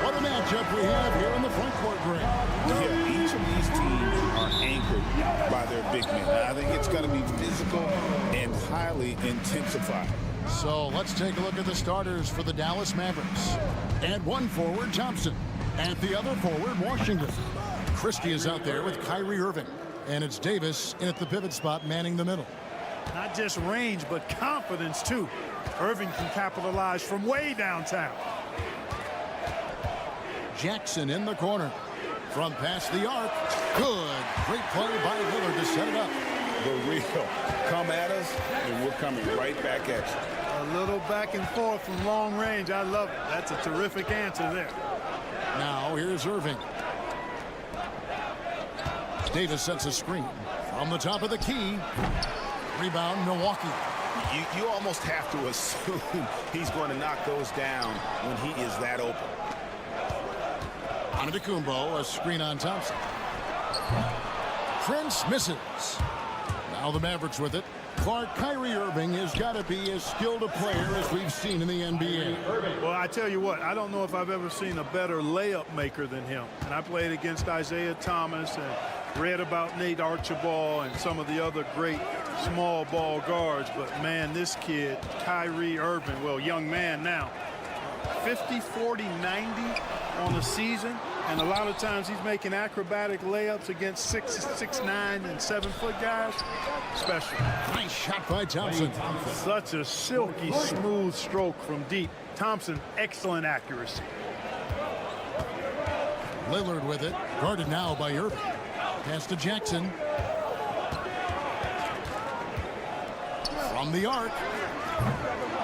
What a matchup we have here in the front court, Greg. Yeah, each of these teams are anchored by their big men. I think it's going to be physical and highly intensified. So let's take a look at the starters for the Dallas Mavericks. At one forward, Thompson. At the other forward, Washington. Christie is out there with Kyrie Irving. And it's Davis in at the pivot spot manning the middle. Not just range, but confidence, too. Irving can capitalize from way downtown. Jackson in the corner. From past the arc. Good. Great play by Lillard to set it up. The real. Come at us, and we're coming right back at you. A little back and forth from long range. I love it. That's a terrific answer there. Now here's Irving. Davis sets a screen from the top of the key. Rebound, Milwaukee. You almost have to assume he's going to knock those down when he is that open. Antetokounmpo, a screen on Thompson. Prince misses. Now the Mavericks with it. Kyrie Irving has got to be as skilled a player as we've seen in the NBA. Well, I tell you what, I don't know if I've ever seen a better layup maker than him. And I played against Isaiah Thomas and read about Nate Archibald and some of the other great small ball guards. But, man, this kid, Kyrie Irving, well, young man now, 50, 40, 90 on the season. And a lot of times he's making acrobatic layups against 6'9" and 7-foot guys. Special. Nice shot by Thompson. Such a silky, smooth stroke from deep. Thompson, excellent accuracy. Lillard with it. Guarded now by Irving. Pass to Jackson. From the arc.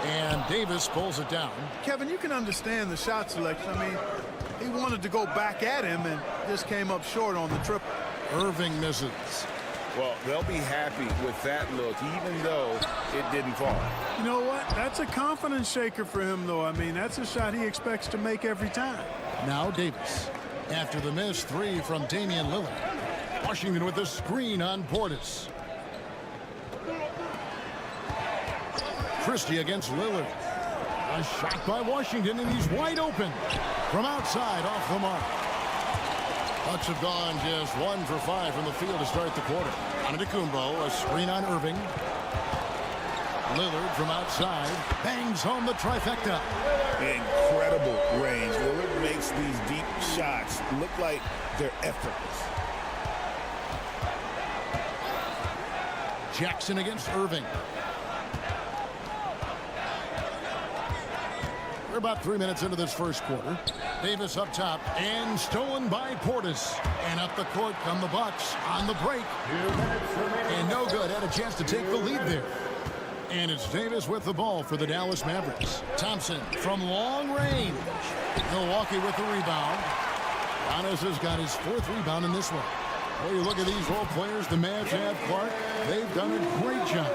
And Davis pulls it down. Kevin, you can understand the shot selection. I mean, he wanted to go back at him and just came up short on the triple. Irving misses. Well, they'll be happy with that look, even though it didn't fall. You know what? That's a confidence shaker for him, though. I mean, that's a shot he expects to make every time. Now Davis. After the miss, 3 from Damian Lillard. Washington with the screen on Portis. Christie against Lillard. A shot by Washington, and he's wide open. From outside, off the mark. Bucks have gone just 1 for 5 from the field to start the quarter. Antetokounmpo, a screen on Irving. Lillard from outside, bangs home the trifecta. Incredible range. Lillard makes these deep shots look like they're effortless. Jackson against Irving. We're about 3 minutes into this first quarter. Davis up top and stolen by Portis. And up the court come the Bucks on the break. And no good. Had a chance to take the lead there. And it's Davis with the ball for the Dallas Mavericks. Thompson from long range. Milwaukee with the rebound. Giannis has got his 4th rebound in this one. Well, you look at these role players the Mavs have, Clark. They've done a great job.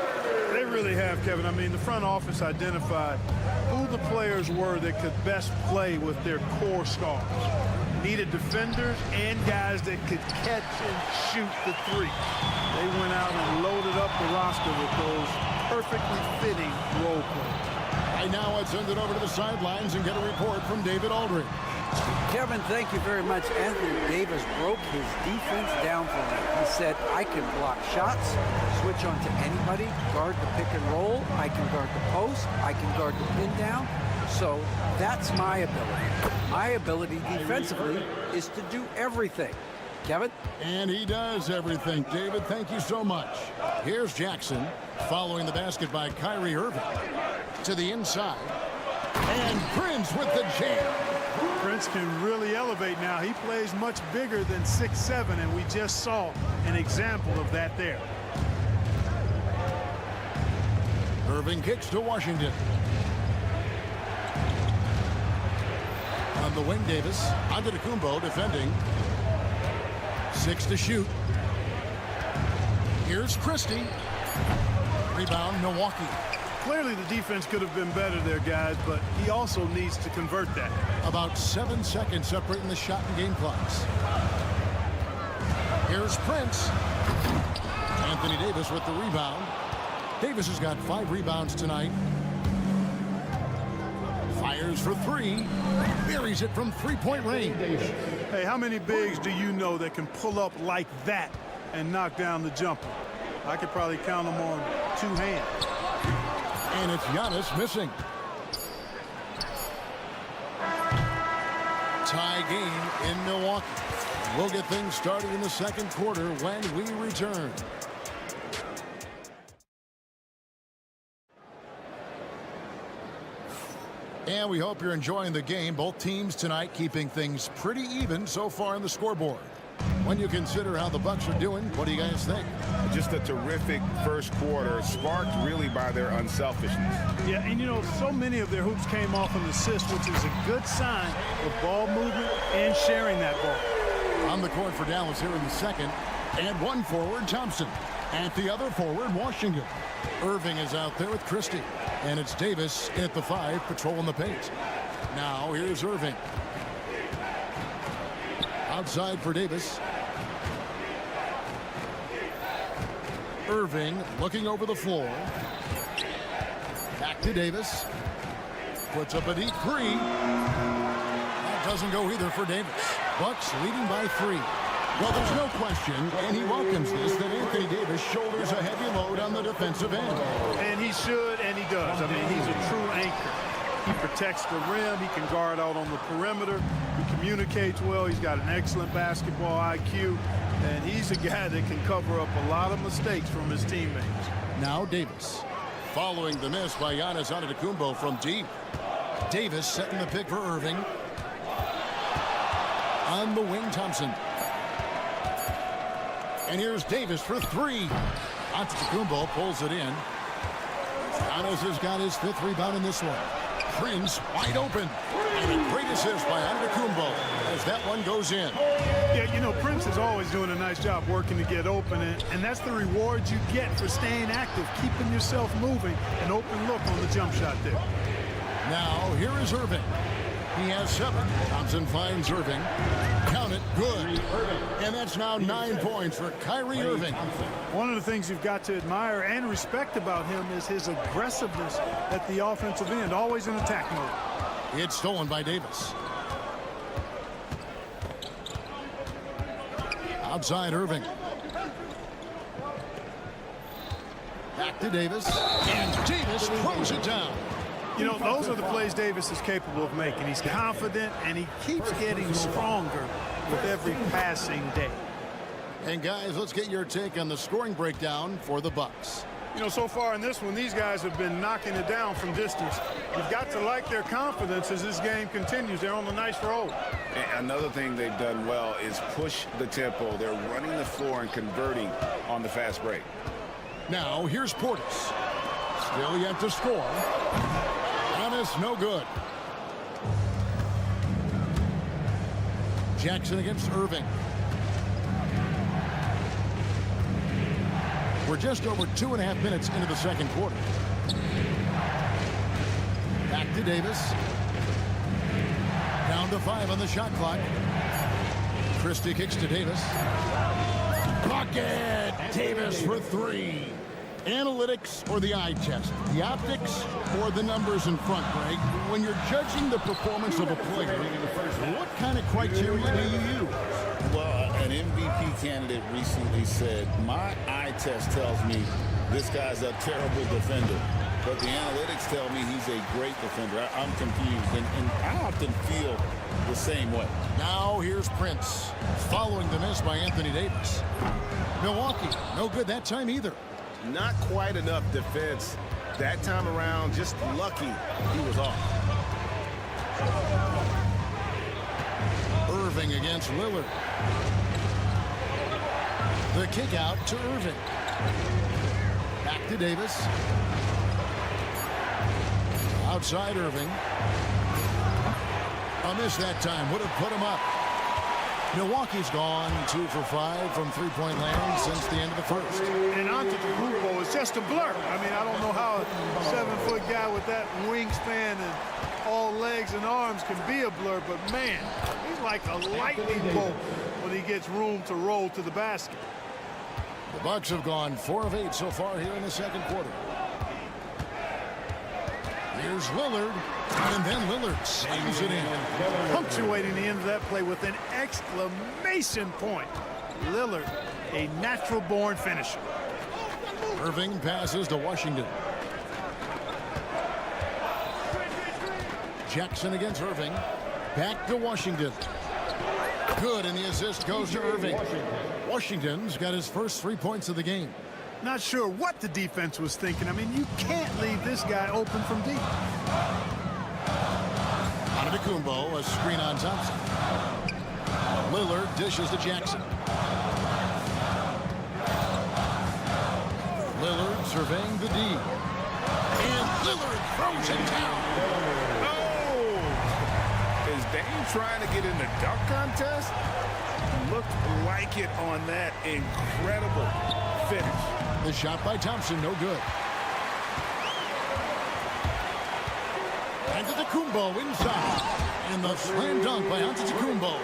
They really have, Kevin. I mean, the front office identified who the players were that could best play with their core stars. Needed defenders and guys that could catch and shoot the three. They went out and loaded up the roster with those perfectly fitting role players. Right now, I'd send it over to the sidelines and get a report from David Aldridge. Kevin, thank you very much. Anthony Davis broke his defense down for me. He said, I can block shots, switch on to anybody, guard the pick and roll, I can guard the post, I can guard the pin down. So that's my ability. My ability defensively is to do everything. Kevin? And he does everything. David, thank you so much. Here's Jackson following the basket by Kyrie Irving. To the inside. And Prince with the jam. Prince can really elevate now. He plays much bigger than 6'7", and we just saw an example of that there. Irving kicks to Washington. On the wing, Davis. Antetokounmpo defending. 6 to shoot. Here's Christie. Rebound, Milwaukee. Clearly the defense could have been better there, guys, but he also needs to convert that. About 7 seconds separating the shot and game clocks. Here's Prince. Anthony Davis with the rebound. Davis has got 5 rebounds tonight. Fires for 3. Buries it from three-point range. Hey, how many bigs do you know that can pull up like that and knock down the jumper? I could probably count them on 2 hands. And it's Giannis missing. Tie game in Milwaukee. We'll get things started in the second quarter when we return. And we hope you're enjoying the game. Both teams tonight keeping things pretty even so far on the scoreboard. When you consider how the Bucks are doing, what do you guys think? Just a terrific first quarter, sparked really by their unselfishness. Yeah, and you know, so many of their hoops came off an assist, which is a good sign of ball movement and sharing that ball. On the court for Dallas here in the second. And one forward, Thompson. At the other forward, Washington. Irving is out there with Christie. And it's Davis at the 5, patrolling the paint. Now here's Irving. Outside for Davis. Irving looking over the floor. Back to Davis. Puts up a deep 3. That doesn't go either for Davis. Bucks leading by 3. Well, there's no question, and he welcomes this, that Anthony Davis shoulders a heavy load on the defensive end. And he should, and he does. I mean, he's a true anchor. He protects the rim. He can guard out on the perimeter. He communicates well. He's got an excellent basketball IQ. And he's a guy that can cover up a lot of mistakes from his teammates. Now Davis. Following the miss by Giannis Antetokounmpo from deep. Davis setting the pick for Irving. On the wing, Thompson. And here's Davis for 3. Antetokounmpo pulls it in. Giannis has got his 5th rebound in this one. Prince wide open. And a great assist by Antetokounmpo as that one goes in. Yeah, you know, Prince is always doing a nice job working to get open, and that's the reward you get for staying active, keeping yourself moving, an open look on the jump shot there. Now, here is Irving. He has 7. Thompson finds Irving. Count it, good. And that's now 9 points for Kyrie Irving. One of the things you've got to admire and respect about him is his aggressiveness at the offensive end, always in attack mode. It's stolen by Davis. Outside Irving. Back to Davis. And Davis throws it down. You know, those are the plays Davis is capable of making. He's confident, and he keeps getting stronger with every passing day. And guys, let's get your take on the scoring breakdown for the Bucks. You know, so far in this one, these guys have been knocking it down from distance. You've got to like their confidence as this game continues. They're on a nice roll. And another thing they've done well is push the tempo. They're running the floor and converting on the fast break. Now, here's Portis. Still yet to score. Giannis, no good. Jackson against Irving. We're just over 2.5 minutes into the second quarter. Back to Davis. Down to 5 on the shot clock. Christie kicks to Davis. Bucket! Davis for 3. Analytics or the eye test? The optics or the numbers in front, Greg? When you're judging the performance of a player, what kind of criteria do you use? Well, an MVP candidate recently said, my eye test tells me this guy's a terrible defender, but the analytics tell me he's a great defender. I'm confused, and I often feel the same way. Now here's Prince, following the miss by Anthony Davis. Milwaukee, no good that time either. Not quite enough defense that time around. Just lucky he was off. Irving against Lillard. The kick out to Irving. Back to Davis. Outside Irving. A miss that time would have put him up. Milwaukee's gone 2 for 5 from three-point land since the end of the first. And Antetokounmpo is just a blur. I mean, I don't know how a 7-foot guy with that wingspan and all legs and arms can be a blur, but man, he's like a lightning bolt when he gets room to roll to the basket. The Bucks have gone 4 of 8 so far here in the second quarter. Here's Lillard, and then Lillard slams it in. Punctuating the end of that play with an exclamation point. Lillard, a natural-born finisher. Irving passes to Washington. Jackson against Irving. Back to Washington. Good, and the assist goes to Irving. Washington's got his first 3 points of the game. Not sure what the defense was thinking. I mean, you can't leave this guy open from deep. Antetokounmpo, a screen on Thompson. Lillard dishes to Jackson. Lillard surveying the D. And Lillard throws it down. Oh! Is Dame trying to get in the dunk contest? Looked like it on that incredible finish. The shot by Thompson, no good. Antetokounmpo inside. And the slam dunk by Antetokounmpo.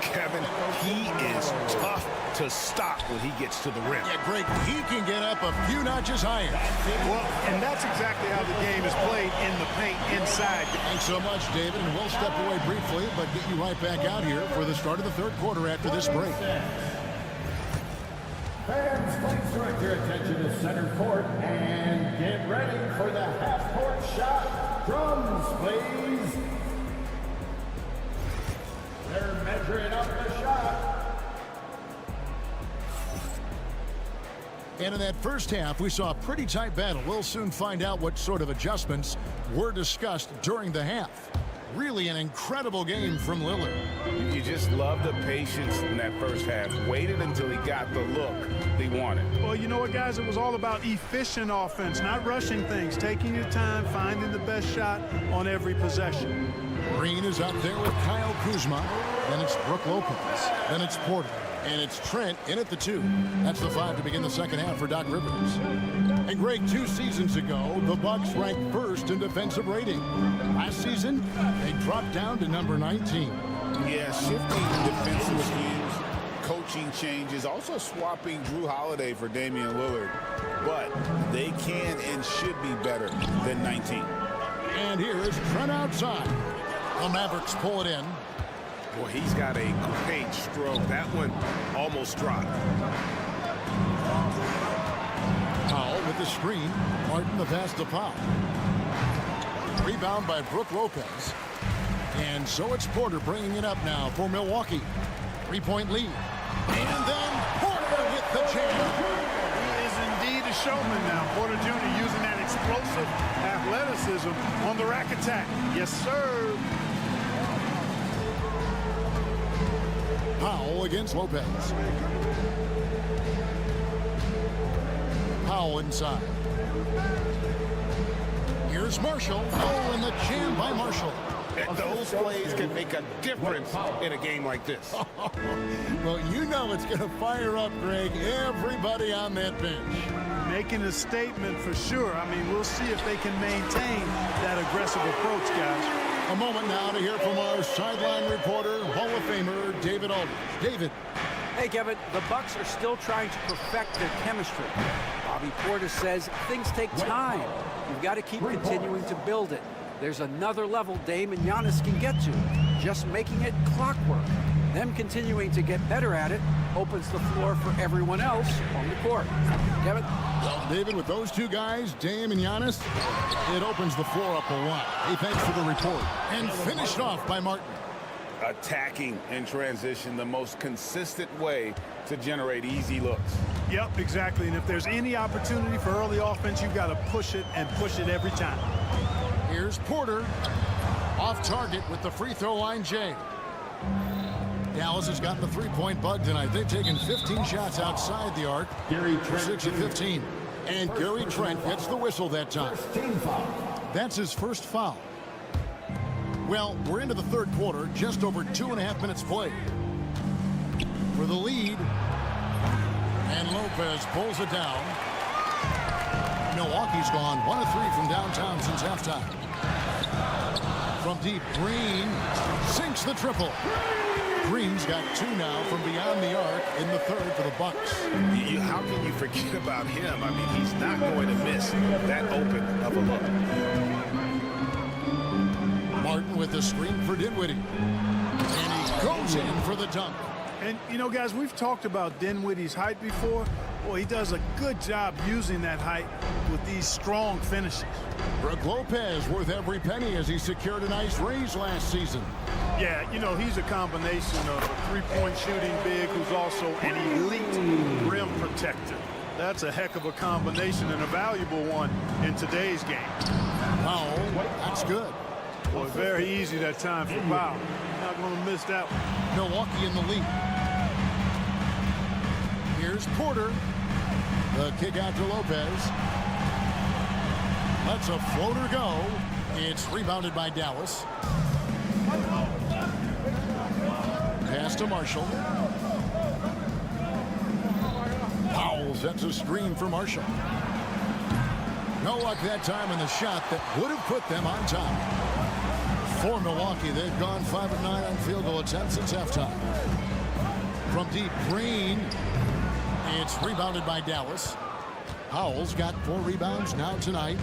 Kevin, he is tough to stop when he gets to the rim. Yeah, Greg, he can get up a few notches higher. Well, and that's exactly how the game is played in the paint inside. Thanks so much, David. And we'll step away briefly, but get you right back out here for the start of the third quarter after this break. Fans, please direct your attention to center court and get ready for the half-court shot. Drums, please. They're measuring up the shot. And in that first half, we saw a pretty tight battle. We'll soon find out what sort of adjustments were discussed during the half. Really an incredible game from Lillard. You just love the patience in that first half. Waited until he got the look he wanted. Well, you know what, guys? It was all about efficient offense, not rushing things, taking your time, finding the best shot on every possession. Green is out there with Kyle Kuzma. Then it's Brook Lopez. Then it's Porter. And it's Trent in at the 2. That's the 5 to begin the second half for Doc Rivers. And Greg, 2 seasons ago, the Bucks ranked first in defensive rating. Last season, they dropped down to number 19. Yeah, shifting defensive schemes, coaching changes, also swapping Drew Holiday for Damian Lillard. But they can and should be better than 19. And here's Trent outside. The Mavericks pull it in. Boy, he's got a great stroke. That one almost dropped. Powell with the screen. Martin the pass to Powell. Rebound by Brook Lopez. And so it's Porter bringing it up now for Milwaukee. 3-point lead. And then Porter with the jam. He is indeed a showman now. Porter Jr. using that explosive athleticism on the rack attack. Yes, sir. Powell against Lopez. Powell inside. Here's Marshall. Oh, and the jam by Marshall. Those plays can make a difference in a game like this. Well, you know it's going to fire up, Greg, everybody on that bench. Making a statement for sure. I mean, we'll see if they can maintain that aggressive approach, guys. A moment now to hear from our sideline reporter, Hall of Famer, David Aldridge. David. Hey, Kevin, the Bucks are still trying to perfect their chemistry. Bobby Portis says things take time. You've got to keep continuing to build it. There's another level Dame and Giannis can get to. Just making it clockwork. Them continuing to get better at it opens the floor for everyone else on the court. Kevin? Well, David, with those two guys, Dame and Giannis, it opens the floor up a lot. Hey, thanks for the report. And finished off by Martin. Attacking in transition, the most consistent way to generate easy looks. Yep, exactly. And if there's any opportunity for early offense, you've got to push it and push it every time. Here's Porter. Off target with the free throw line, Jay. Dallas has gotten the three-point bug tonight. They've taken 15 shots outside the arc. 6 of 15. And Gary Trent gets the whistle that time. That's his first foul. Well, we're into the third quarter, just over 2.5 minutes played. For the lead, and Lopez pulls it down. Milwaukee's gone 1 of 3 from downtown since halftime. From deep, Green sinks the triple. Green's got 2 now from beyond the arc in the third for the Bucks. How can you forget about him? I mean, he's not going to miss that open of a look. Martin with the screen for Dinwiddie. And he goes in for the dunk. And, you know, guys, we've talked about Dinwiddie's height before. Boy, he does a good job using that height with these strong finishes. Brook Lopez worth every penny as he secured a nice raise last season. Yeah, you know, he's a combination of a three-point shooting big who's also an elite rim protector. That's a heck of a combination and a valuable one in today's game. Powell, that's good. Boy, very easy that time for Powell. Not going to miss that one. Milwaukee in the lead. Here's Porter. The kick out to Lopez. Lets a floater go. It's rebounded by Dallas. Pass to Marshall. Powell sets a screen for Marshall. No luck that time in the shot that would have put them on top. For Milwaukee, they've gone 5 of 9 on field goal attempts since halftime. From deep, Green. It's rebounded by Dallas. Powell's got 4 rebounds now tonight.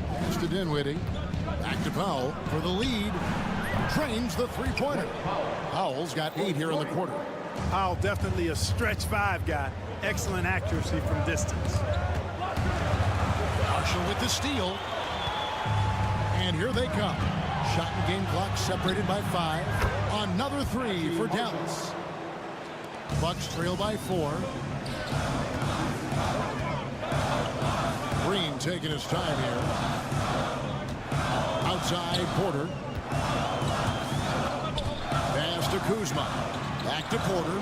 Pass to Dinwiddie. Back to Powell for the lead. Drains the three-pointer. Powell's got 8 here in the quarter. Powell definitely a stretch 5 guy. Excellent accuracy from distance. Marshall with the steal. And here they come. Shot and game clock separated by 5. Another 3 for Dallas. Bucks trail by 4. Green taking his time here. Outside Porter. Pass to Kuzma. Back to Porter.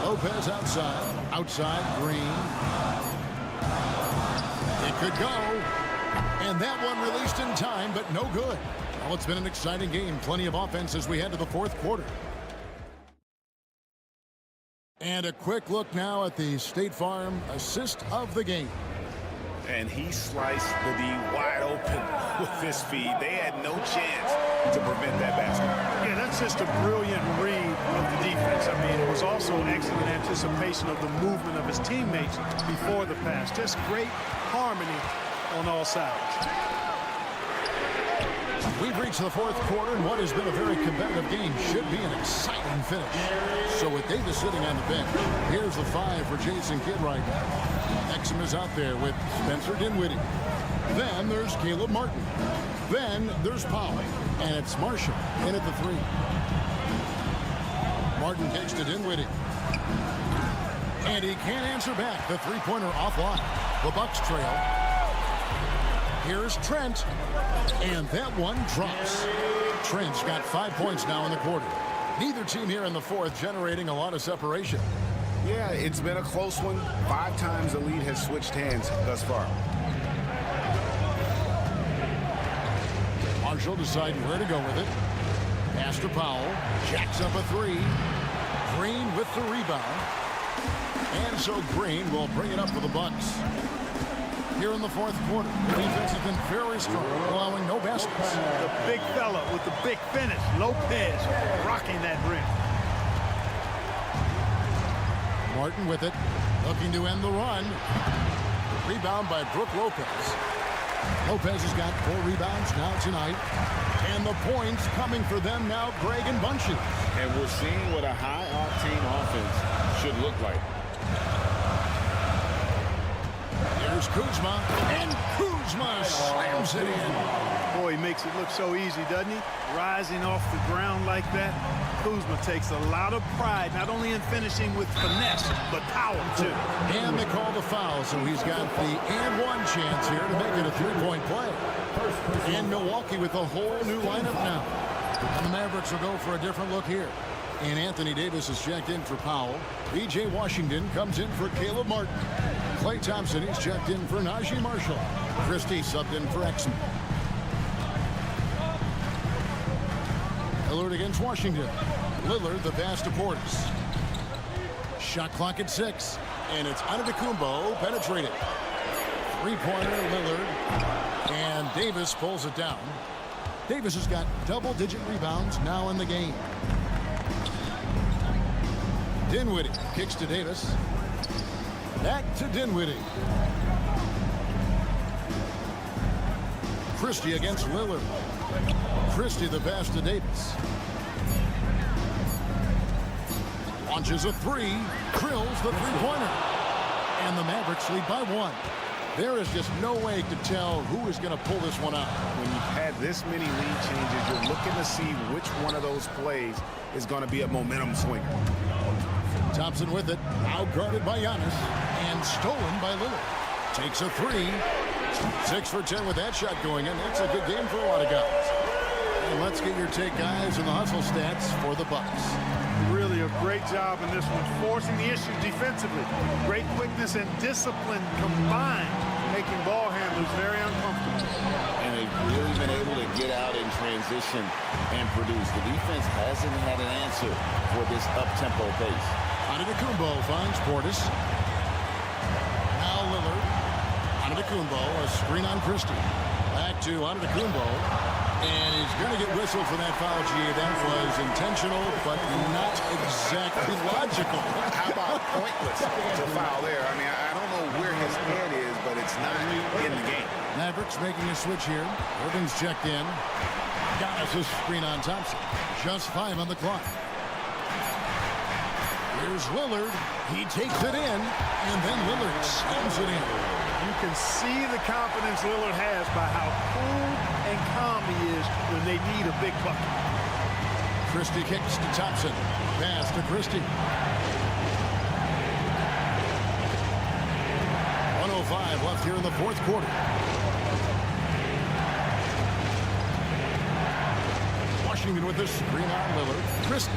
Lopez outside. Outside Green. It could go. And that one released in time, but no good. Well, it's been an exciting game. Plenty of offense as we head to the fourth quarter. And a quick look now at the State Farm assist of the game. And he sliced the D wide open with his feed. They had no chance to prevent that basket. Yeah, that's just a brilliant read of the defense. I mean, it was also excellent anticipation of the movement of his teammates before the pass. Just great harmony on all sides. We've reached the fourth quarter, and what has been a very competitive game should be an exciting finish. So with Davis sitting on the bench, here's the 5 for Jason Kidd right now. Exum is out there with Spencer Dinwiddie. Then there's Caleb Martin. Then there's Powell. And it's Marshall in at the 3. Martin takes to Dinwiddie. And he can't answer back. The three-pointer offline. The Bucks trail. Here's Trent. And that one drops. Trent's got 5 points now in the quarter. Neither team here in the fourth generating a lot of separation. Yeah, it's been a close one. 5 times the lead has switched hands thus far. Marshall deciding where to go with it. Pass to Powell. Jacks up a 3. Green with the rebound. And so Green will bring it up for the Bucks. here in the fourth quarter. The defense has been very strong, allowing no baskets. The big fella with the big finish, Lopez, rocking that rim. Martin with it, looking to end the run. Rebound by Brook Lopez. Lopez has got 4 rebounds now tonight. And the points coming for them now, Greg and Bunches. And we're seeing what a high-octane offense should look like. Here's Kuzma, and Kuzma slams it in. Boy, he makes it look so easy, doesn't he? Rising off the ground like that. Kuzma takes a lot of pride, not only in finishing with finesse, but power, too. And they call the foul, so he's got the and-one chance here to make it a 3-point play. And Milwaukee with a whole new lineup now. And the Mavericks will go for a different look here. And Anthony Davis is checked in for Powell. B.J. Washington comes in for Caleb Martin. Klay Thompson is checked in for Najee Marshall. Christie subbed in for Exum. Lillard against Washington. Lillard the pass to Portis. Shot clock at 6. And it's Antetokounmpo penetrated. Three-pointer Lillard. And Davis pulls it down. Davis has got double-digit rebounds now in the game. Dinwiddie kicks to Davis. Back to Dinwiddie. Christie against Lillard. Christie the pass to Davis. Launches a 3. Drills the three-pointer. And the Mavericks lead by 1. There is just no way to tell who is going to pull this one out. When you've had this many lead changes, you're looking to see which one of those plays is going to be a momentum swinger. Thompson with it, out-guarded by Giannis, and stolen by Lillard. Takes a 3. 6 for 10 with that shot going in. That's a good game for a lot of guys. And let's get your take, guys, on the hustle stats for the Bucks. Really a great job in this one, forcing the issue defensively. Great quickness and discipline combined, making ball handlers very uncomfortable. And they've really been able to get out in transition and produce. The defense hasn't had an answer for this up-tempo pace. Antetokounmpo finds Portis. Now Lillard. Antetokounmpo, a screen on Christie. Back to Antetokounmpo. And he's going to get whistled for that foul, G. That was intentional, but not exactly logical. How about pointless to foul there? I mean, I don't know where his head is, but it's not in the game. Mavericks making a switch here. Irving's checked in. Giannis' screen on Thompson. Just 5 on the clock. Here's Lillard. He takes it in, and then Lillard slams it in. You can see the confidence Lillard has by how cool and calm he is when they need a big bucket. Christie kicks to Thompson. Pass to Christie. 1:05 left here in the fourth quarter. Washington with the screen on Lillard. Christie.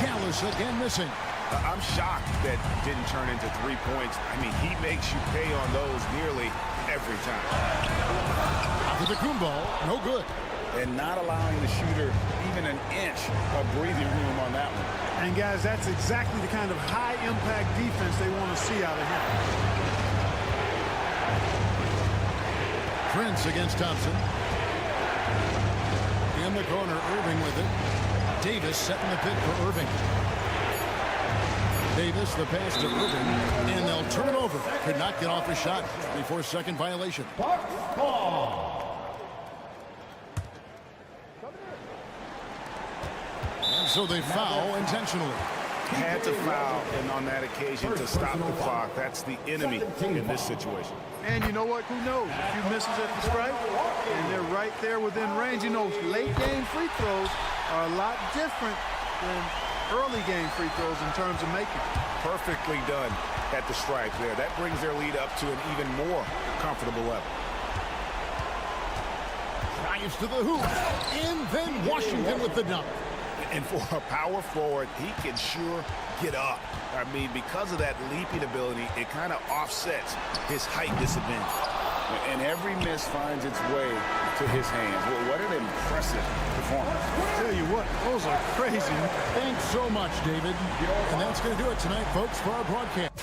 Dallas again missing. I'm shocked that didn't turn into 3 points. I mean, he makes you pay on those nearly every time. Antetokounmpo, no good. And not allowing the shooter even an inch of breathing room on that one. And guys, that's exactly the kind of high-impact defense they want to see out of him. Prince against Thompson. In the corner, Irving with it. Davis setting the pick for Irving. Davis, the pass to Irving, and they'll turn it over. Could not get off a shot. 24-second violation. And so they foul intentionally. Had to foul, and on that occasion to stop the clock. That's the enemy in this situation. And you know what? Who knows? A few misses at the stripe, and they're right there within range. You know, late-game free throws are a lot different than early game free throws in terms of making. Perfectly done at the stripe there. That brings their lead up to an even more comfortable level. Drives to the hoop, and then Washington with the dunk. And for a power forward, he can sure get up. I mean, because of that leaping ability, it kind of offsets his height disadvantage. And every miss finds its way to his hands. Well, what an impressive performance. I'll tell you what, those are crazy. Thanks so much, David. And that's going to do it tonight, folks, for our broadcast.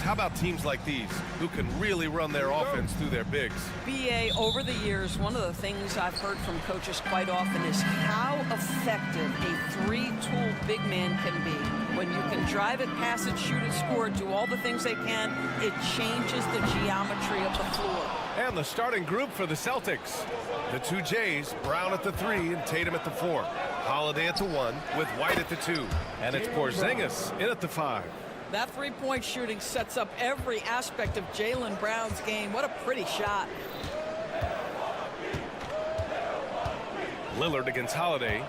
How about teams like these who can really run their offense through their bigs? BA, over the years, one of the things I've heard from coaches quite often is how effective a three-tool big man can be. When you can drive it, pass it, shoot it, score it, do all the things they can, it changes the geometry of the floor. And the starting group for the Celtics. The two Jays, Brown at the 3 and Tatum at the 4. Holiday at the 1 with White at the 2. And it's Porzingis in at the 5. That three-point shooting sets up every aspect of Jaylen Brown's game. What a pretty shot. Lillard against Holiday.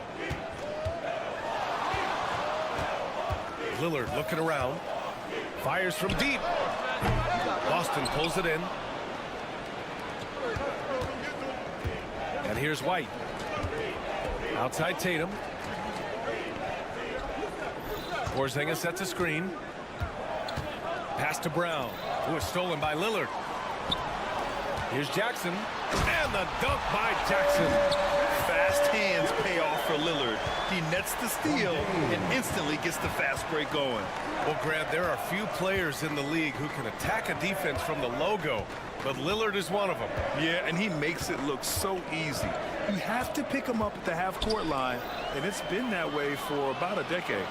Lillard looking around. Fires from deep. Boston pulls it in. And here's White. Outside Tatum. Porzingis sets a screen. Pass to Brown, who is stolen by Lillard. Here's Jackson, and the dunk by Jackson. Fast hands pay off for Lillard. He nets the steal and instantly gets the fast break going. Well, Grant, there are few players in the league who can attack a defense from the logo, but Lillard is one of them. Yeah, and he makes it look so easy. You have to pick him up at the half-court line, and it's been that way for about a decade.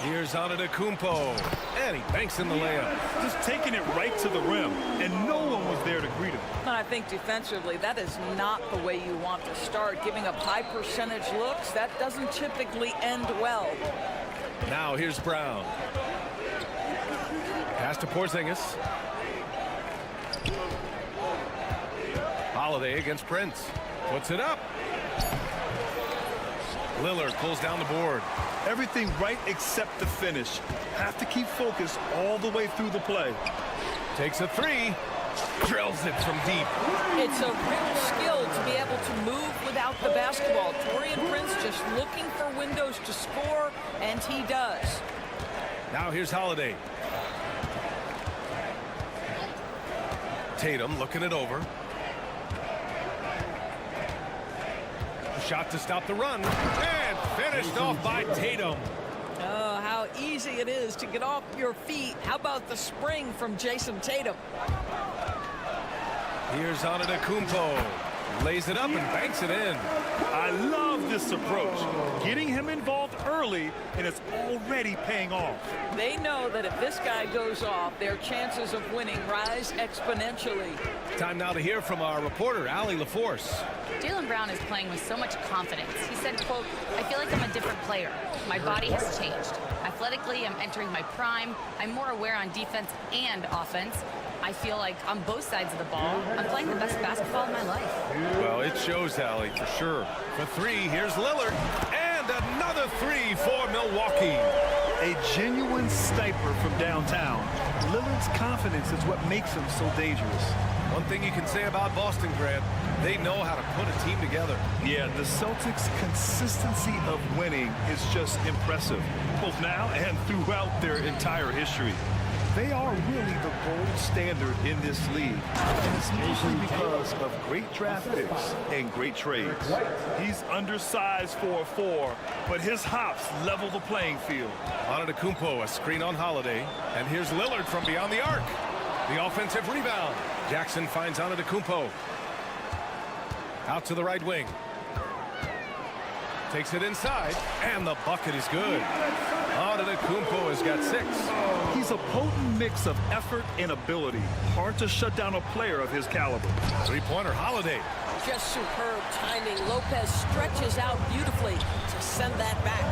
Here's Antetokounmpo, and he banks in the layup. Just taking it right to the rim, and no one was there to greet him. And I think defensively, that is not the way you want to start. Giving up high percentage looks, that doesn't typically end well. Now here's Brown. Pass to Porzingis. Holiday against Prince. Puts it up. Lillard pulls down the board. Everything right except the finish. Have to keep focused all the way through the play. Takes a 3. Drills it from deep. It's a real skill to be able to move without the basketball. Taurean Prince just looking for windows to score, and he does. Now here's Holiday. Tatum looking it over. Shot to stop the run, and finished off by Tatum. Oh, how easy it is to get off your feet. How about the spring from Jason Tatum? Here's Antetokounmpo. Lays it up and banks it in. I love this approach. Getting him involved early, and it's already paying off. They know that if this guy goes off, their chances of winning rise exponentially. Time now to hear from our reporter, Allie LaForce. Jaylen Brown is playing with so much confidence. He said, quote, "I feel like I'm a different player. My body has changed. Athletically, I'm entering my prime. I'm more aware on defense and offense. I feel like on both sides of the ball, I'm playing the best basketball of my life." Well, it shows, Allie, for sure. For 3, here's Lillard. And another 3 for Milwaukee. A genuine sniper from downtown. Lillard's confidence is what makes him so dangerous. One thing you can say about Boston, Grant, they know how to put a team together. Yeah, the Celtics' consistency of winning is just impressive, both now and throughout their entire history. They are really the gold standard in this league, and it's mostly because of great draft picks and great trades. He's undersized for a 4, but his hops level the playing field. Antetokounmpo, a screen on Holiday, and here's Lillard from beyond the arc. The offensive rebound. Jackson finds Antetokounmpo. Out to the right wing. Takes it inside, and the bucket is good. Antetokounmpo has got 6. He's a potent mix of effort and ability. Hard to shut down a player of his caliber. Three-pointer, Holiday. Just superb timing. Lopez stretches out beautifully to send that back.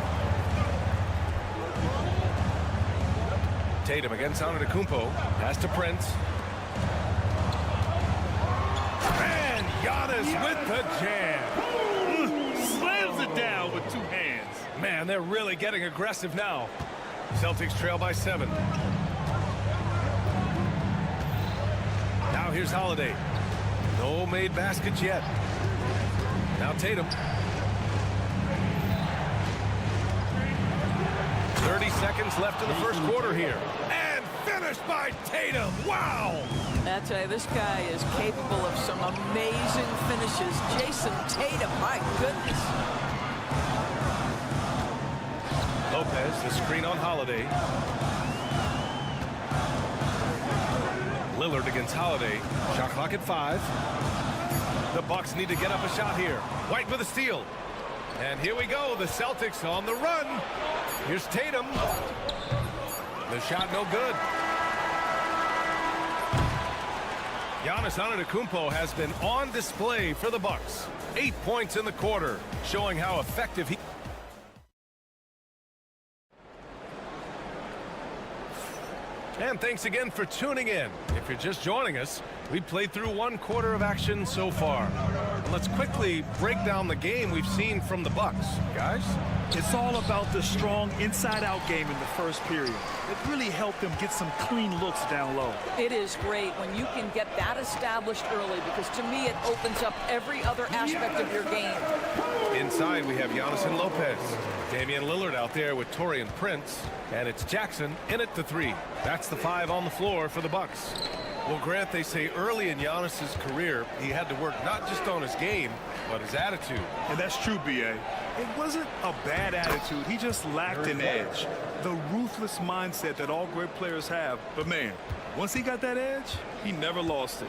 Tatum against Antetokounmpo. Pass to Prince. And Giannis with the jam. Slams it down with 2 hands. Man, they're really getting aggressive now. Celtics trail by 7. Now here's Holiday. No made baskets yet. Now Tatum. seconds left in the first quarter here. And finished by Tatum. Wow! I tell you, this guy is capable of some amazing finishes. Jason Tatum, my goodness. Lopez, the screen on Holiday. Lillard against Holiday. Shot clock at 5. The Bucks need to get up a shot here. White with a steal. And here we go. The Celtics on the run. Here's Tatum. The shot no good. Giannis Antetokounmpo has been on display for the Bucks. 8 points in the quarter, showing how effective he. And thanks again for tuning in. If you're just joining us, we played through 1 quarter of action so far. And let's quickly break down the game we've seen from the Bucks. Guys? It's all about the strong inside-out game in the first period. It really helped them get some clean looks down low. It is great when you can get that established early, because to me it opens up every other aspect of your game. Inside we have Giannis and Lopez. Damian Lillard out there with Taurean Prince. And it's Jackson in at the 3. That's the 5 on the floor for the Bucks. Well, Grant, they say early in Giannis's career, he had to work not just on his game, but his attitude. And that's true, B.A. It wasn't a bad attitude. He just lacked an edge. The ruthless mindset that all great players have. But, man, once he got that edge, he never lost it.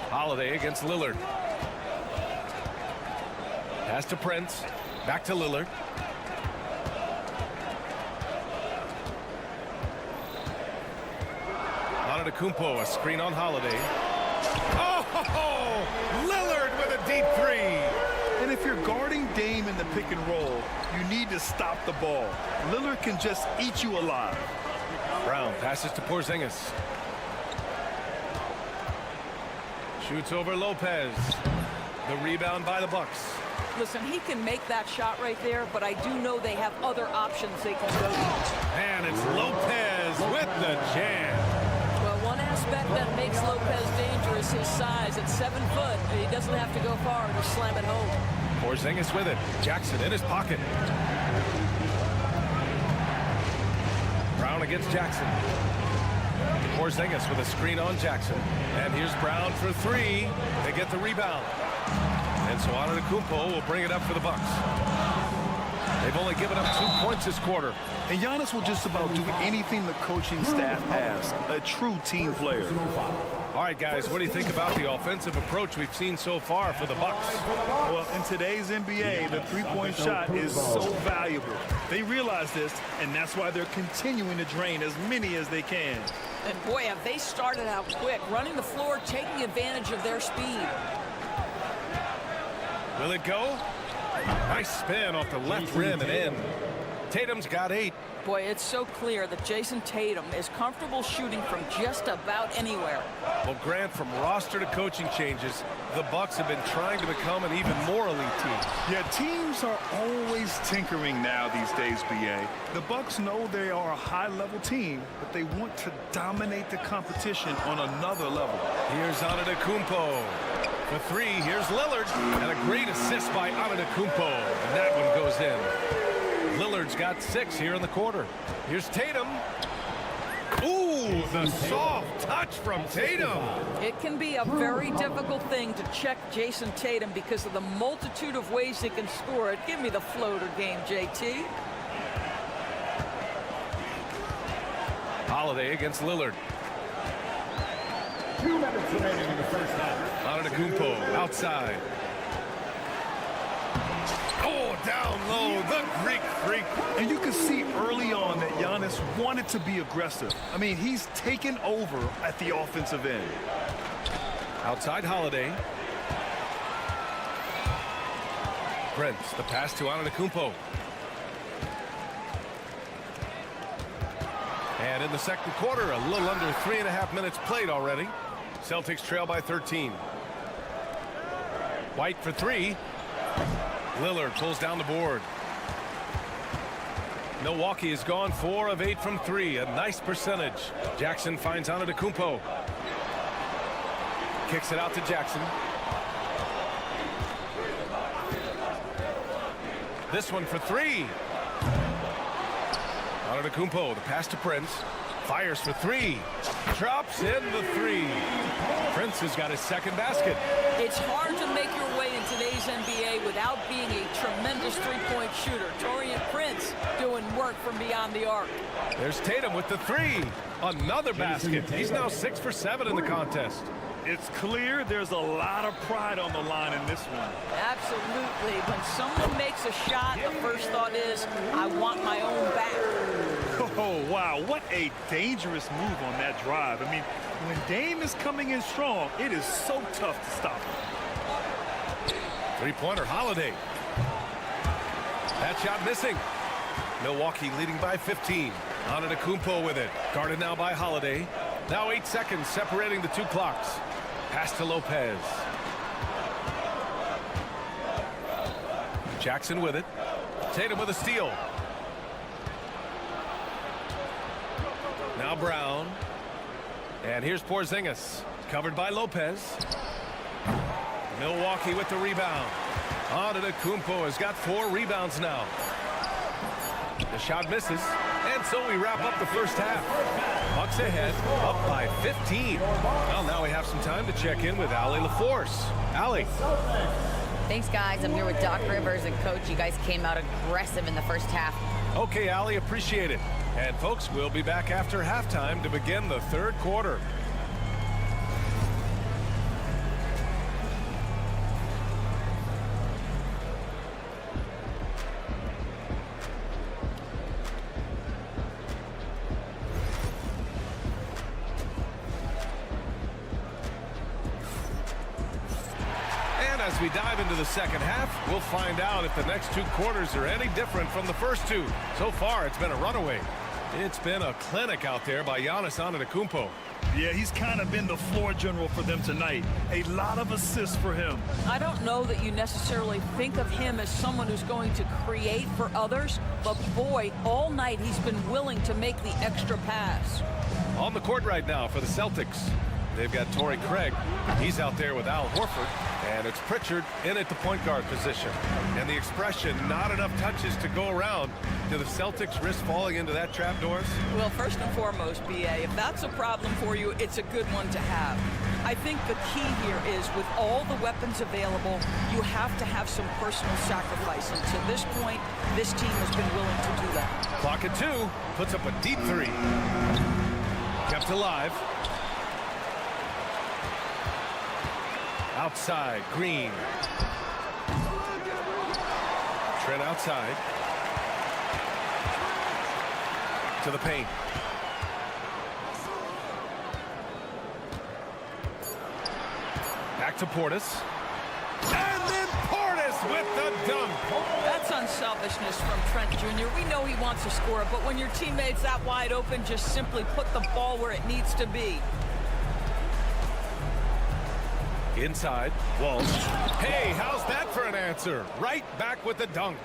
Holiday against Lillard. Pass to Prince. Back to Lillard. Antetokounmpo, a screen on Holiday. Oh, Lillard with a deep 3. And if you're guarding Dame in the pick and roll, you need to stop the ball. Lillard can just eat you alive. Brown passes to Porzingis. Shoots over Lopez. The rebound by the Bucks. Listen, he can make that shot right there, but I do know they have other options they can go to. And it's Lopez with the jam. Well, one aspect that makes Lopez dangerous is his size. At 7 foot, he doesn't have to go far to slam it home. Porzingis with it. Jackson in his pocket. Brown against Jackson. Porzingis with a screen on Jackson. And here's Brown for 3. They get the rebound. And so Antetokounmpo will bring it up for the Bucks. They've only given up 2 points this quarter. And Giannis will just about do anything the coaching staff asks. A true team player. All right, guys, what do you think about the offensive approach we've seen so far for the Bucks? Well, in today's NBA, the three-point shot is so valuable. They realize this, and that's why they're continuing to drain as many as they can. And boy, have they started out quick, running the floor, taking advantage of their speed. Will it go? Nice spin off the left rim and in. Tatum's got 8. Boy, it's so clear that Jason Tatum is comfortable shooting from just about anywhere. Well, Grant, from roster to coaching changes, the Bucks have been trying to become an even more elite team. Yeah, teams are always tinkering now these days, B.A. The Bucks know they are a high-level team, but they want to dominate the competition on another level. Here's Antetokounmpo. For 3, here's Lillard. And a great assist by Antetokounmpo. And that one goes in. Lillard's got 6 here in the quarter. Here's Tatum. Ooh, the soft touch from Tatum. It can be a very difficult thing to check Jason Tatum because of the multitude of ways he can score it. Give me the floater game, JT. Holiday against Lillard. 2 minutes remaining in the first half. Antetokounmpo outside. Oh, down low, the Greek freak. And you can see early on that Giannis wanted to be aggressive. I mean, he's taken over at the offensive end. Outside Holiday. Prince, the pass to Antetokounmpo. And in the second quarter, a little under 3.5 minutes played already. Celtics trail by 13. White for 3. Lillard pulls down the board. Milwaukee has gone 4 of 8 from 3. A nice percentage. Jackson finds Antetokounmpo. Kicks it out to Jackson. This one for three. Antetokounmpo, the pass to Prince. Fires for three. Drops in the three. Prince has got his second basket. It's hard to make your way in today's NBA without being a tremendous three-point shooter. Taurean Prince doing work from beyond the arc. There's Tatum with the three. Another basket. He's now 6 for 7 in the contest. It's clear there's a lot of pride on the line in this one. Absolutely. When someone makes a shot, the first thought is, I want my own back. Oh, wow. What a dangerous move on that drive. I mean, when Dame is coming in strong, it is so tough to stop him. Three-pointer, Holiday. That shot missing. Milwaukee leading by 15. Antetokounmpo with it. Guarded now by Holiday. Now 8 seconds separating the two clocks. Pass to Lopez. Jackson with it. Tatum with a steal. Now Brown. And here's Porzingis. Covered by Lopez. Milwaukee with the rebound. Antetokounmpo has got 4 rebounds now. The shot misses. And so we wrap up the first half. Bucks ahead, up by 15. Well, now we have some time to check in with Allie LaForce. Allie. Thanks, guys. I'm here with Doc Rivers and Coach. You guys came out aggressive in the first half. Okay, Allie, appreciate it. And folks, we'll be back after halftime to begin the third quarter. As we dive into the second half, we'll find out if the next 2 quarters are any different from the first 2. So far, it's been a runaway. It's been a clinic out there by Giannis Antetokounmpo. Yeah, he's kind of been the floor general for them tonight. A lot of assists for him. I don't know that you necessarily think of him as someone who's going to create for others, but boy, all night he's been willing to make the extra pass. On the court right now for the Celtics, they've got Torrey Craig. He's out there with Al Horford. And it's Pritchard in at the point guard position. And the expression, not enough touches to go around. Do the Celtics risk falling into that trap, Doris? Well, first and foremost, B.A., if that's a problem for you, it's a good one to have. I think the key here is with all the weapons available, you have to have some personal sacrifice. And to this point, this team has been willing to do that. Clock at 2, puts up a deep 3. Kept alive. Outside, Green. Trent outside. To the paint. Back to Portis. And then Portis with the dunk. That's unselfishness from Trent Jr. We know he wants to score, but when your teammate's that wide open, just simply put the ball where it needs to be. Inside, Walsh. Hey, how's that for an answer? Right back with the dunk.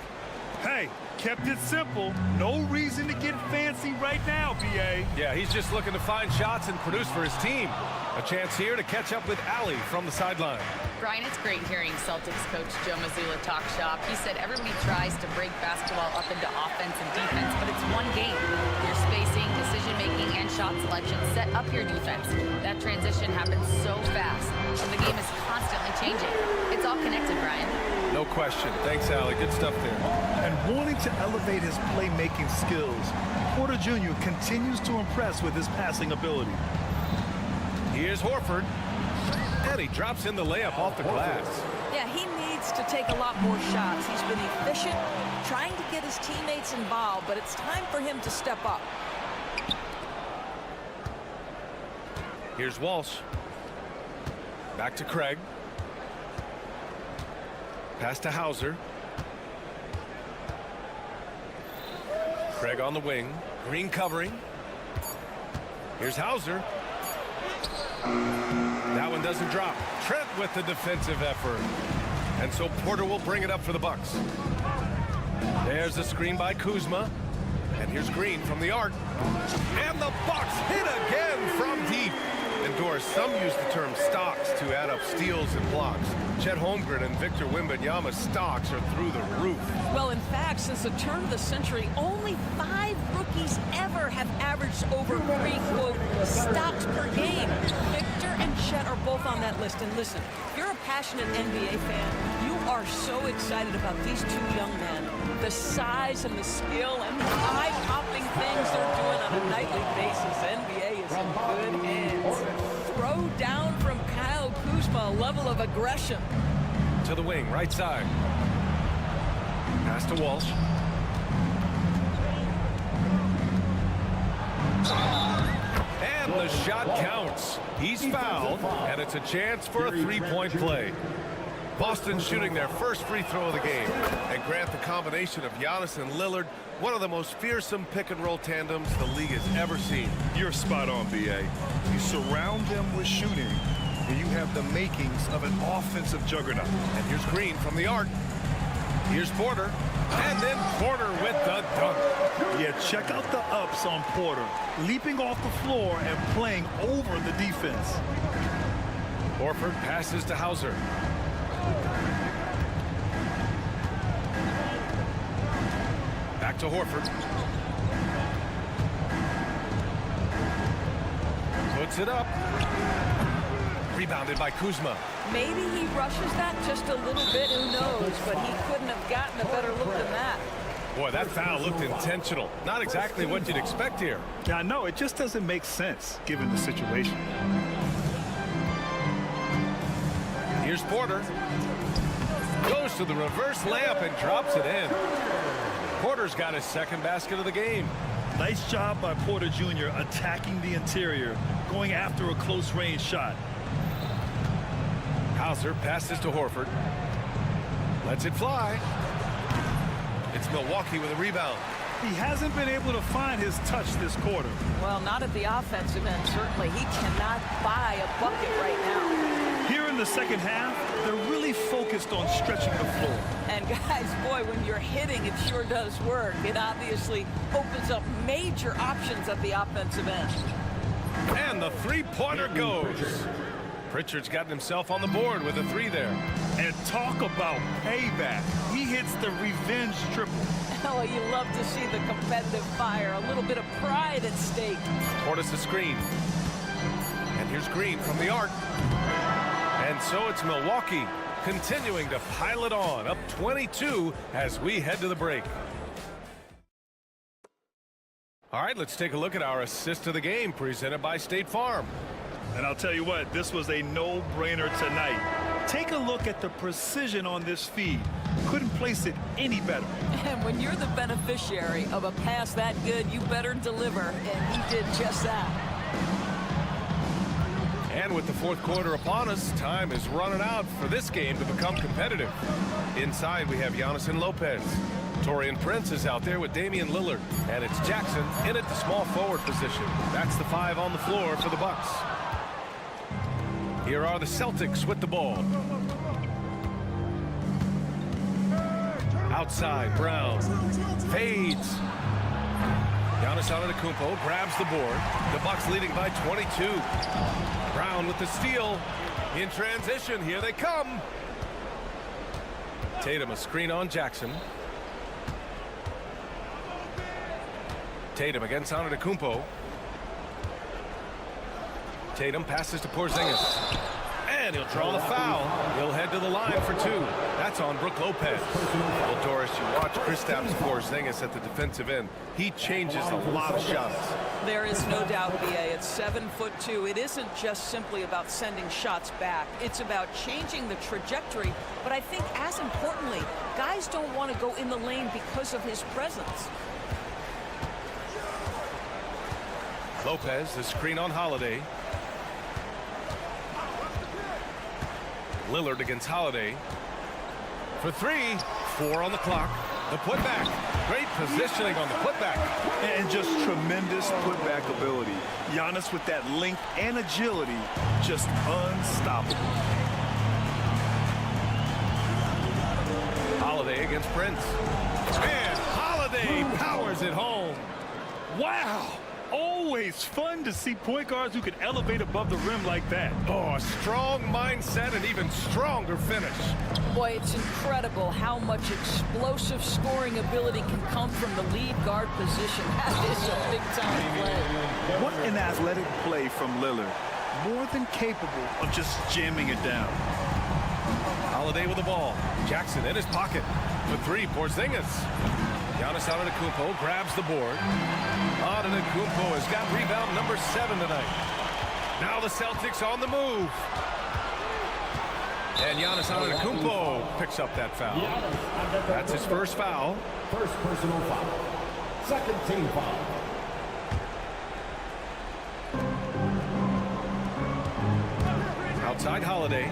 Hey, kept it simple. No reason to get fancy right now, B.A. Yeah, he's just looking to find shots and produce for his team. A chance here to catch up with Allie from the sideline. Brian, it's great hearing Celtics coach Joe Mazzulla talk shop. He said everybody tries to break basketball up into offense and defense, but it's one game. Your spacing, decision-making, and shot selection set up your defense. That transition happens so fast, and the game is constantly changing. It's all connected, Brian. No question. Thanks, Allie. Good stuff there. And wanting to elevate his playmaking skills, Porter Jr. continues to impress with his passing ability. Here's Horford. And he drops in the layup off the glass. Yeah, he needs to take a lot more shots. He's been efficient, trying to get his teammates involved, but it's time for him to step up. Here's Walsh. Back to Craig. Pass to Hauser. Craig on the wing. Green covering. Here's Hauser. That one doesn't drop. Trent with the defensive effort. And so Porter will bring it up for the Bucks. There's the screen by Kuzma. And here's Green from the arc. And the Bucks hit again from deep. And Doris, some use the term stocks to add up steals and blocks. Chet Holmgren and Victor Wembanyama's stocks are through the roof. Well, in fact, since the turn of the century, only 5 rookies ever have averaged over 3, quote, stocks per game. Victor and Chet are both on that list. And listen, if you're a passionate NBA fan, you are so excited about these 2 young men. The size and the skill and the eye-popping things they're doing on a nightly basis. NBA is in good hands. Throw down from Kyle Kuzma, a level of aggression. To the wing, right side. Pass to Walsh. And the shot counts. He's fouled, and it's a chance for a 3-point play. Boston shooting their first free throw of the game. And Grant, the combination of Giannis and Lillard, one of the most fearsome pick-and-roll tandems the league has ever seen. You're spot on, B.A. You surround them with shooting, and you have the makings of an offensive juggernaut. And here's Green from the arc. Here's Porter. And then Porter with the dunk. Yeah, check out the ups on Porter. Leaping off the floor and playing over the defense. Horford passes to Hauser. Back to Horford. Puts it up. Rebounded by Kuzma. Maybe he rushes that just a little bit, who knows, but he couldn't have gotten a better look than that. Boy, that foul looked intentional. Not exactly what you'd expect here. Yeah, I know. It just doesn't make sense given the situation. Here's Porter. Goes to the reverse layup and drops it in. Porter's got his second basket of the game. Nice job by Porter Jr. attacking the interior, going after a close-range shot. Hauser passes to Horford. Lets it fly. It's Milwaukee with a rebound. He hasn't been able to find his touch this quarter. Well, not at the offensive end, certainly. He cannot buy a bucket right now. Here in the second half, they're really focused on stretching the floor. And guys, boy, when you're hitting, it sure does work. It obviously opens up major options at the offensive end. And the three-pointer goes. Pritchard's gotten himself on the board with a 3 there. And talk about payback. He hits the revenge triple. Oh, you love to see the competitive fire. A little bit of pride at stake. Portis a screen. And here's Green from the arc. And so it's Milwaukee continuing to pile it on, up 22 as we head to the break. All right, let's take a look at our assist of the game presented by State Farm. And I'll tell you what, this was a no-brainer tonight. Take a look at the precision on this feed. Couldn't place it any better. And when you're the beneficiary of a pass that good, you better deliver. And he did just that. And with the fourth quarter upon us, time is running out for this game to become competitive. Inside, we have Giannis and Lopez. Taurean Prince is out there with Damian Lillard. And it's Jackson in at the small forward position. That's the 5 on the floor for the Bucks. Here are the Celtics with the ball. Outside, Brown fades. Giannis Antetokounmpo grabs the board. The Bucks leading by 22. Brown with the steal. In transition, here they come. Tatum a screen on Jackson. Tatum against Antetokounmpo. Tatum passes to Porzingis. And he'll draw the foul. He'll head to the line for 2. That's on Brook Lopez. Well, Doris, you watch Kristaps Porzingis at the defensive end. He changes a lot of shots. There is no doubt, B.A. It's 7'2". It isn't just simply about sending shots back. It's about changing the trajectory. But I think, as importantly, guys don't want to go in the lane because of his presence. Lopez, the screen on Holiday. Lillard against Holiday. For 3, 4 on the clock. The putback. Great positioning on the putback. And just tremendous putback ability. Giannis with that length and agility, just unstoppable. Holiday against Prince. And Holiday powers it home. Wow! Always fun to see point guards who can elevate above the rim like that. Oh, a strong mindset and even stronger finish. Boy, it's incredible how much explosive scoring ability can come from the lead guard position. That is a big-time play. What an athletic play from Lillard. More than capable of just jamming it down. Holiday with the ball. Jackson in his pocket. For three, Porzingis. Giannis Antetokounmpo grabs the board. Antetokounmpo has got rebound number 7 tonight. Now the Celtics on the move. And Giannis Antetokounmpo picks up that foul. That's his first foul. First personal foul. Second team foul. Outside Holiday.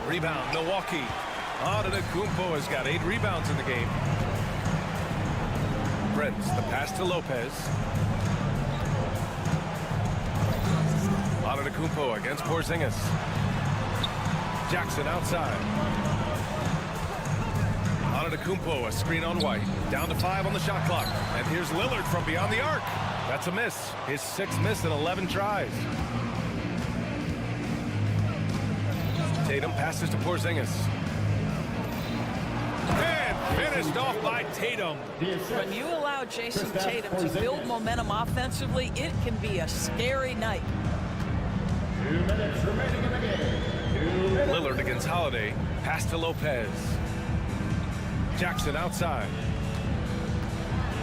Rebound, Milwaukee. Antetokounmpo has got 8 rebounds in the game. Prince, the pass to Lopez. Antetokounmpo against Porzingis. Jackson outside. Antetokounmpo, a screen on White. Down to 5 on the shot clock. And here's Lillard from beyond the arc. That's a miss. His 6th miss in 11 tries. Tatum passes to Porzingis. And finished off by Tatum. When you allow Jason Tatum to build momentum offensively, it can be a scary night. 2 minutes remaining in the game. Lillard against Holiday. Pass to Lopez. Jackson outside.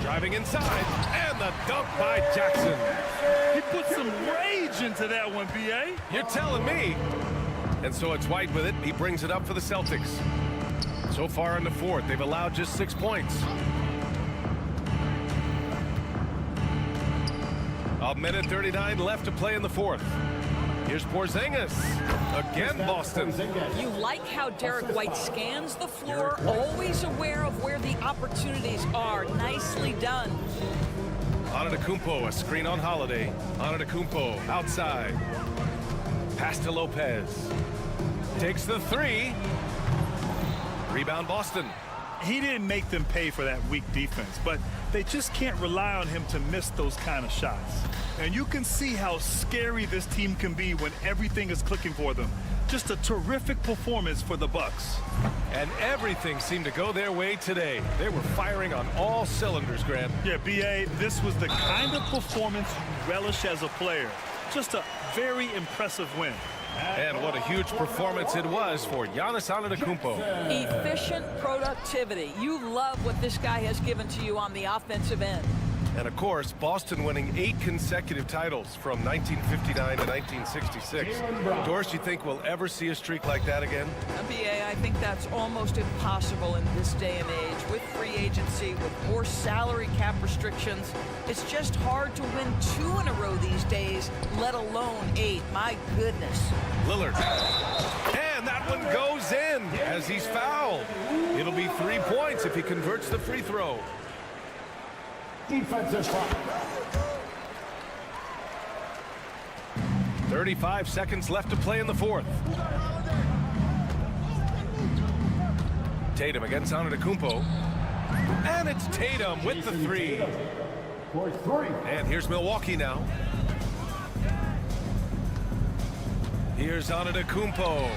Driving inside. And the dunk by Jackson. He put some rage into that one, B.A. You're telling me. And so it's White with it. He brings it up for the Celtics. So far in the fourth, they've allowed just 6 points. A minute 39 left to play in the fourth. Here's Porzingis. Again, Boston. You like how Derek White scans the floor, always aware of where the opportunities are. Nicely done. Antetokounmpo, a screen on Holiday. Antetokounmpo outside. Pass to Lopez. Takes the 3. Rebound Boston. He didn't make them pay for that weak defense, but they just can't rely on him to miss those kind of shots. And you can see how scary this team can be when everything is clicking for them. Just a terrific performance for the Bucks. And everything seemed to go their way today. They were firing on all cylinders, Grant. Yeah, B.A., this was the kind of performance you relish as a player. Just a very impressive win. And what a huge performance it was for Giannis Antetokounmpo. Efficient productivity. You love what this guy has given to you on the offensive end. And of course, Boston winning 8 consecutive titles from 1959 to 1966. Doris, you think we'll ever see a streak like that again? NBA, I think that's almost impossible in this day and age. With free agency, with more salary cap restrictions, it's just hard to win 2 in a row these days, let alone 8. My goodness. Lillard. And that one goes in as he's fouled. It'll be 3 points if he converts the free throw. Defensive foul. 35 seconds left to play in the fourth. Tatum against Antetokounmpo. And it's Tatum with the 3. For 3. And here's Milwaukee now. Here's Antetokounmpo.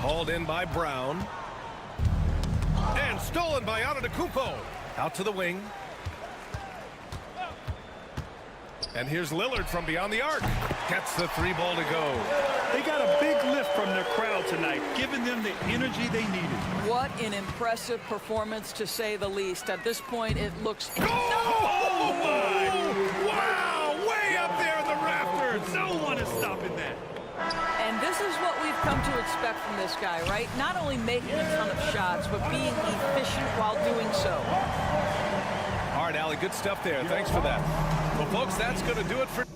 Hauled in by Brown. And stolen by Antetokounmpo. Out to the wing. And here's Lillard from beyond the arc. Gets the 3 ball to go. They got a big lift from their crowd tonight, giving them the energy they needed. What an impressive performance, to say the least. At this point, it looks... Oh, my! Wow! Way up there in the rafters. No one is stopping that. And this is what we've come to expect from this guy, right? Not only making a ton of shots, but being efficient while doing so. All right, Allie, good stuff there. Thanks for that. Well, folks, that's going to do it for...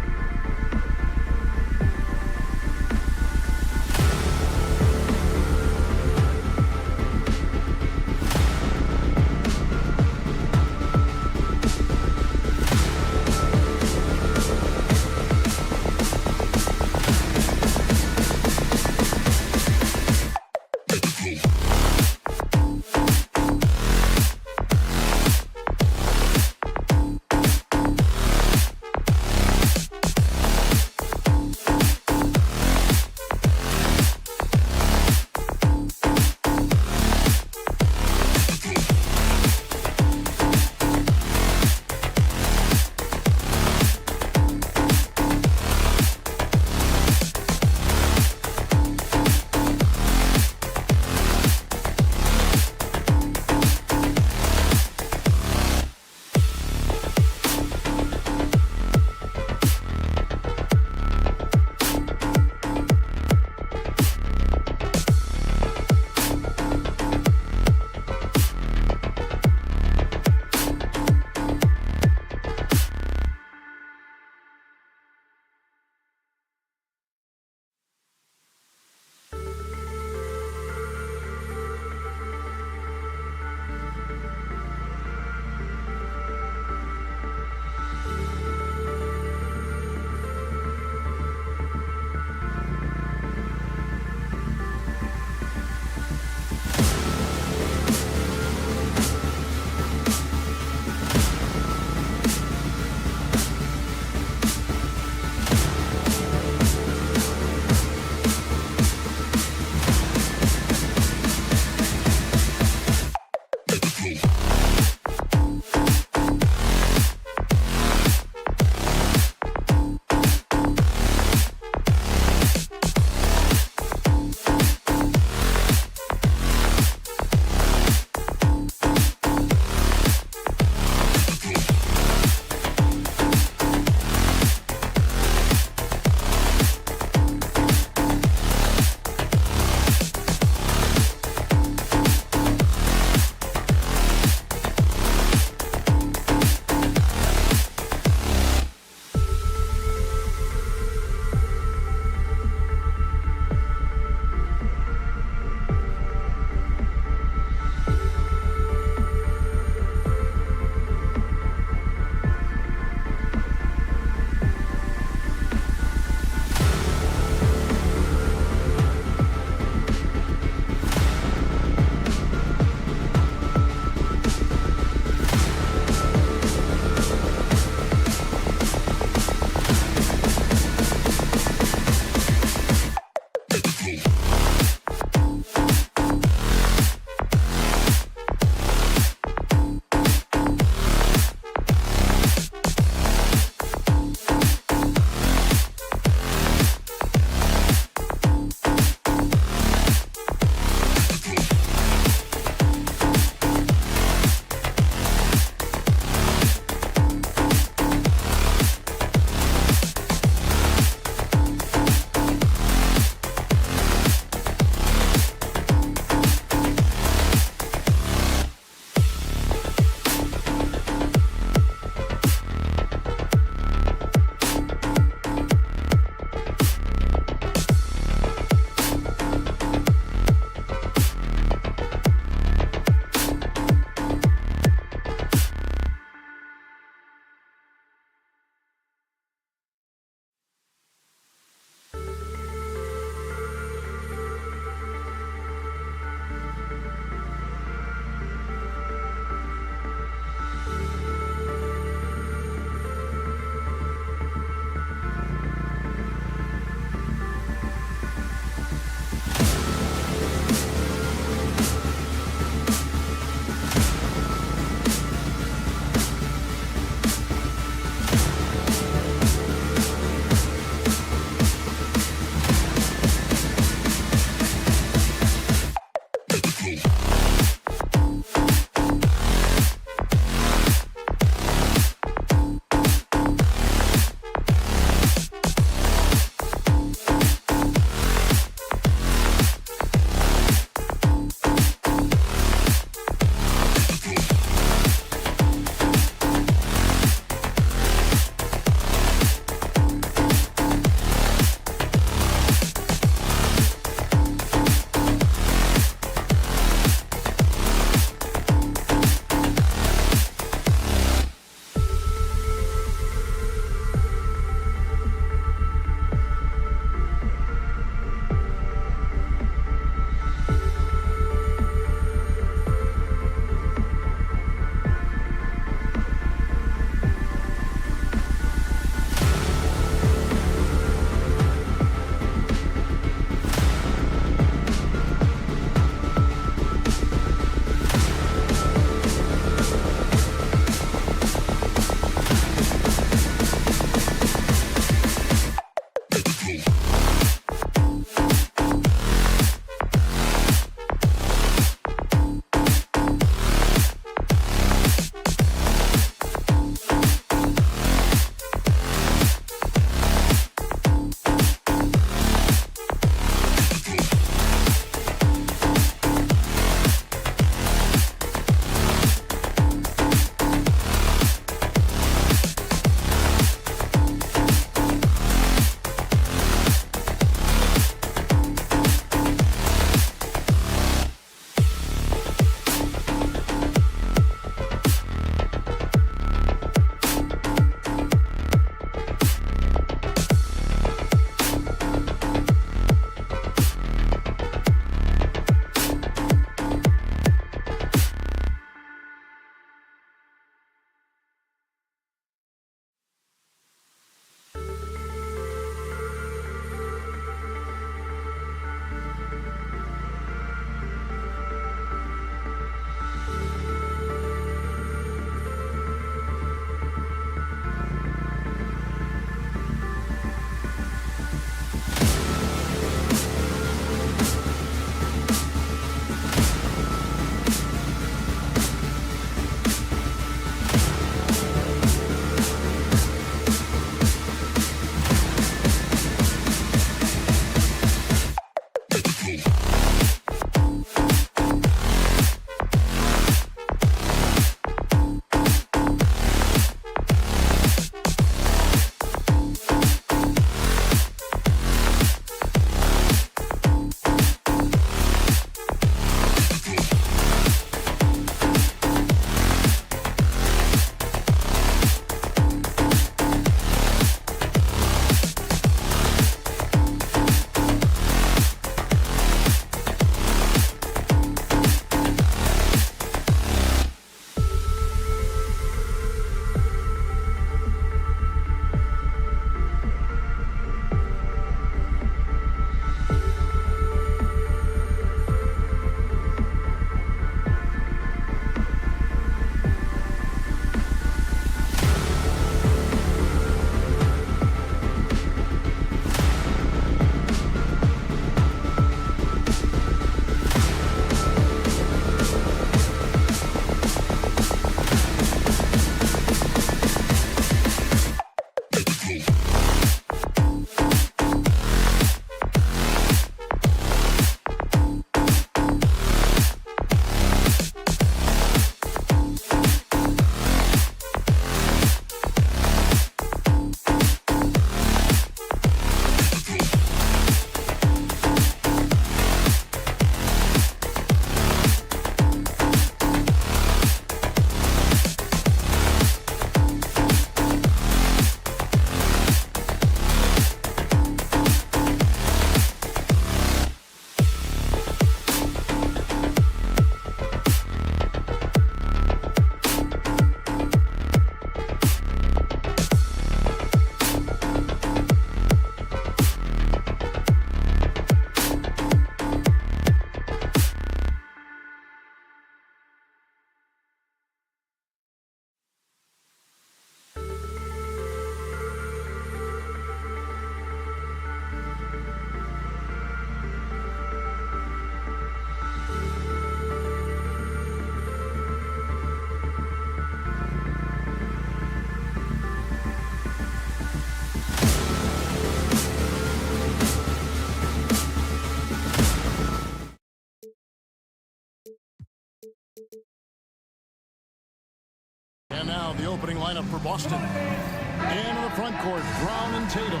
the opening lineup for Boston. And in the front court, Brown and Tatum.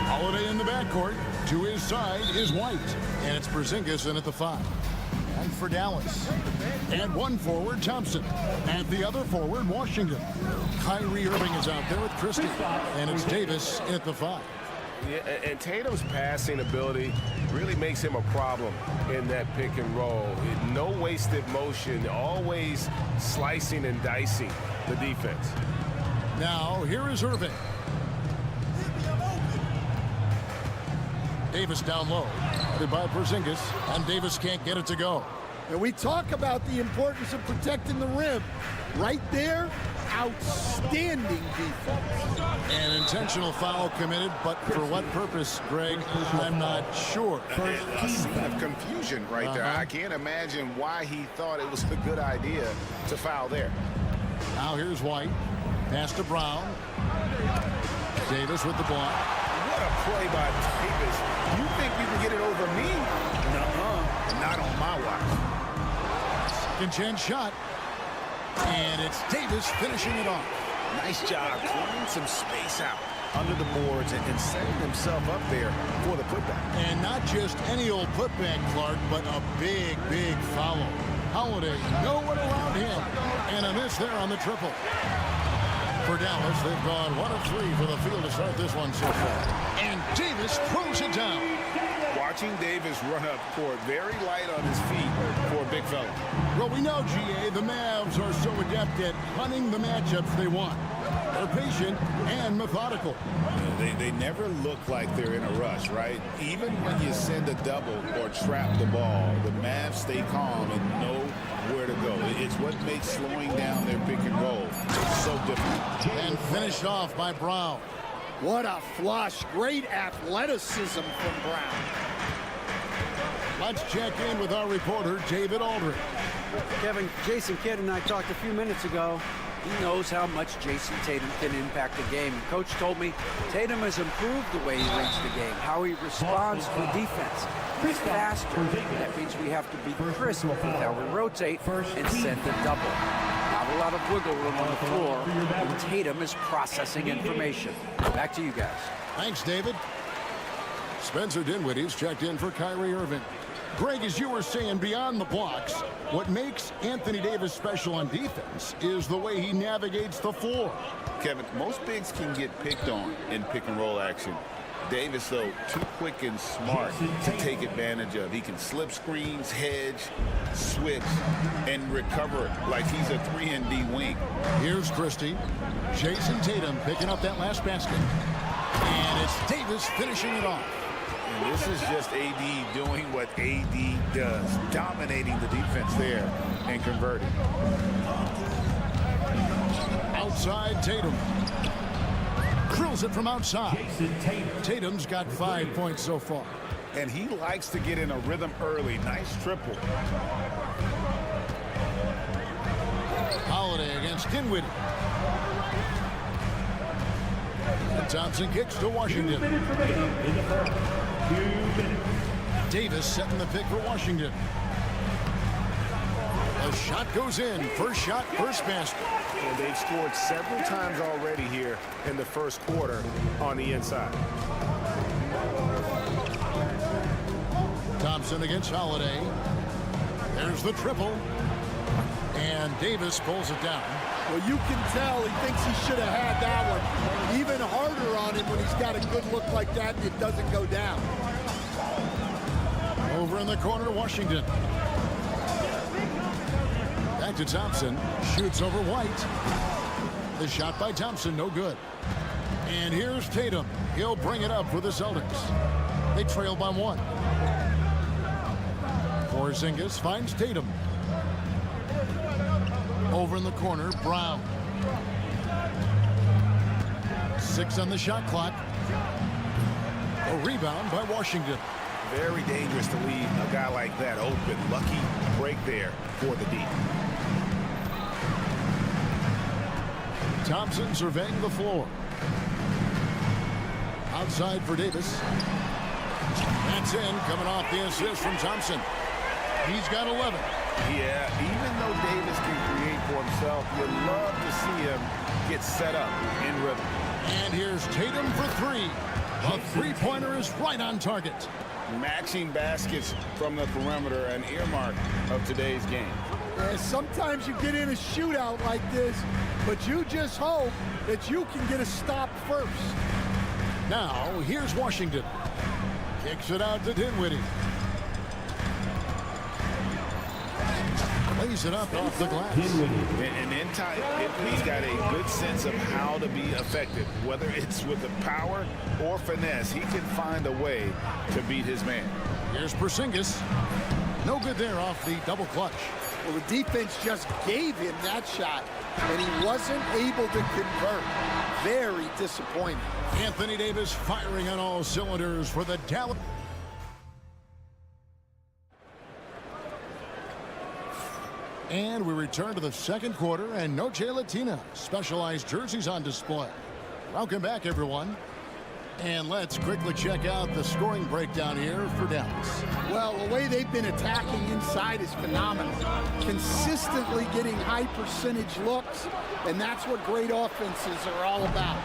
Holiday in the backcourt. To his side is White. And it's Porzingis in at the 5. And for Dallas. And one forward, Thompson. And the other forward, Washington. Kyrie Irving is out there with Christie. And it's Davis in at the 5. Yeah, and Tatum's passing ability really makes him a problem in that pick and roll. No wasted motion, always slicing and dicing the defense. Now, here is Irving. Davis down low. Headed by Porzingis, and Davis can't get it to go. And we talk about the importance of protecting the rim. Right there, outstanding defense. An intentional foul committed, but for what purpose, Greg? I'm not sure. A scene of confusion right there. I can't imagine why he thought it was a good idea to foul there. Now here's White. Pass to Brown. Davis with the block. What a play by Davis. You think you can get it over me? Nuh-uh. Not on my watch. Second chance shot. And it's Davis finishing it off. Nice job clearing some space out under the boards and setting himself up there for the putback. And not just any old putback, Clark, but a big, big foul. Holiday, no one around him. And a miss there on the triple. For Dallas, they've gone 1 of 3 for the field to start this one so far. And Davis throws it down. Watching Davis run up court, very light on his feet for a big fella. Well, we know, GA, the Mavs are so adept at hunting the matchups they want. They're patient and methodical. They never look like they're in a rush, right? Even when you send a double or trap the ball, the Mavs stay calm and know where to go. It's what makes slowing down their pick and roll so difficult. And finished off by Brown. What a flush. Great athleticism from Brown. Let's check in with our reporter, David Aldridge. Kevin, Jason Kidd and I talked a few minutes ago. He knows how much Jason Tatum can impact the game. Coach told me Tatum has improved the way he reads the game, how he responds to defense. He's faster. That means we have to be crisp with how we rotate and send the double. Not a lot of wiggle room on the floor, and Tatum is processing information. Back to you guys. Thanks, David. Spencer Dinwiddie's checked in for Kyrie Irving. Greg, as you were saying, beyond the blocks, what makes Anthony Davis special on defense is the way he navigates the floor. Kevin, most bigs can get picked on in pick and roll action. Davis, though, too quick and smart to take advantage of. He can slip screens, hedge, switch, and recover like he's a 3-and-D wing. Here's Christie. Jason Tatum picking up that last basket. And it's Davis finishing it off. And this is just AD doing what AD does, dominating the defense there and converting. Outside Tatum. Drills it from outside. Tatum's got 5 points so far. And he likes to get in a rhythm early. Nice triple. Holiday against Dinwiddie. And Thompson kicks to Washington. Davis setting the pick for Washington. A shot goes in. First shot, first basket. And they've scored several times already here in the first quarter on the inside. Thompson against Holiday. There's the triple. And Davis pulls it down. Well, you can tell he thinks he should have had that one. Even harder on him when he's got a good look like that and it doesn't go down. Over in the corner, Washington. Back to Thompson. Shoots over White. The shot by Thompson, no good. And here's Tatum. He'll bring it up for the Celtics. They trail by 1. Porzingis finds Tatum. Over in the corner, Brown. 6 on the shot clock. A rebound by Washington. Very dangerous to leave a guy like that open. Lucky break there for the D. Thompson surveying the floor. Outside for Davis. That's in, coming off the assist from Thompson. He's got 11. Yeah, even though Davis can create for himself, you love to see him get set up in rhythm. And here's Tatum for three. A three-pointer is right on target. Matching baskets from the perimeter, an earmark of today's game. Yeah, sometimes you get in a shootout like this, but you just hope that you can get a stop first. Now, here's Washington. Kicks it out to Dinwiddie. Lays it up off the glass. And in time, he's got a good sense of how to be effective. Whether it's with the power or finesse, he can find a way to beat his man. Here's Porzingis. No good there off the double clutch. Well, the defense just gave him that shot, and he wasn't able to convert. Very disappointing. Anthony Davis firing on all cylinders for the Dallas. And we return to the second quarter, and Noche Latina specialized jerseys on display. Welcome back, everyone. And let's quickly check out the scoring breakdown here for Dallas. Well, the way they've been attacking inside is phenomenal. Consistently getting high percentage looks, and that's what great offenses are all about.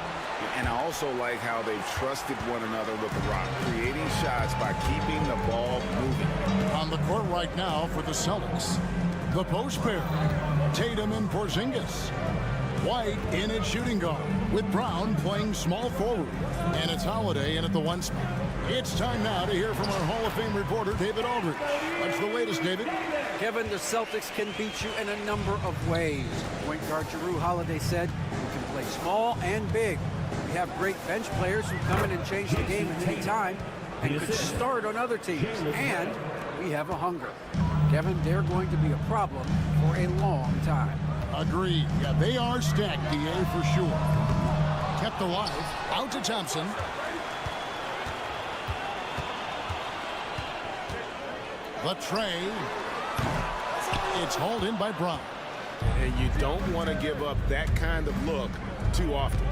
And I also like how they've trusted one another with the rock, creating shots by keeping the ball moving. On the court right now for the Celtics, the post pair, Tatum and Porzingis. White in at shooting guard, with Brown playing small forward. And it's Holiday in at the one spot. It's time now to hear from our Hall of Fame reporter, David Aldridge. What's the latest, David? Kevin, the Celtics can beat you in a number of ways. Point guard Jrue Holiday said, "We can play small and big. We have great bench players who come in and change the game at any time and could start on other teams. And we have a hunger." Kevin, they're going to be a problem for a long time. Agreed. Yeah, they are stacked, DA, for sure. Kept alive. Out to Thompson. The tray. It's hauled in by Brown. And you don't want to give up that kind of look too often.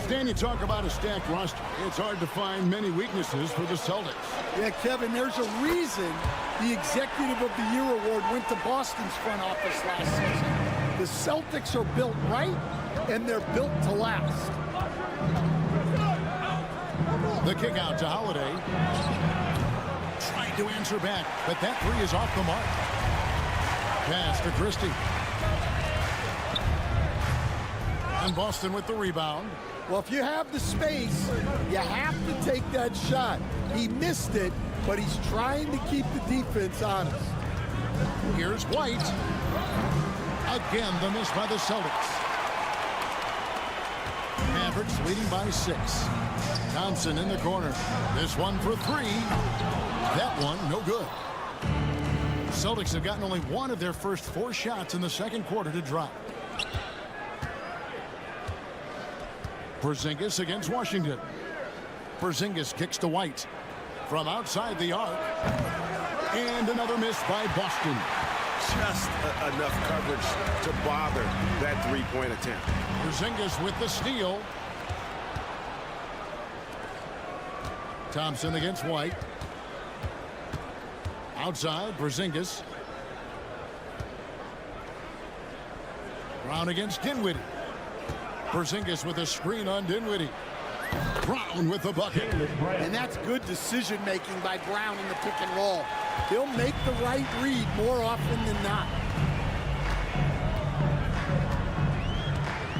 Stan, you talk about a stacked roster. It's hard to find many weaknesses for the Celtics. Yeah, Kevin, there's a reason the Executive of the Year award went to Boston's front office last season. The Celtics are built right, and they're built to last. The kick out to Holiday. Tried to answer back, but that three is off the mark. Pass to Christie. And Boston with the rebound. Well, if you have the space, you have to take that shot. He missed it, but he's trying to keep the defense honest. Here's White. Again, the miss by the Celtics. Mavericks leading by 6. Thompson in the corner. This one for 3. That one, no good. Celtics have gotten only one of their first 4 shots in the second quarter to drop. Porzingis against Washington. Porzingis kicks to White. From outside the arc. And another miss by Boston. Just enough coverage to bother that three-point attempt. Porzingis with the steal. Thompson against White. Outside, Porzingis. Brown against Dinwiddie. Porzingis with a screen on Dinwiddie. Brown with the bucket. And that's good decision-making by Brown in the pick and roll. He'll make the right read more often than not.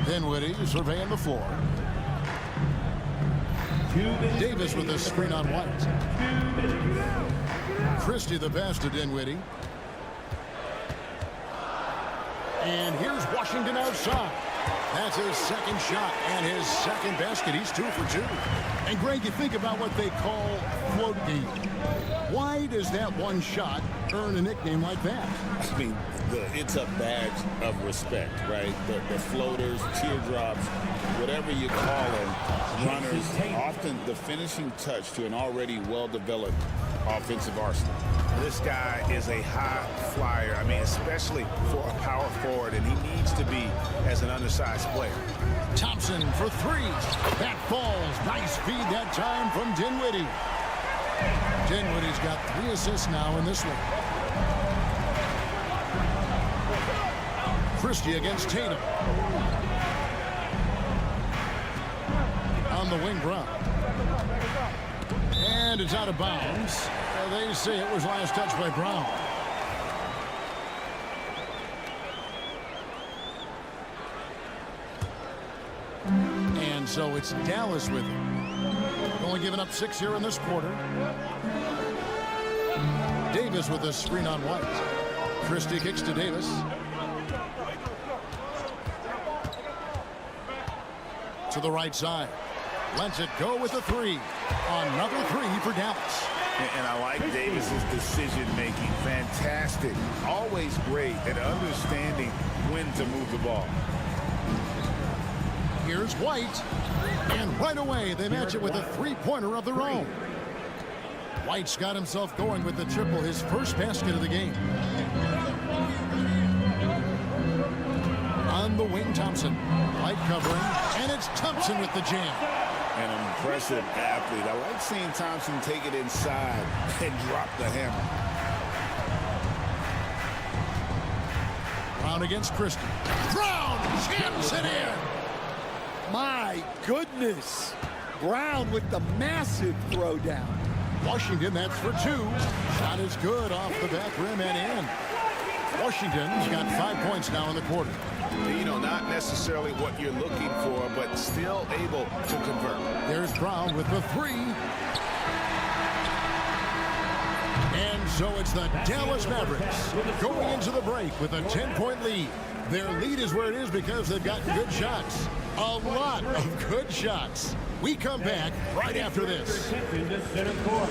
Dinwiddie surveying the floor. Davis with a screen on White. Christie the pass to Dinwiddie. And here's Washington outside. That's his second shot and his second basket. He's 2 for 2. And Greg, you think about what they call float game. Why does that one shot earn a nickname like that? I mean, it's a badge of respect, right? The floaters, teardrops, whatever you call them, runners, often the finishing touch to an already well-developed offensive arsenal. This guy is a high flyer. I mean, especially for a power forward, and he needs to be as an undersized player. Thompson for 3. That falls. Nice feed that time from Dinwiddie. Dinwiddie's got 3 assists now in this one. Christie against Tatum. On the wing, Brown. And it's out of bounds. They say it was last touched by Brown. And so it's Dallas with it. Only giving up 6 here in this quarter. Davis with a screen on White. Christie kicks to Davis. To the right side. Lets it go with a three. Another three for Dallas. And I like Davis's decision-making. Fantastic. Always great at understanding when to move the ball. Here's White. And right away, they match it with a three-pointer of their own. White's got himself going with the triple, his first basket of the game. On the wing, Thompson. White covering, and it's Thompson with the jam. An impressive athlete. I like seeing Thompson take it inside and drop the hammer. Brown against Christie. Brown jams it in. My goodness. Brown with the massive throwdown. Washington, that's for two. Shot is good off the back rim and in. Washington's got 5 points now in the quarter. You know, not necessarily what you're looking for, but still able to convert. There's Brown with the three. And so it's the Dallas Mavericks going into the break with a 10-point lead. Their lead is where it is because they've gotten good shots. A lot of good shots. We come back right after this. Into center court.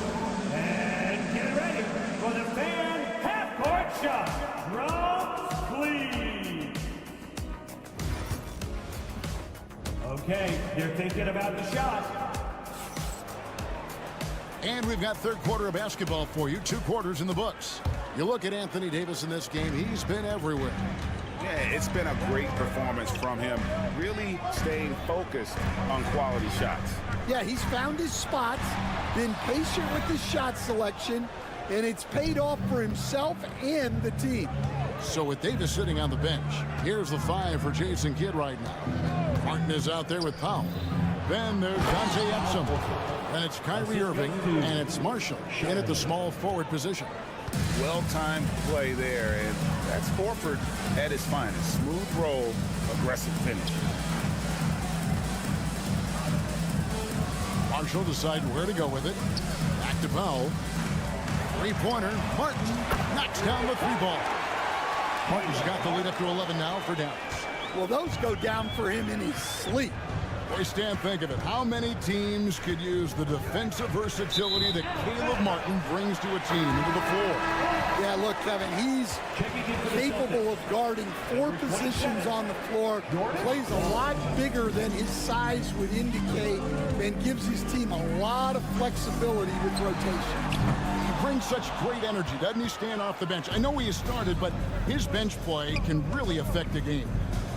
And get ready for the fan half-court shot. Drums, please. Okay, they're thinking about the shot. And we've got third quarter of basketball for you. 2 quarters in the books. You look at Anthony Davis in this game. He's been everywhere. Yeah, it's been a great performance from him. Really staying focused on quality shots. Yeah, he's found his spots, been patient with his shot selection, and it's paid off for himself and the team. So with Davis sitting on the bench, here's the 5 for Jason Kidd right now. Martin is out there with Powell. Then there's Dante Epsom. Then it's Kyrie Irving, and it's Marshall in at the small forward position. Well-timed play there, and that's Horford at his finest. Smooth roll, aggressive finish. Marshall deciding where to go with it. Back to Powell. Three-pointer. Martin knocks down the 3-ball. Martin's got the lead up to 11 now for Dallas. Well, those go down for him in his sleep. Boy, Stan, think of it. How many teams could use the defensive versatility that Caleb Martin brings to a team into the floor? Yeah, look, Kevin, he's capable of guarding 4 positions on the floor, plays a lot bigger than his size would indicate, and gives his team a lot of flexibility with rotation. He brings such great energy, doesn't he, stand off the bench? I know he has started, but his bench play can really affect the game.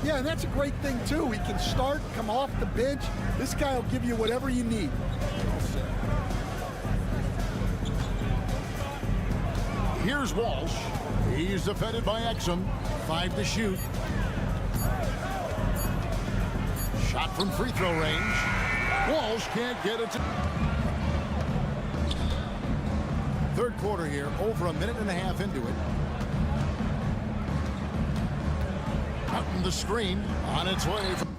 Yeah, and that's a great thing, too. He can start, come off the bench. This guy will give you whatever you need. Here's Walsh. He's defended by Exum. 5 to shoot. Shot from free throw range. Walsh can't get it to... Third quarter here, over a minute and a half into it. Out in the screen, on its way. From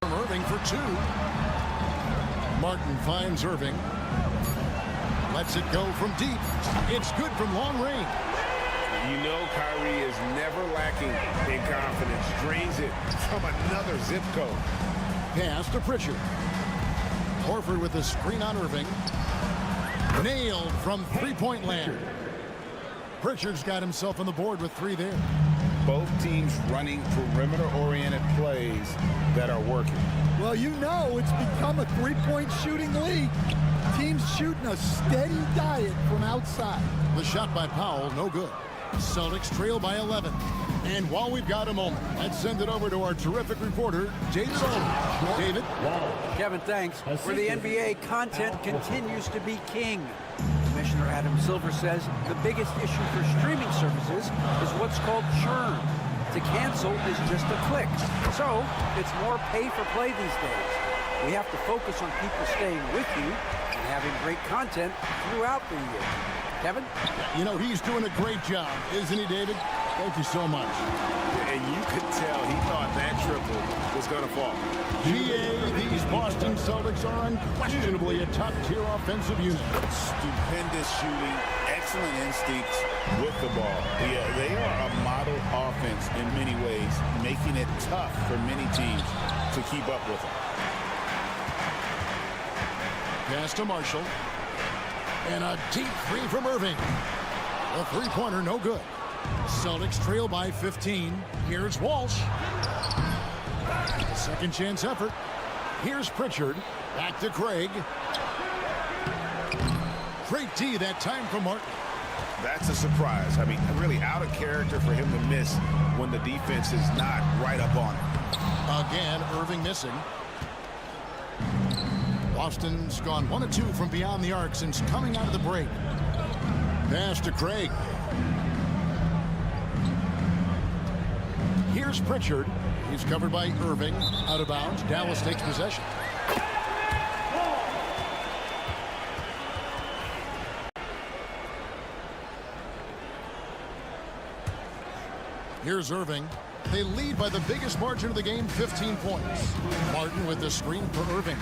Irving for 2. Martin finds Irving. Lets it go from deep. It's good from long range. You know Kyrie is never lacking in confidence. Drains it from another zip code. Pass to Pritchard. Horford with the screen on Irving. Nailed from three-point land. Pritchard's got himself on the board with 3 there. Both teams running perimeter-oriented plays that are working. Well, you know it's become a 3-point shooting league. Teams shooting a steady diet from outside. The shot by Powell, no good. Celtics trail by 11. And while we've got a moment, let's send it over to our terrific reporter, David Aldridge. David? Kevin, thanks. For the NBA, content continues to be king. Commissioner Adam Silver says the biggest issue for streaming services is what's called churn. To cancel is just a click. So it's more pay for play these days. We have to focus on people staying with you and having great content throughout the year. Kevin? You know, he's doing a great job, isn't he, David? Thank you so much. And you could tell he thought that triple was going to fall. GA, these Boston Celtics are unquestionably a top-tier offensive unit. Stupendous shooting, excellent instincts with the ball. Yeah, they are a model offense in many ways, making it tough for many teams to keep up with them. Pass to Marshall. And a deep three from Irving. The three-pointer, no good. Celtics trail by 15. Here's Walsh. Second chance effort. Here's Pritchard. Back to Craig. Great D that time from Martin. That's a surprise. I mean, really out of character for him to miss when the defense is not right up on it. Again, Irving missing. Boston's gone 1 of 2 from beyond the arc since coming out of the break. Pass to Craig. Here's Pritchard. He's covered by Irving. Out of bounds. Dallas takes possession. Here's Irving. They lead by the biggest margin of the game, 15 points. Martin with the screen for Irving.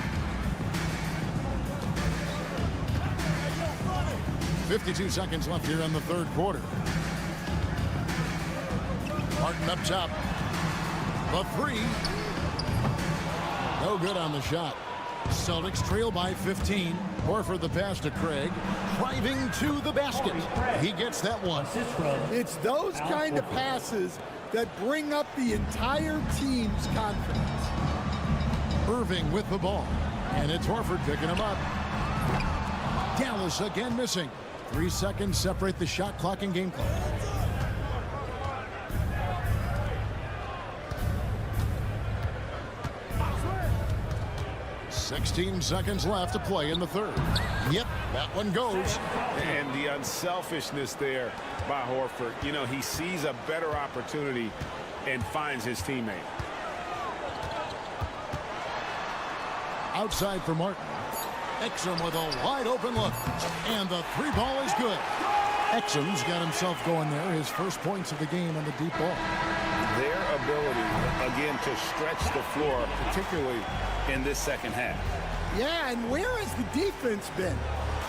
52 seconds left here in the third quarter. Martin up top. The three. No good on the shot. Celtics trail by 15. Horford the pass to Craig. Driving to the basket. He gets that one. It's those kind of passes that bring up the entire team's confidence. Irving with the ball. And it's Horford picking him up. Dallas again missing. 3 seconds separate the shot clock and game clock. "16 seconds left to play in the third." Yep, that one goes. And the unselfishness there by Horford. You know, he sees a better opportunity and finds his teammate. Outside for Martin. Exum with a wide open look. And the three ball is good. Exum's got himself going there. His first points of the game on the deep ball. Their ability, again, to stretch the floor, particularly in this second half. Yeah, and where has the defense been?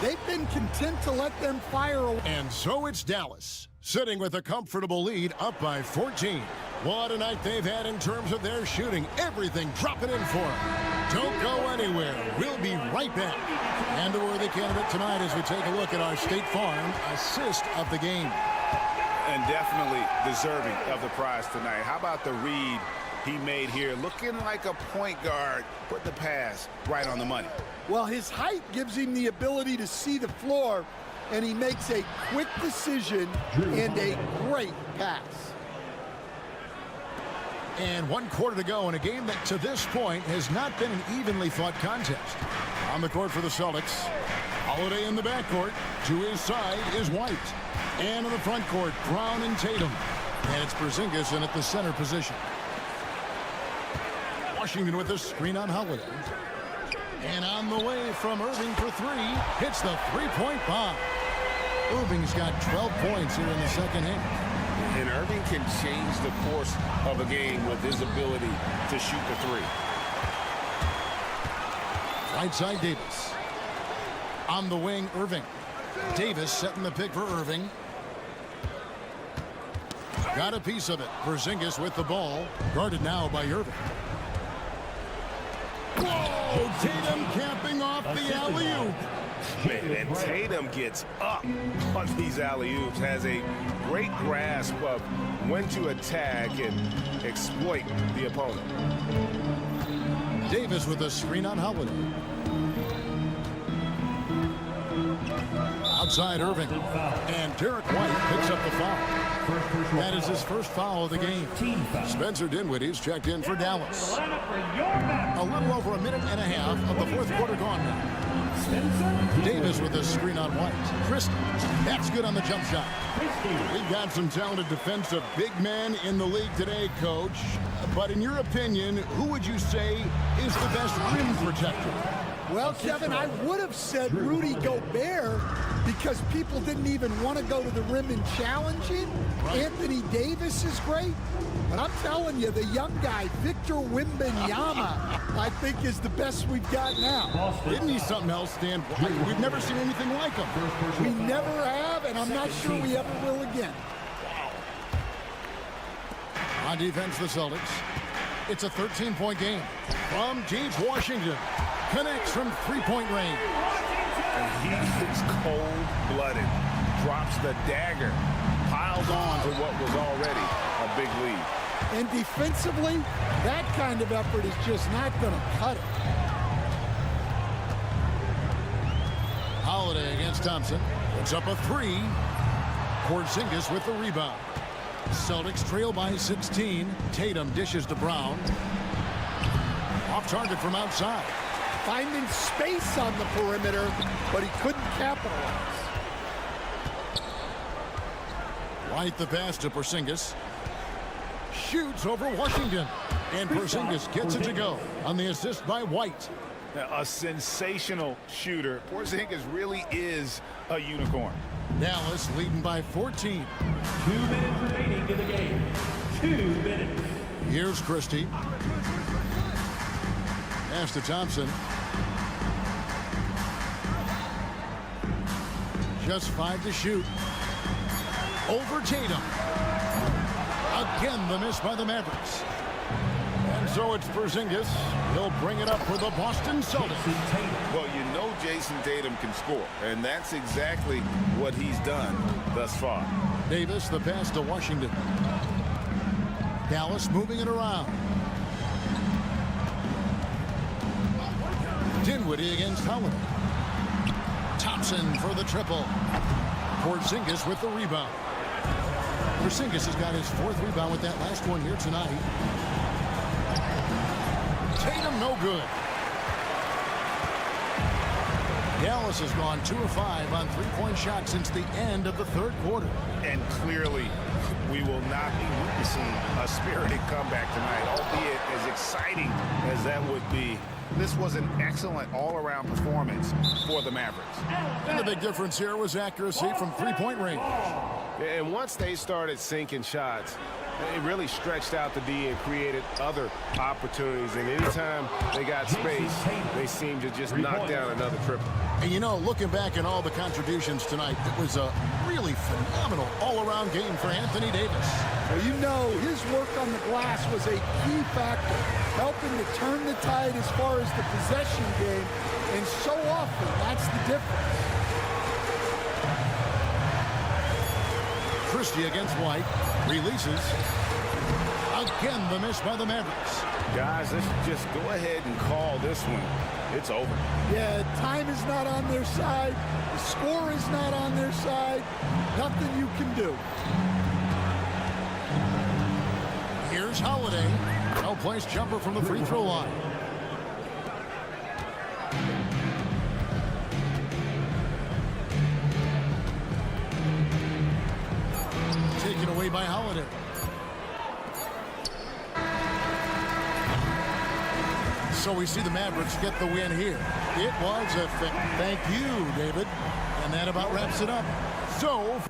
They've been content to let them fire away. And so it's Dallas, sitting with a comfortable lead, up by 14. What a night they've had in terms of their shooting. Everything dropping in for them. Don't go anywhere. We'll be right back. And a worthy candidate tonight as we take a look at our State Farm assist of the game. And definitely deserving of the prize tonight. How about the read he made here? Looking like a point guard, put the pass right on the money. Well, his height gives him the ability to see the floor, and he makes a quick decision and a great pass. And 1 quarter to go in a game that to this point has not been an evenly fought contest. On the court for the Celtics, Holiday in the backcourt. To his side is White. And in the front court, Brown and Tatum. And it's Porzingis in at the center position. Washington with the screen on Holiday. And on the way from Irving for three, hits the three-point bomb. Irving's got 12 points here in the second half. And Irving can change the course of a game with his ability to shoot the three. Right side Davis. On the wing, Irving. Davis setting the pick for Irving. Got a piece of it. Porzingis with the ball. Guarded now by Irving. Whoa! Tatum camping off the alley-oop. And Tatum gets up on these alley-oops, has a great grasp of when to attack and exploit the opponent. Davis with a screen on Holiday. Outside Irving. And Derek White picks up the foul. That is his first foul of the game. Spencer Dinwiddie's checked in for Dallas. A little over a minute and a half of the fourth quarter gone now. Davis with a screen on White. Christie, that's good on the jump shot. We've got some talented defensive big men in the league today, Coach. But in your opinion, who would you say is the best rim protector? Well, Kevin, I would have said Rudy Gobert because people didn't even want to go to the rim and challenge him. Right. Anthony Davis is great. But I'm telling you, the young guy, Victor Wembanyama, I think is the best we've got now. Isn't he something else, Stan? We've never seen anything like him. We never have, and I'm not sure we ever will again. On defense, the Celtics. It's a 13-point game. From deep, Washington connects from three-point range. And he is cold-blooded, drops the dagger, piles on to what was already a big lead. And defensively, that kind of effort is just not going to cut it. Holiday against Thompson. Puts up a three. Porzingis with the rebound. Celtics trail by 16. Tatum dishes to Brown. Off target from outside. Finding space on the perimeter, but he couldn't capitalize. White the pass to Porzingis. Shoots over Washington. And Porzingis gets it to go on the assist by White. A sensational shooter. Porzingis really is a unicorn. Dallas leading by 14. 2 minutes remaining in the game. 2 minutes. Here's Christie. Pass to Thompson. Just 5 to shoot. Over Tatum. Again, the miss by the Mavericks. And so it's Porzingis. He'll bring it up for the Boston Celtics. Well, you know Jason Tatum can score, and that's exactly what he's done thus far. Davis, the pass to Washington. Dallas moving it around. Dinwiddie against Holiday. Thompson for the triple. Porzingis with the rebound. Porzingis has got his 4th rebound with that last one here tonight. Tatum no good. Dallas has gone 2 of 5 on 3-point shots since the end of the 3rd quarter. And clearly, we will not be witnessing a spirited comeback tonight, albeit as exciting as that would be. This was an excellent all-around performance for the Mavericks. And the big difference here was accuracy from 3-point range. And once they started sinking shots, it really stretched out the D and created other opportunities. And anytime they got space, they seemed to just knock down another triple. And you know, looking back at all the contributions tonight, it was a really phenomenal all-around game for Anthony Davis. Well, you know, his work on the glass was a key factor, helping to turn the tide as far as the possession game, and so often that's the difference. Christie against White, releases. Again, the miss by the Mavericks. Guys, let's just go ahead and call this one. It's over. Yeah, time is not on their side. The score is not on their side. Nothing you can do. Here's Holiday. No-place jumper from the free throw line. Taken away by Holiday. So we see the Mavericks get the win here. It was a thank you, David. And that about wraps it up. So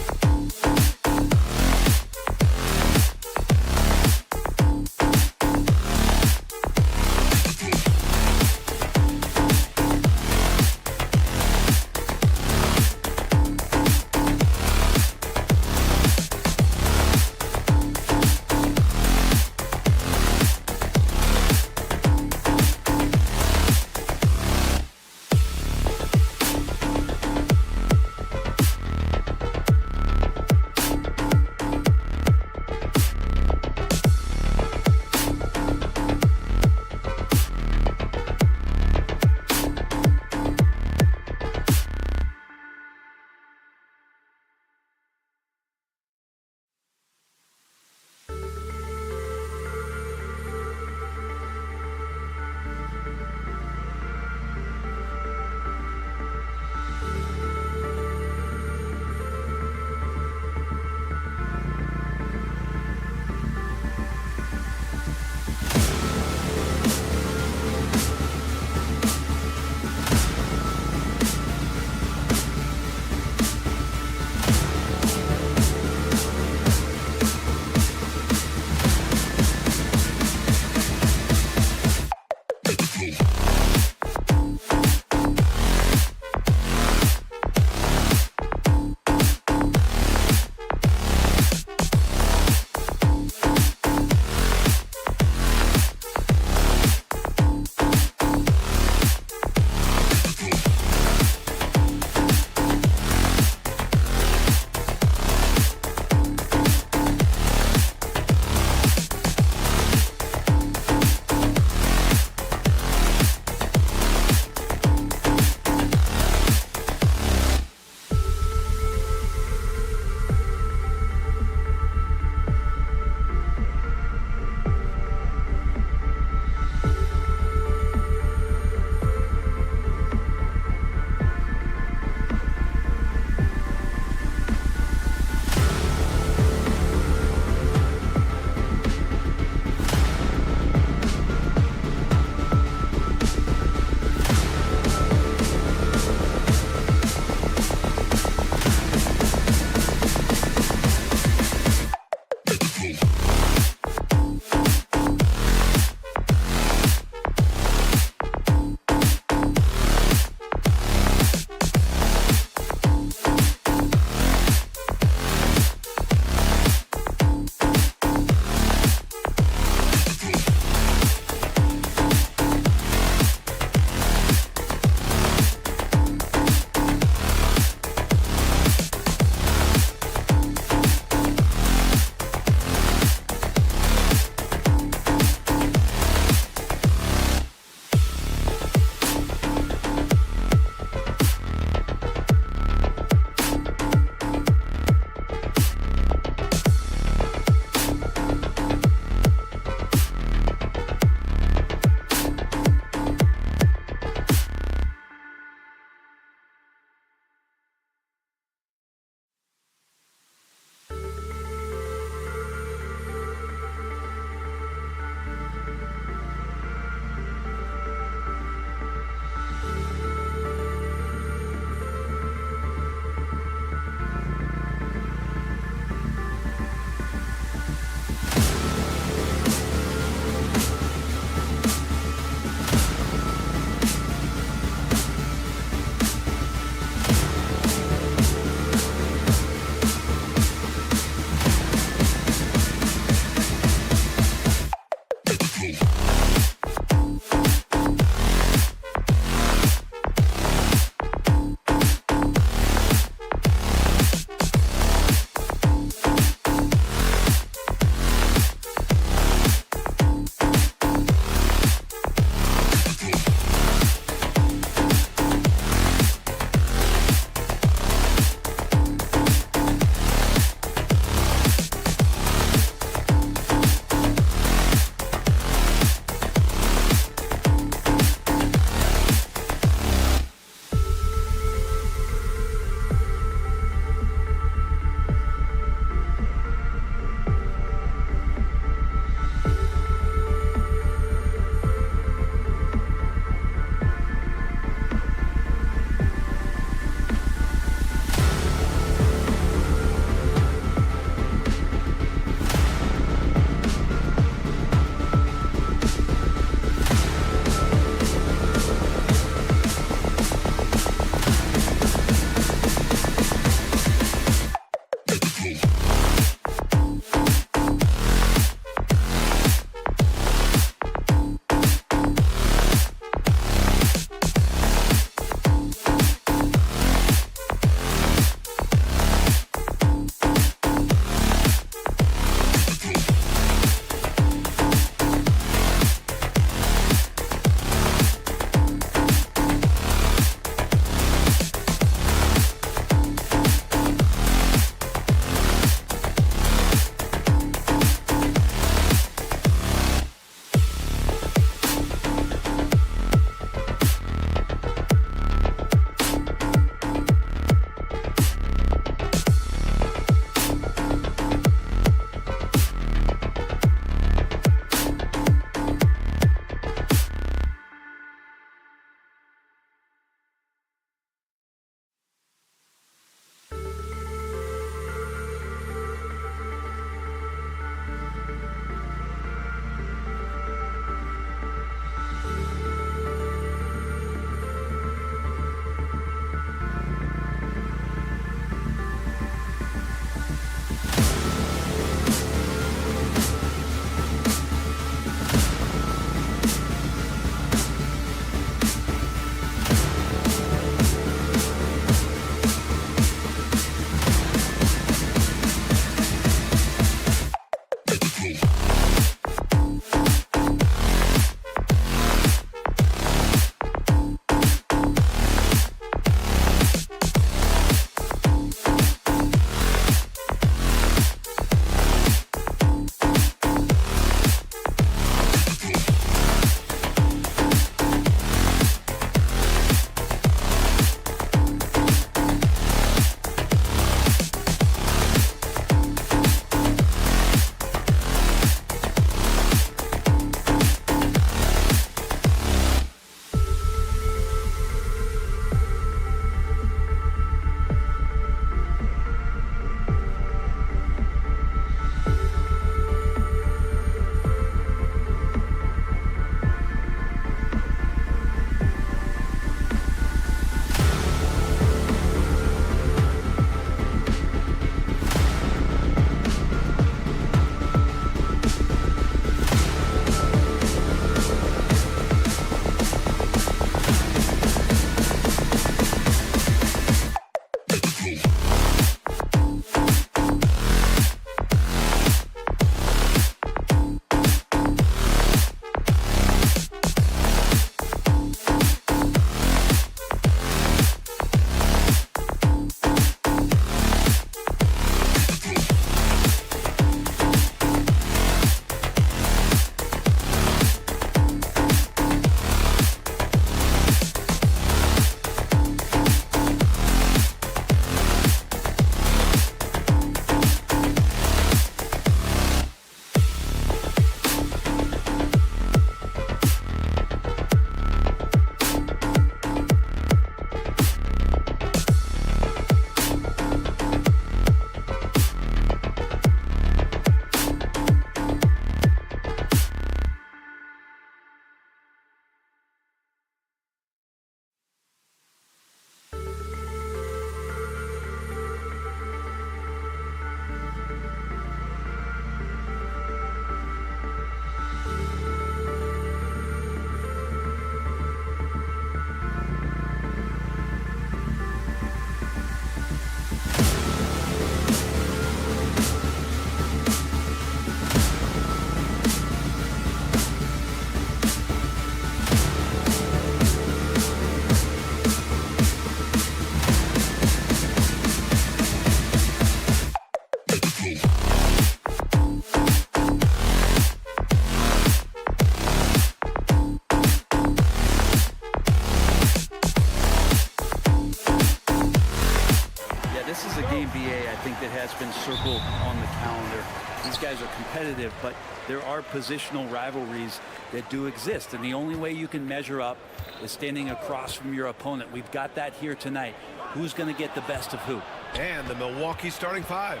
think that has been circled on the calendar. These guys are competitive, but there are positional rivalries that do exist, and the only way you can measure up is standing across from your opponent. We've got that here tonight. Who's going to get the best of who? And the Milwaukee starting five.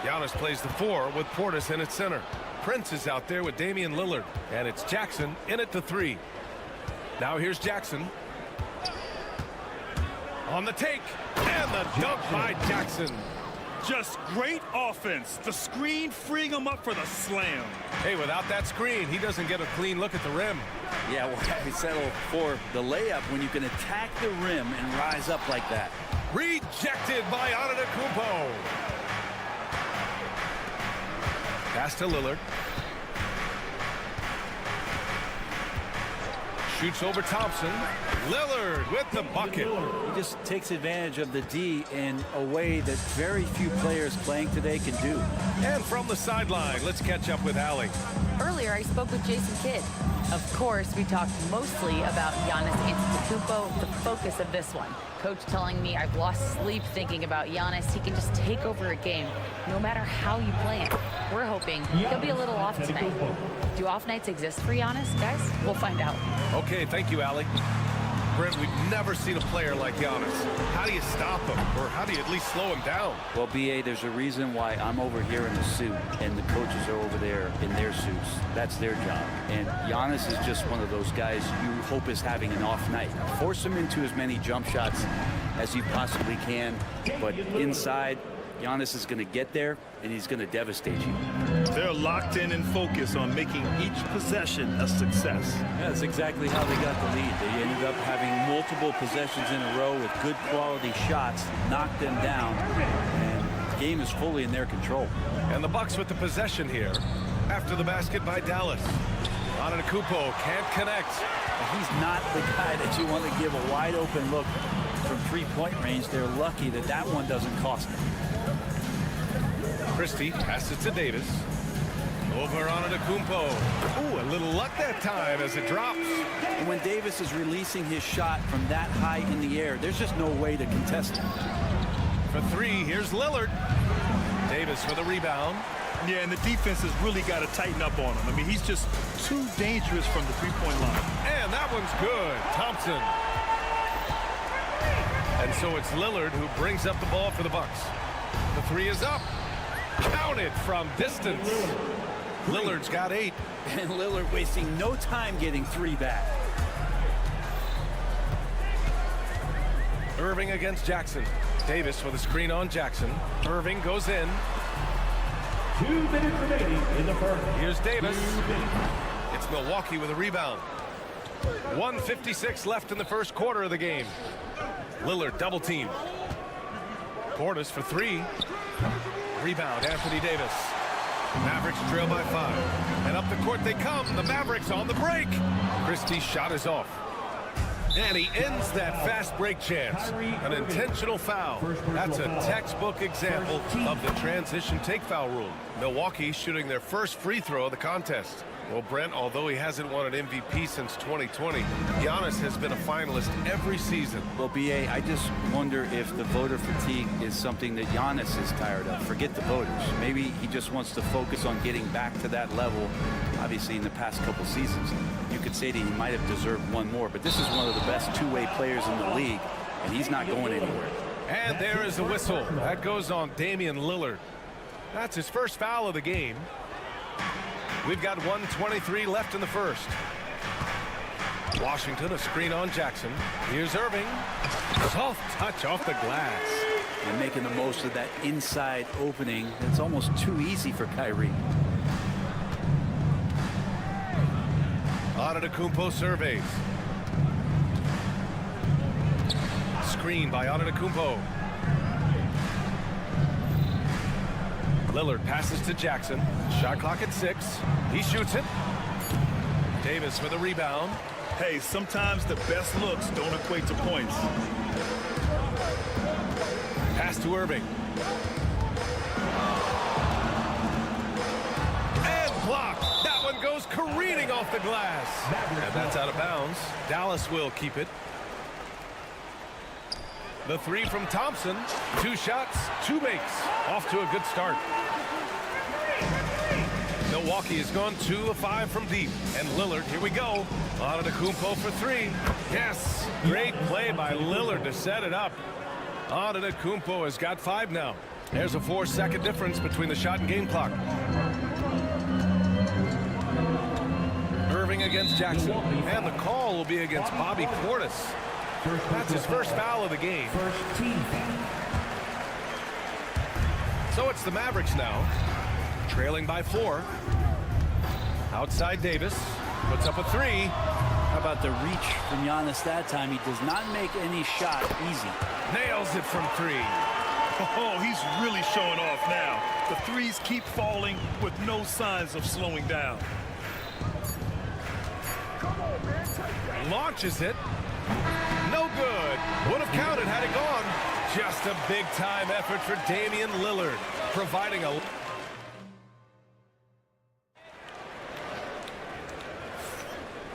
Giannis plays the 4 with Portis in at center. Prince is out there with Damian Lillard, and it's Jackson in at the 3. Now here's Jackson. On the take, and the dunk by Jackson. Just great offense. The screen freeing him up for the slam. Hey, without that screen, he doesn't get a clean look at the rim. Yeah, well, we settle for the layup when you can attack the rim and rise up like that. Rejected by Antetokounmpo. Pass to Lillard. Shoots over Thompson. Lillard with the bucket. He just takes advantage of the D in a way that very few players playing today can do. And from the sideline, let's catch up with Allie. Earlier, I spoke with Jason Kidd. Of course, we talked mostly about Giannis Antetokounmpo, the focus of this one. Coach telling me I've lost sleep thinking about Giannis. He can just take over a game, no matter how you play him. We're hoping he'll be a little off tonight. Do off nights exist for Giannis, guys? We'll find out. Okay, thank you, Allie. Brent, we've never seen a player like Giannis. How do you stop him, or how do you at least slow him down? Well, B.A., there's a reason why I'm over here in a suit and the coaches are over there in their suits. That's their job. And Giannis is just one of those guys you hope is having an off night. Force him into as many jump shots as you possibly can, but inside, Giannis is going to get there, and he's going to devastate you. They're locked in and focused on making each possession a success. Yeah, that's exactly how they got the lead. They ended up having multiple possessions in a row with good quality shots, knocked them down, and the game is fully in their control. And the Bucks with the possession here after the basket by Dallas. Antetokounmpo can't connect. He's not the guy that you want to give a wide open look from three-point range. They're lucky that that one doesn't cost them. Christie passes to Davis. Over Antetokounmpo. Ooh, a little luck that time as it drops. And when Davis is releasing his shot from that high in the air, there's just no way to contest it. For 3, here's Lillard. Davis for the rebound. Yeah, and the defense has really got to tighten up on him. I mean, he's just too dangerous from the three-point line. And that one's good. Thompson. And so it's Lillard who brings up the ball for the Bucks. The 3 is up. Counted from distance. Lillard's got 8. And Lillard wasting no time getting 3 back. Irving against Jackson. Davis with a screen on Jackson. Irving goes in. 2 minutes remaining in the first. Here's Davis. It's Milwaukee with a rebound. 1:56 left in the first quarter of the game. Lillard double team. Portis for 3. Rebound, Anthony Davis. Mavericks trail by 5. And up the court they come. The Mavericks on the break. Christie's shot is off. And he ends that fast break chance. An intentional foul. That's a textbook example of the transition take foul rule. Milwaukee shooting their first free throw of the contest. Well, Brent, although he hasn't won an MVP since 2020, Giannis has been a finalist every season. Well, B.A., I just wonder if the voter fatigue is something that Giannis is tired of. Forget the voters. Maybe he just wants to focus on getting back to that level. Obviously, in the past couple seasons, you could say that he might have deserved one more, but this is one of the best two-way players in the league, and he's not going anywhere. And there is the whistle. That goes on Damian Lillard. That's his first foul of the game. We've got 1:23 left in the first. Washington, a screen on Jackson. Here's Irving. Soft touch off the glass. And making the most of that inside opening. It's almost too easy for Kyrie. Antetokounmpo surveys. Screen by Antetokounmpo. Lillard passes to Jackson. Shot clock at 6. He shoots it. Davis with a rebound. Hey, sometimes the best looks don't equate to points. Pass to Irving. And blocked. That one goes careening off the glass. And that's out of bounds. Dallas will keep it. The three from Thompson. 2 shots, 2 makes. Off to a good start. Milwaukee has gone 2 of 5 from deep. And Lillard, here we go. Antetokounmpo for 3. Yes, great play by Lillard to set it up. Antetokounmpo has got 5 now. There's a 4-second difference between the shot and game clock. Irving against Jackson. And the call will be against Bobby Portis. That's his first foul of the game. So it's the Mavericks now, trailing by 4. Outside Davis, puts up a 3. How about the reach from Giannis that time? He does not make any shot easy. Nails it from 3. Oh, he's really showing off now. The threes keep falling with no signs of slowing down. Launches it. No good. Would have counted had it gone. Just a big-time effort for Damian Lillard, providing a...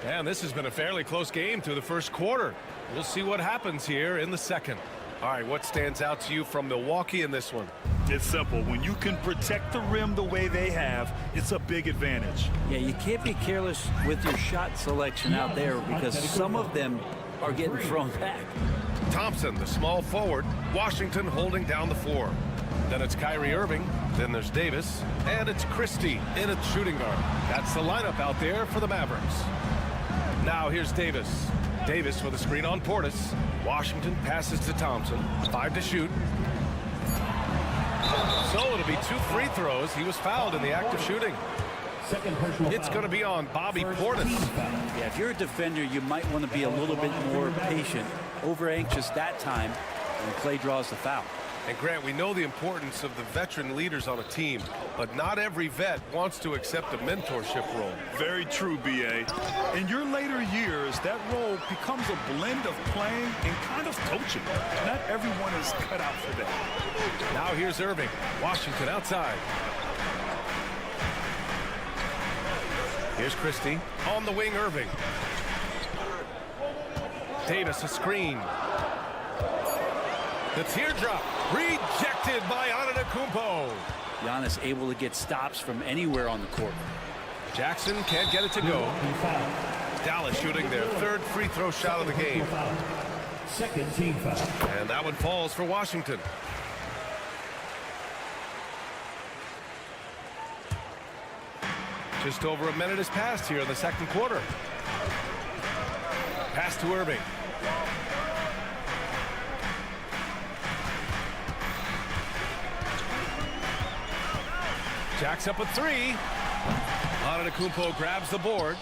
And this has been a fairly close game through the first quarter. We'll see what happens here in the second. All right, what stands out to you from Milwaukee in this one? It's simple. When you can protect the rim the way they have, it's a big advantage. Yeah, you can't be careless with your shot selection out there because some of them are getting thrown back. Thompson, the small forward. Washington holding down the 4. Then it's Kyrie Irving. Then there's Davis. And it's Christie in at shooting guard. That's the lineup out there for the Mavericks. Now here's Davis. Davis with a screen on Portis. Washington passes to Thompson. 5 to shoot. So it'll be 2 free throws. He was fouled in the act of shooting. It's going to be on Bobby Portis. Yeah, if you're a defender, you might want to be a little bit more patient, over anxious that time when play draws the foul. And Grant, we know the importance of the veteran leaders on a team, but not every vet wants to accept a mentorship role. Very true, B.A. In your later years, that role becomes a blend of playing and kind of coaching. Not everyone is cut out for that. Now here's Irving. Washington outside. Here's Christie. On the wing, Irving. Davis, a screen. The teardrop rejected by Antetokounmpo. Giannis able to get stops from anywhere on the court. Jackson can't get it to go. Dallas shooting their 3rd free throw shot of the game. Second team foul. And that one falls for Washington. Just over a minute has passed here in the second quarter. Pass to Irving. Jacks up a 3. Antetokounmpo grabs the board.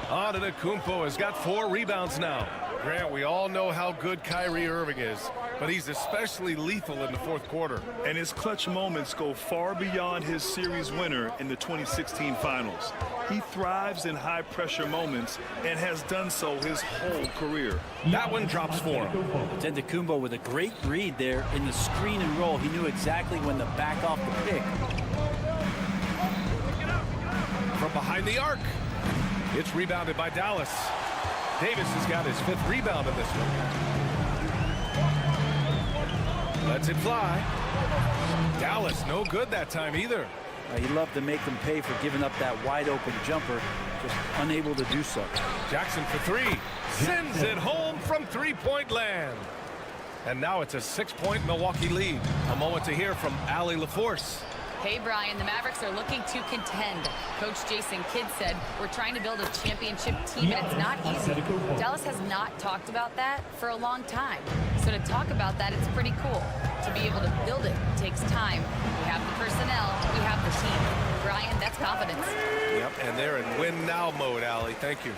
Antetokounmpo has got 4 rebounds now. Grant, we all know how good Kyrie Irving is, but he's especially lethal in the fourth quarter. And his clutch moments go far beyond his series winner in the 2016 finals. He thrives in high-pressure moments and has done so his whole career. That one drops for him. Antetokounmpo with a great read there in the screen and roll. He knew exactly when to back off the pick. From behind the arc. It's rebounded by Dallas. Davis has got his 5th rebound in this one. Lets it fly. Dallas no good that time either. He loved to make them pay for giving up that wide open jumper, just unable to do so. Jackson for 3. Sends it home from 3-point land. And now it's a 6-point Milwaukee lead. A moment to hear from Allie LaForce. Hey, Brian, the Mavericks are looking to contend. Coach Jason Kidd said, we're trying to build a championship team, and it's not easy. Dallas has not talked about that for a long time. So to talk about that, it's pretty cool. To be able to build it takes time. We have the personnel, we have the team. Brian, that's confidence. Yep, and they're in win-now mode, Allie. Thank you.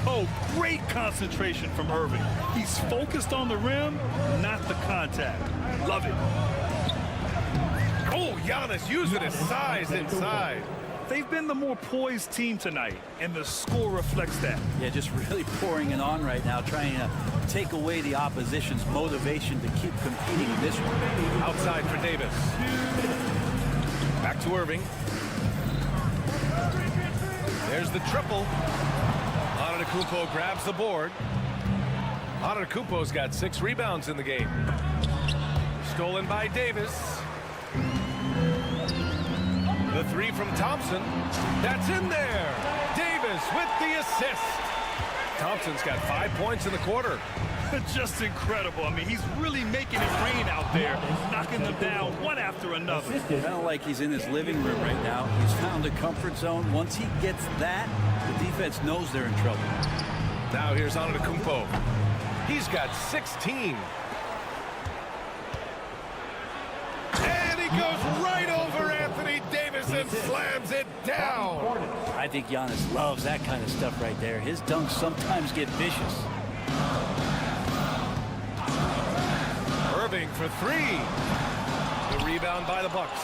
Oh, great concentration from Irving. He's focused on the rim, not the contact. Love it. Oh, Giannis using his size inside. They've been the more poised team tonight, and the score reflects that. Yeah, just really pouring it on right now, trying to take away the opposition's motivation to keep competing in this one. Outside for Davis. Back to Irving. There's the triple. Antetokounmpo grabs the board. Antetokounmpo's got 6 rebounds in the game. Stolen by Davis. The 3 from Thompson. That's in there. Davis with the assist. Thompson's got 5 points in the quarter. Just incredible. I mean, he's really making it rain out there, knocking them down one after another. Kind of like he's in his living room right now. He's found a comfort zone. Once he gets that, the defense knows they're in trouble. Now here's Antetokounmpo. He's got 16. And he goes right over Anthony Davis and slams it down. I think Giannis loves that kind of stuff right there. His dunks sometimes get vicious. Irving for 3. The rebound by the Bucks.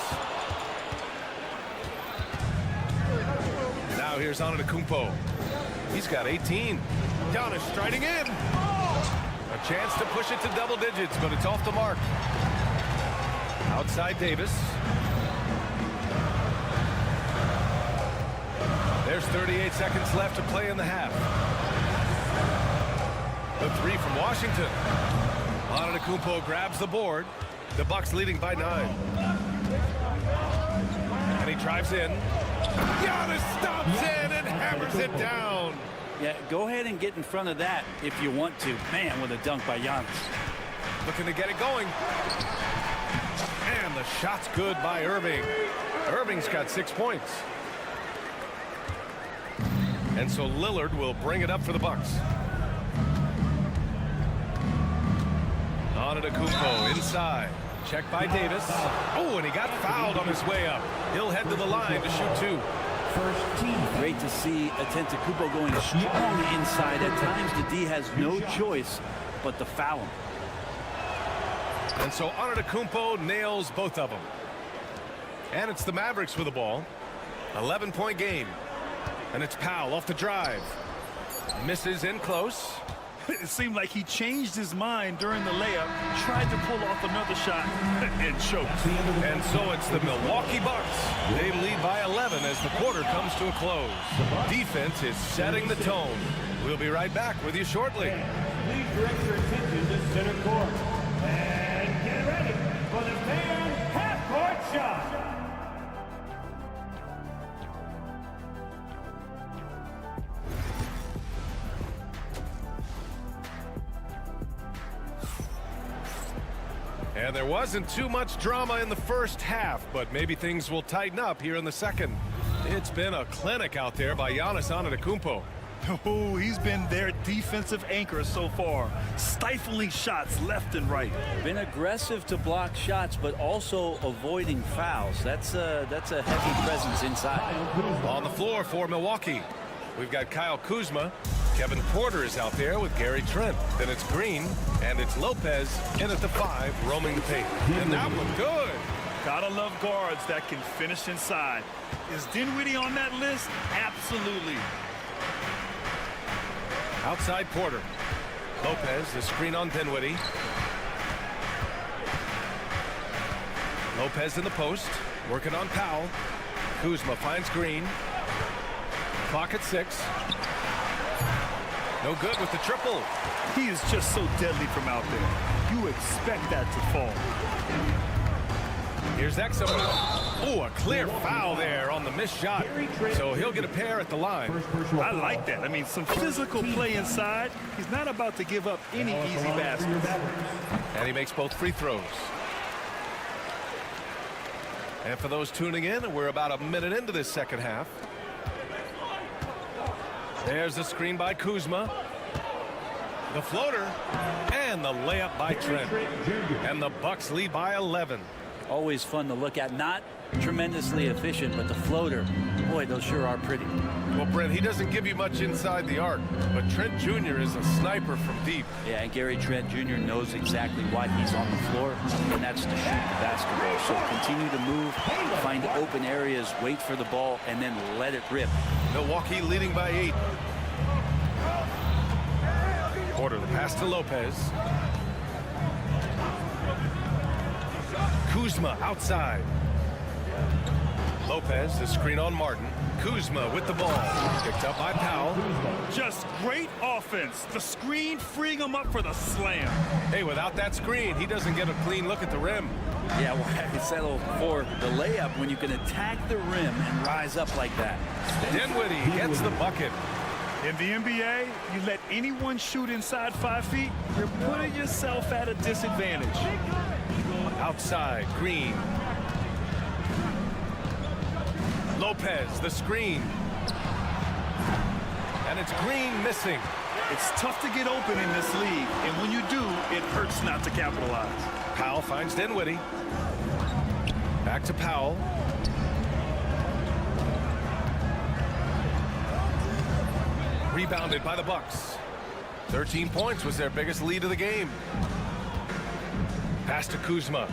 Now here's Antetokounmpo. He's got 18. Giannis striding in. A chance to push it to double digits, but it's off the mark. Outside Davis. There's 38 seconds left to play in the half. The 3 from Washington. Antetokounmpo grabs the board. The Bucks leading by 9. And he drives in. Giannis stops in and hammers it down. Yeah, go ahead and get in front of that if you want to. Man, with a dunk by Giannis. Looking to get it going. And the shot's good by Irving. Irving's got 6 points. And so Lillard will bring it up for the Bucks. Antetokounmpo inside. Check by Davis. Oh, and he got fouled on his way up. He'll head to the line to shoot 2. Great to see Antetokounmpo going strong inside. At times, the D has no choice but to foul him. And so Antetokounmpo nails both of them. And it's the Mavericks with the ball. 11-point game. And it's Powell off the drive. Misses in close. It seemed like he changed his mind during the layup, tried to pull off another shot, and choked. And so it's the Milwaukee Bucks. They lead by 11 as the quarter comes to a close. Defense is setting the tone. We'll be right back with you shortly. Please direct your attention to center court. And get ready for the fan half-court shot. And there wasn't too much drama in the first half, but maybe things will tighten up here in the second. It's been a clinic out there by Giannis Antetokounmpo. Oh, he's been their defensive anchor so far, stifling shots left and right. Been aggressive to block shots, but also avoiding fouls. That's a heavy presence inside. On the floor for Milwaukee, we've got Kyle Kuzma. Kevin Porter is out there with Gary Trent. Then it's Green, and it's Lopez in at the 5, roaming the paint. And that looked good. Gotta love guards that can finish inside. Is Dinwiddie on that list? Absolutely. Outside Porter. Lopez, the screen on Dinwiddie. Lopez in the post, working on Powell. Kuzma finds Green. Clock at 6. No good with the triple. He is just so deadly from out there. You expect that to fall. Here's Exum. Oh, a clear foul there on the missed shot. So he'll get a pair at the line. I like that. I mean, some physical play inside. He's not about to give up any easy baskets. And he makes both free throws. And for those tuning in, we're about a minute into this second half. There's the screen by Kuzma. The floater. And the layup by Trent. And the Bucks lead by 11. Always fun to look at. Not tremendously efficient, but the floater, boy, those sure are pretty. Well, Brent, he doesn't give you much inside the arc, but Trent Jr. is a sniper from deep. Yeah, and Gary Trent Jr. knows exactly why he's on the floor, and that's to shoot the basketball. So continue to move, find open areas, wait for the ball, and then let it rip. Milwaukee leading by 8. Porter, the pass to Lopez. Kuzma outside. Lopez, the screen on Martin. Kuzma with the ball. Picked up by Powell. Just great offense. The screen freeing him up for the slam. Hey, without that screen, he doesn't get a clean look at the rim. Yeah, well, I settle for the layup when you can attack the rim and rise up like that. Dinwiddie gets the bucket. In the NBA, you let anyone shoot inside 5 feet, you're putting yourself at a disadvantage. Outside, Green. Lopez, the screen. And it's Green missing. It's tough to get open in this league, and when you do, it hurts not to capitalize. Powell finds Dinwiddie. Back to Powell. Rebounded by the Bucks. 13 points was their biggest lead of the game. Pass to Kuzma.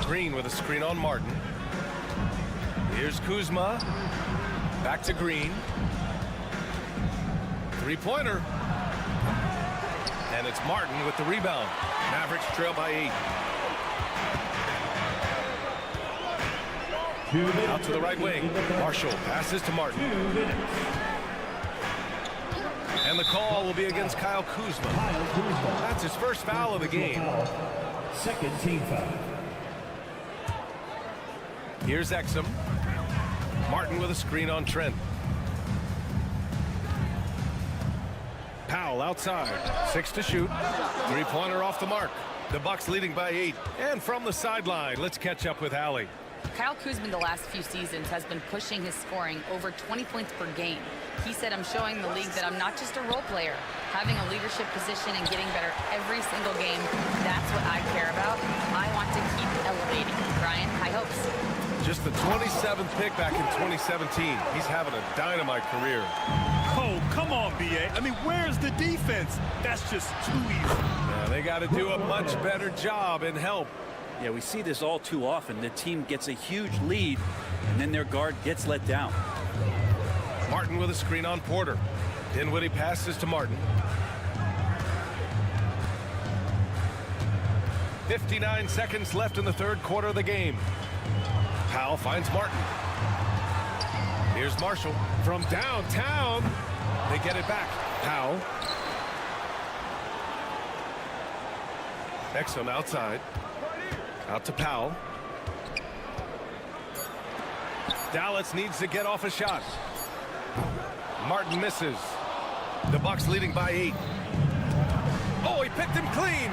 Green with a screen on Martin. Here's Kuzma. Back to Green. Three-pointer. And it's Martin with the rebound. Mavericks trail by 8. Out to the right wing. Marshall passes to Martin. And the call will be against Kyle Kuzma. That's his first foul of the game. Second team foul. Here's Exum. Martin with a screen on Trent. Powell outside. 6 to shoot. Three-pointer off the mark. The Bucks leading by 8. And from the sideline, let's catch up with Allie. Kyle Kuzma the last few seasons has been pushing his scoring over 20 points per game. He said, I'm showing the league that I'm not just a role player. Having a leadership position and getting better every single game, that's what I care about. I want to keep elevating. Brian, high hopes. Just the 27th pick back in 2017. He's having a dynamite career. Oh, come on, B.A. I mean, where's the defense? That's just too easy. Yeah, they got to do a much better job in help. Yeah, we see this all too often. The team gets a huge lead, and then their guard gets let down. Martin with a screen on Porter. Dinwiddie passes to Martin. 59 seconds left in the third quarter of the game. Powell finds Martin. Here's Marshall from downtown. They get it back. Powell. Exum outside. Out to Powell. Dallas needs to get off a shot. Martin misses. The Bucks leading by 8. Oh, he picked him clean.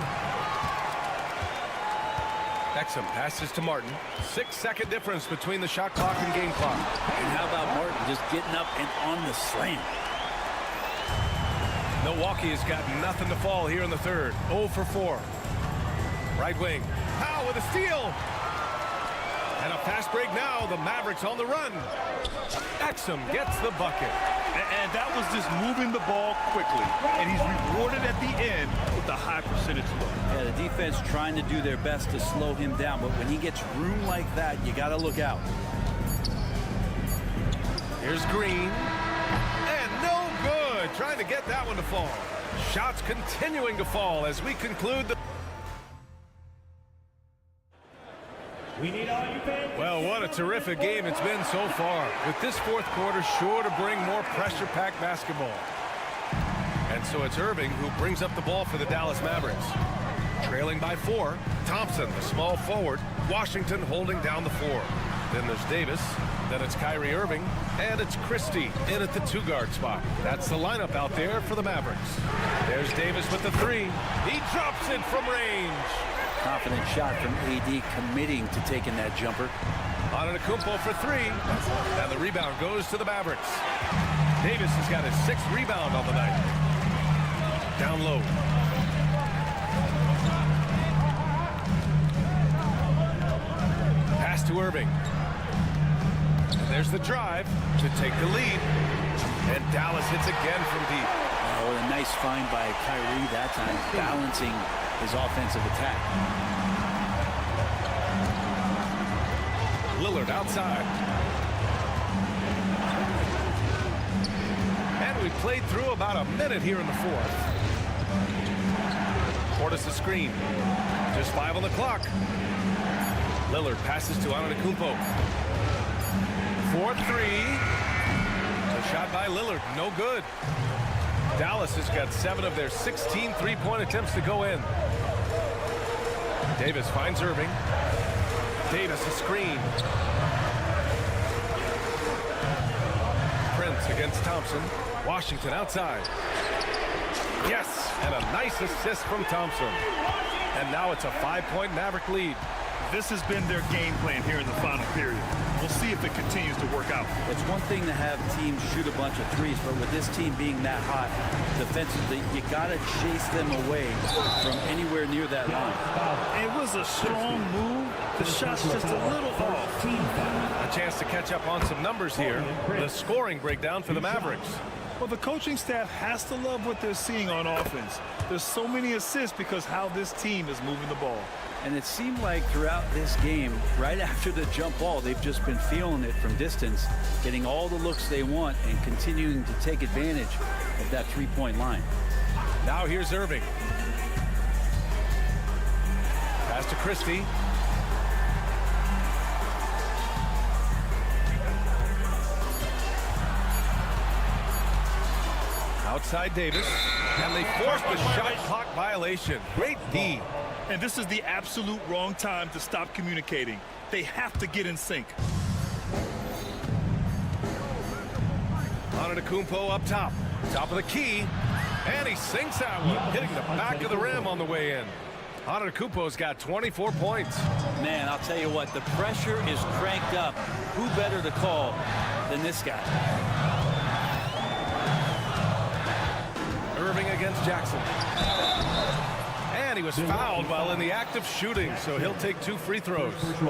Exum passes to Martin. 6-second difference between the shot clock and game clock. And how about Martin just getting up and on the slam? Milwaukee has got nothing to fall here in the third. 0 for 4. Right wing. Powell with a steal. And a fast break now. The Mavericks on the run. Exum gets the bucket. And that was just moving the ball quickly. And he's rewarded at the end with a high percentage look. Yeah, the defense trying to do their best to slow him down. But when he gets room like that, you got to look out. Here's Green. And no good. Trying to get that one to fall. Shots continuing to fall as we conclude the... Well, what a terrific game it's been so far. With this fourth quarter sure to bring more pressure-packed basketball. And so it's Irving who brings up the ball for the Dallas Mavericks. Trailing by 4, Thompson, the small forward. Washington holding down the 4. Then there's Davis. Then it's Kyrie Irving. And it's Christie in at the 2-guard spot. That's the lineup out there for the Mavericks. There's Davis with the 3. He drops it from range. Confident shot from AD committing to taking that jumper. Antetokounmpo for 3. And the rebound goes to the Mavericks. Davis has got his 6th rebound on the night. Down low. Pass to Irving. And there's the drive to take the lead. And Dallas hits again from deep. Oh, a nice find by Kyrie that time, balancing his offensive attack. Lillard outside. And we played through about a minute here in the fourth. Portis the screen. Just 5 on the clock. Lillard passes to Antetokounmpo. for three. A shot by Lillard, no good. Dallas has got 7 of their 16 three-point attempts to go in. Davis finds Irving. Davis a screen. Prince against Thompson. Washington outside. Yes, and a nice assist from Thompson. And now it's a 5-point Maverick lead. This has been their game plan here in the final period. We'll see if it continues to work out. It's one thing to have teams shoot a bunch of threes, but with this team being that hot defensively, you got to chase them away from anywhere near that line. It was a strong move. The shot's just a little off. A chance to catch up on some numbers here. The scoring breakdown for the Mavericks. Well, the coaching staff has to love what they're seeing on offense. There's so many assists because how this team is moving the ball. And it seemed like throughout this game, right after the jump ball, they've just been feeling it from distance, getting all the looks they want and continuing to take advantage of that three-point line. Now here's Irving. Pass to Christie. Outside Davis, and they forced the shot clock violation. Great D. And this is the absolute wrong time to stop communicating. They have to get in sync. Antetokounmpo up top. Top of the key. And he sinks that one, hitting the back of the rim on the way in. Antetokounmpo's got 24 points. Man, I'll tell you what, the pressure is cranked up. Who better to call than this guy? Irving against Jackson. And he was fouled while in the act of shooting, so he'll take 2 free throws. It's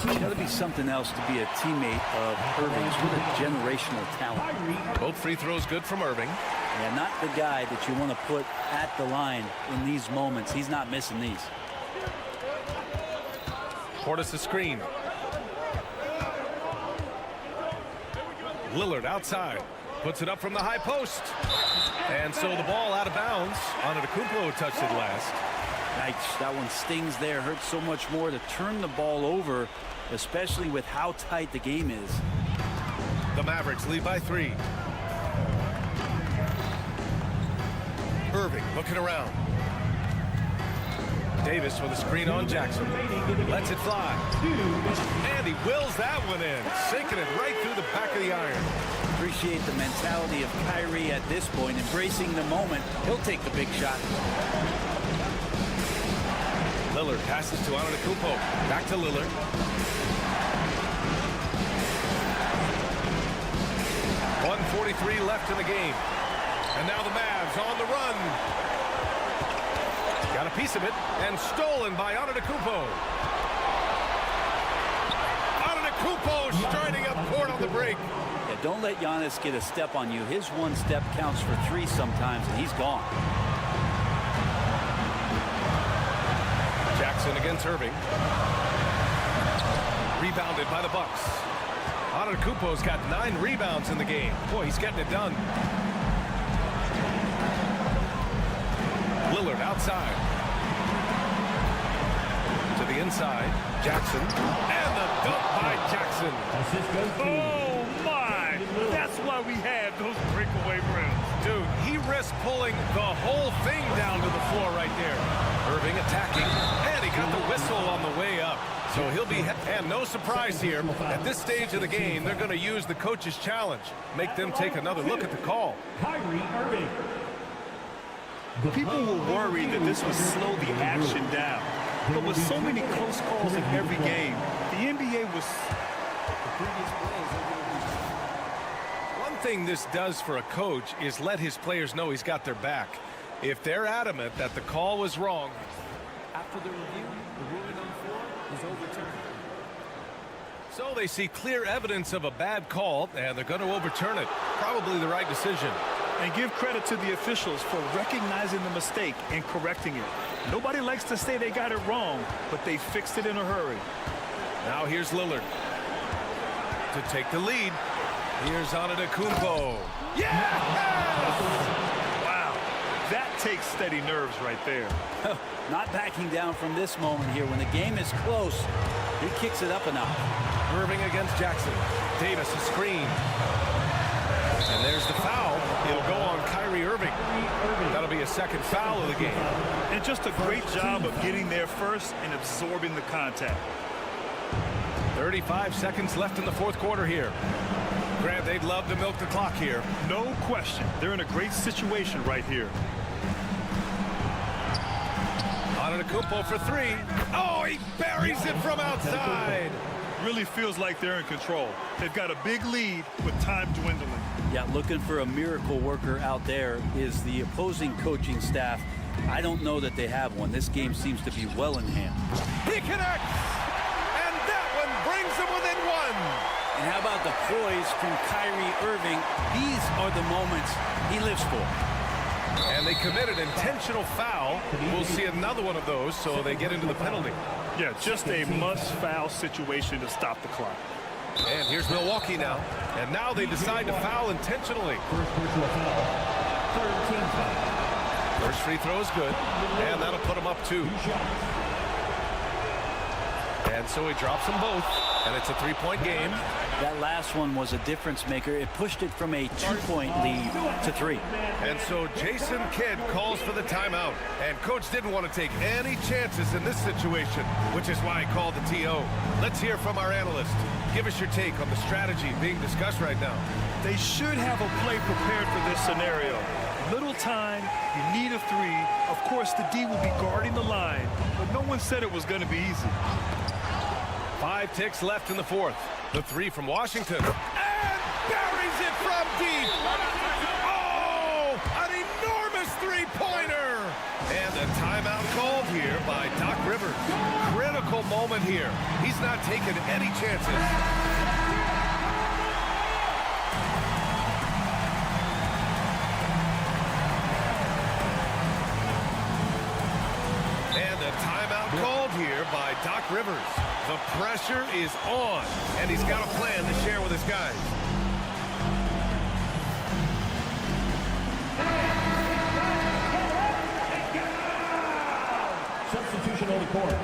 got to be something else to be a teammate of Irving's with a generational talent. Both free throws good from Irving. Yeah, not the guy that you want to put at the line in these moments. He's not missing these. Portis a screen. Lillard outside. Puts it up from the high post. And so the ball out of bounds. Antetokounmpo touched it last. Nice. That one stings there. Hurts so much more to turn the ball over, especially with how tight the game is. The Mavericks lead by 3. Irving looking around. Davis with a screen on Jackson. Lets it fly. And he wills that one in. Sinking it right through the back of the iron. Appreciate the mentality of Kyrie at this point, embracing the moment. He'll take the big shot. Lillard passes to Antetokounmpo. Back to Lillard. .143 left in the game. And now the Mavs on the run. Got a piece of it and stolen by Antetokounmpo. Antetokounmpo striding up court on the break. Yeah, don't let Giannis get a step on you. His one step counts for 3 sometimes, and he's gone. Jackson against Irving. Rebounded by the Bucks. Antetokounmpo's got 9 rebounds in the game. Boy, he's getting it done. Lillard outside. To the inside. Jackson. And the dunk by Jackson. Oh, my! That's why we have those breakaway rims. Dude, he risked pulling the whole thing down to the floor right there. Irving attacking. And he got the whistle on the way up. So he'll be, and no surprise here, at this stage of the game, they're going to use the coach's challenge. Make them take another look at the call. People were worried that this would slow the action down. But with so many close calls in every game, the NBA was... One thing this does for a coach is let his players know he's got their back. If they're adamant that the call was wrong, after the review, the ruling on the floor is overturned. So they see clear evidence of a bad call, and they're going to overturn it. Probably the right decision. And give credit to the officials for recognizing the mistake and correcting it. Nobody likes to say they got it wrong, but they fixed it in a hurry. Now here's Lillard to take the lead. Here's Antetokounmpo. Yeah! Wow. That takes steady nerves right there. Not backing down from this moment here. When the game is close, he kicks it up a notch. Irving against Jackson. Davis, a screen. And there's the foul. It'll go on Kyrie Irving. That'll be a second foul of the game. And just a great job of getting there first and absorbing the contact. 35 seconds left in the fourth quarter here. Grant, they'd love to milk the clock here. No question. They're in a great situation right here. Antetokounmpo for three. Oh, he buries it from outside. Really feels like they're in control. They've got a big lead with time dwindling. Yeah, looking for a miracle worker out there is the opposing coaching staff. I don't know that they have one. This game seems to be well in hand. He connects, and that one brings them within one. And how about the poise from Kyrie Irving? These are the moments he lives for. And they committed intentional foul. We'll see another one of those, so they get into the penalty. Yeah, just a must-foul situation to stop the clock. And here's Milwaukee now. And now they decide to foul intentionally. First free throw is good. And that'll put him up 2. And so he drops them both. And it's a 3-point game. That last one was a difference maker. It pushed it from a 2-point lead to 3. And so Jason Kidd calls for the timeout. And coach didn't want to take any chances in this situation, which is why he called the TO. Let's hear from our analyst. Give us your take on the strategy being discussed right now. They should have a play prepared for this scenario. Little time, you need a 3. Of course, the D will be guarding the line, but no one said it was going to be easy. 5 ticks left in the fourth. The 3 from Washington. And buries it from deep. Oh, an enormous 3-pointer. And a timeout called here by Doc Rivers. Critical moment here. He's not taking any chances. Called here by Doc Rivers. The pressure is on, and he's got a plan to share with his guys. Substitution on the court.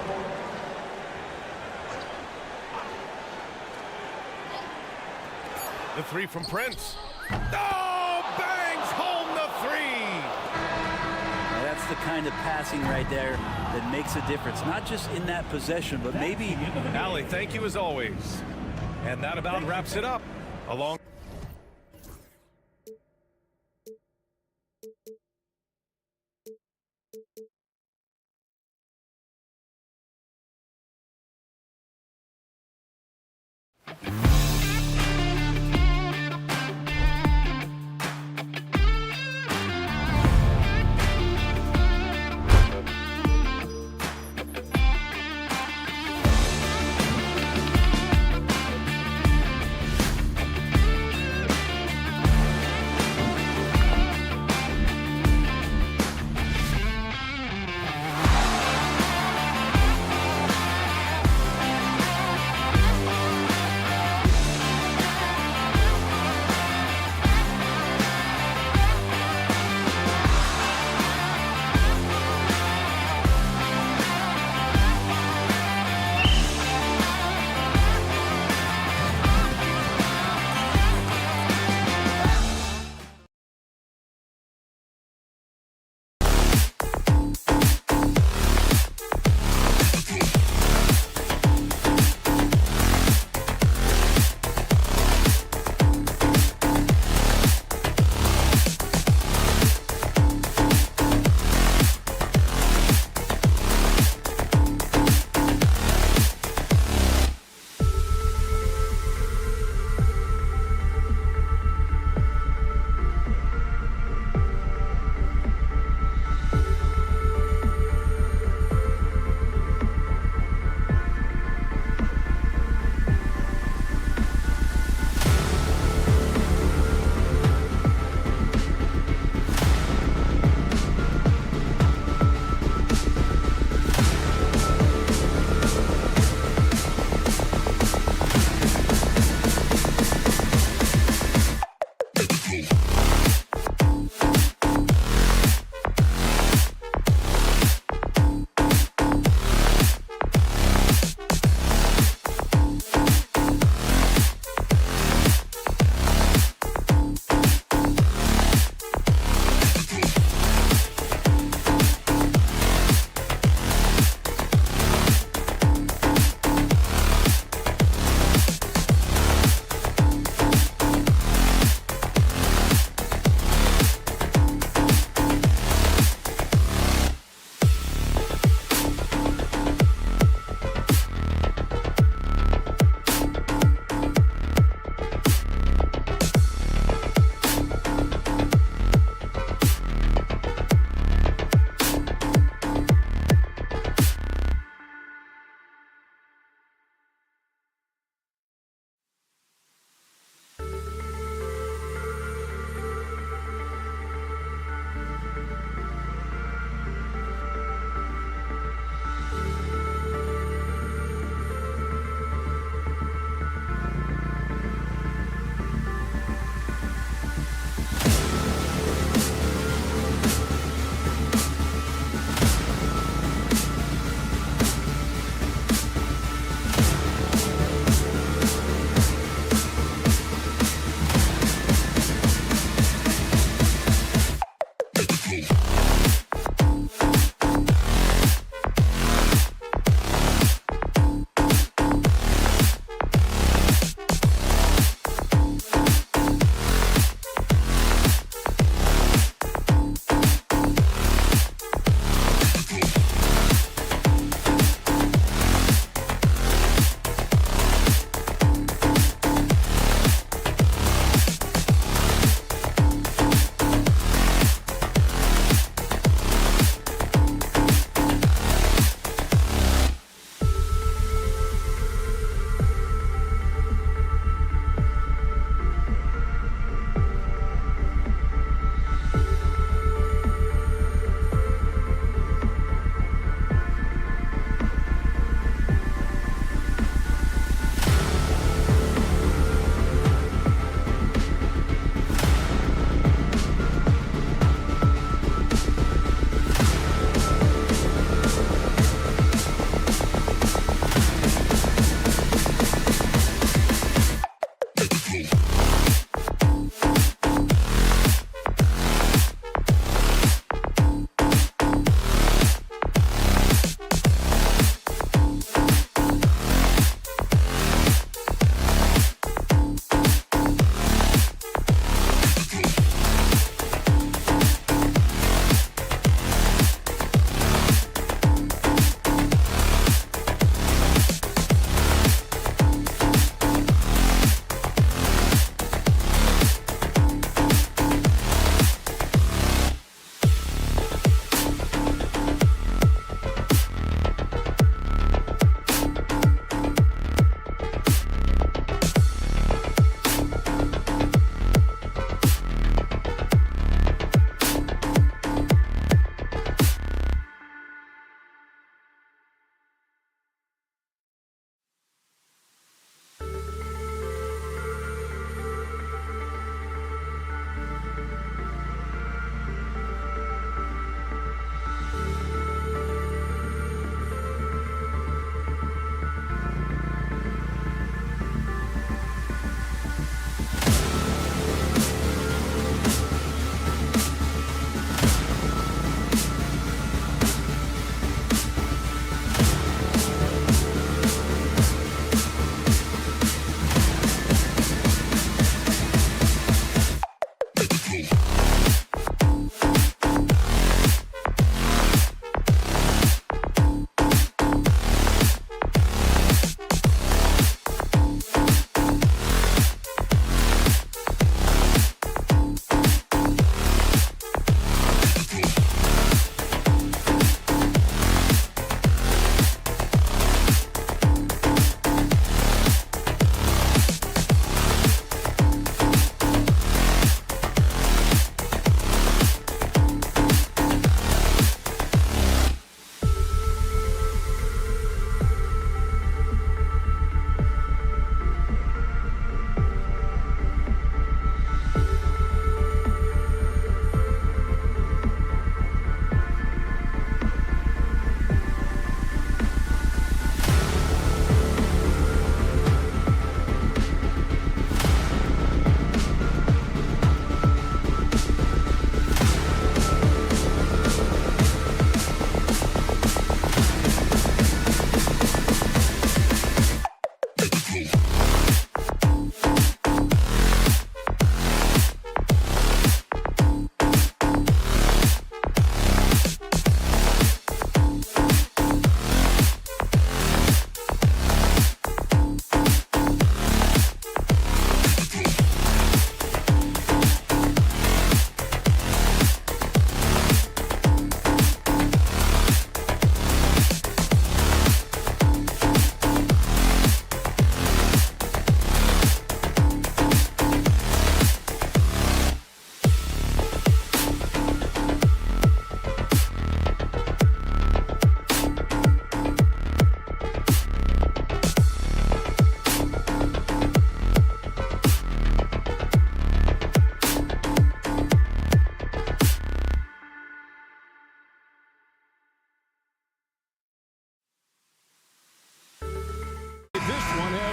The 3 from Prince. Oh, bangs home the 3. That's the kind of passing right there that makes a difference, not just in that possession, but maybe... Allie, thank you as always. And that about wraps it up. Along...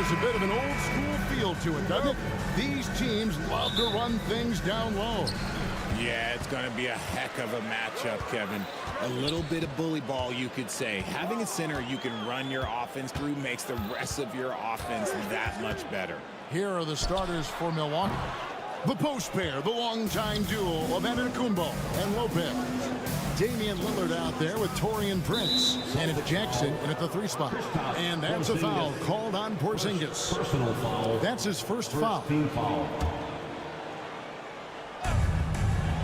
has a bit of an old school feel to it, doesn't it? These teams love to run things down low. Yeah, it's going to be a heck of a matchup, Kevin. A little bit of bully ball, you could say. Having a center you can run your offense through makes the rest of your offense that much better. Here are the starters for Milwaukee. The post pair, the longtime duo of Antetokounmpo and Lopez. Damian Lillard out there with Taurean Prince. And it's Jackson in at the 3 spot. And that's a foul called on Porzingis. Personal foul. That's his first foul. Team foul.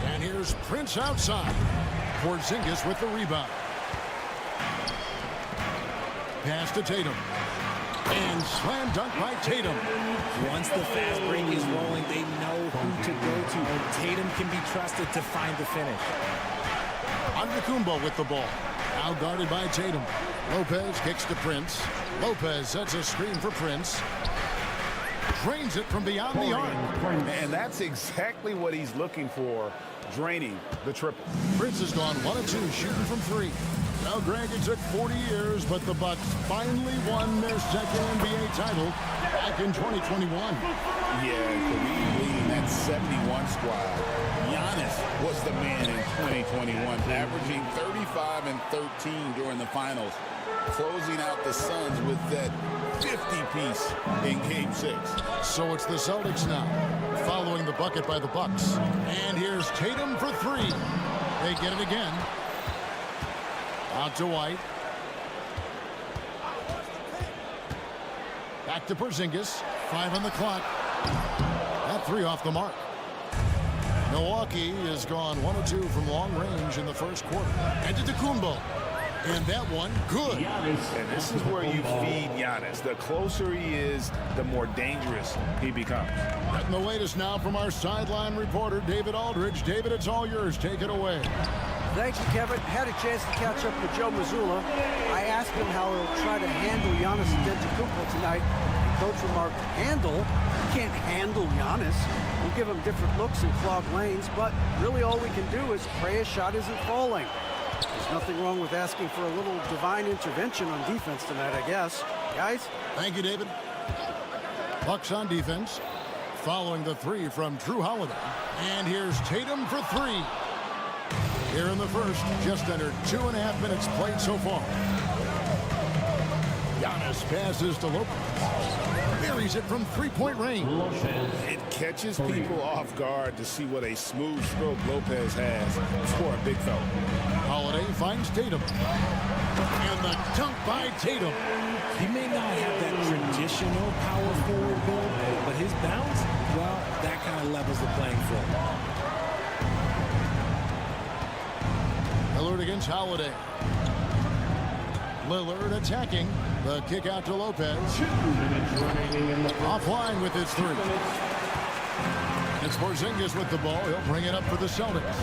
And here's Prince outside. Porzingis with the rebound. Pass to Tatum. And slam dunk by Tatum. Once the fast break is rolling, they know who to go to. Tatum can be trusted to find the finish. Antetokounmpo with the ball. Now guarded by Tatum. Lopez kicks to Prince. Lopez sets a screen for Prince. Drains it from beyond the arc. And that's exactly what he's looking for, draining the triple. Prince has gone 1 of 2 shooting from 3. Now, Greg, it took 40 years, but the Bucks finally won their second NBA title back in 2021. Yeah, Kareem leading that 71 squad. Giannis was the man in 2021, averaging 35 and 13 during the finals, closing out the Suns with that 50-piece in Game 6. So it's the Celtics now, following the bucket by the Bucks. And here's Tatum for 3. They get it again. Out to White. Back to Porzingis. 5 on the clock. That 3 off the mark. Milwaukee has gone 1 of 2 from long range in the first quarter. Antetokounmpo. And that one, good. And this is where you feed Giannis. The closer he is, the more dangerous he becomes. Getting the latest now from our sideline reporter, David Aldridge. David, it's all yours. Take it away. Thank you, Kevin. Had a chance to catch up with Joe Mazzulla. I asked him how he'll try to handle Giannis Antetokounmpo tonight. Coach remarked, handle? You can't handle Giannis. We'll give him different looks and clogged lanes, but really all we can do is pray a shot isn't falling. There's nothing wrong with asking for a little divine intervention on defense tonight, I guess. Guys? Thank you, David. Bucks on defense, following the 3 from Drew Holiday. And here's Tatum for 3. Here in the first, just under 2.5 minutes played so far. Giannis passes to Lopez. Buries it from 3-point range. It catches people off guard to see what a smooth stroke Lopez has for a big fella. Holiday finds Tatum. And the dunk by Tatum. He may not have that traditional power forward build, but his bounce, well, that kind of levels the playing field. Lillard against Holiday. Lillard attacking. The kick out to Lopez. Offline with his 3. It's Porzingis with the ball. He'll bring it up for the Celtics.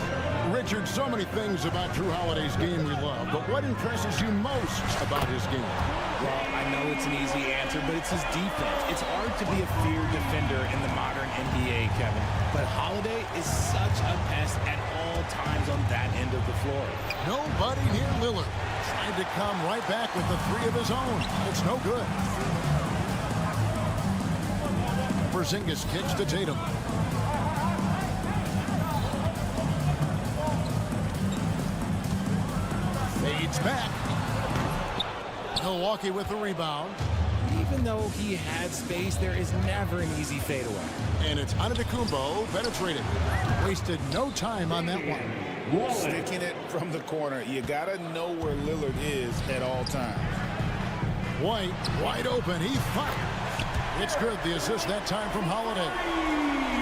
Richard, so many things about Drew Holiday's game we love, but what impresses you most about his game? Well, I know it's an easy answer, but it's his defense. It's hard to be a feared defender in the modern NBA, Kevin. But Holiday is such a pest at all times on that end of the floor. Nobody near Lillard. Trying to come right back with the 3 of his own. It's no good. Porzingis kicks to Tatum. Fades back. Milwaukee with the rebound. Even though he had space, there is never an easy fadeaway. And it's Antetokounmpo penetrating. Wasted no time on that one. Sticking it from the corner. You got to know where Lillard is at all times. White, wide open. He fired. It's good. The assist that time from Holiday.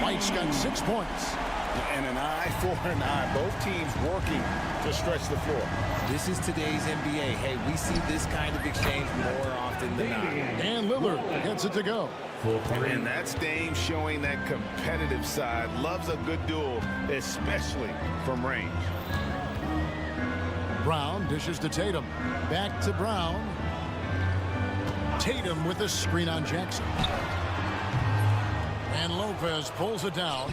White's got 6 points. And an eye for an eye. Both teams working to stretch the floor. This is today's NBA. Hey, we see this kind of exchange more often than not. And Lillard gets it to go. And that's Dame showing that competitive side. Loves a good duel, especially from range. Brown dishes to Tatum. Back to Brown. Tatum with the screen on Jackson. And Lopez pulls it down.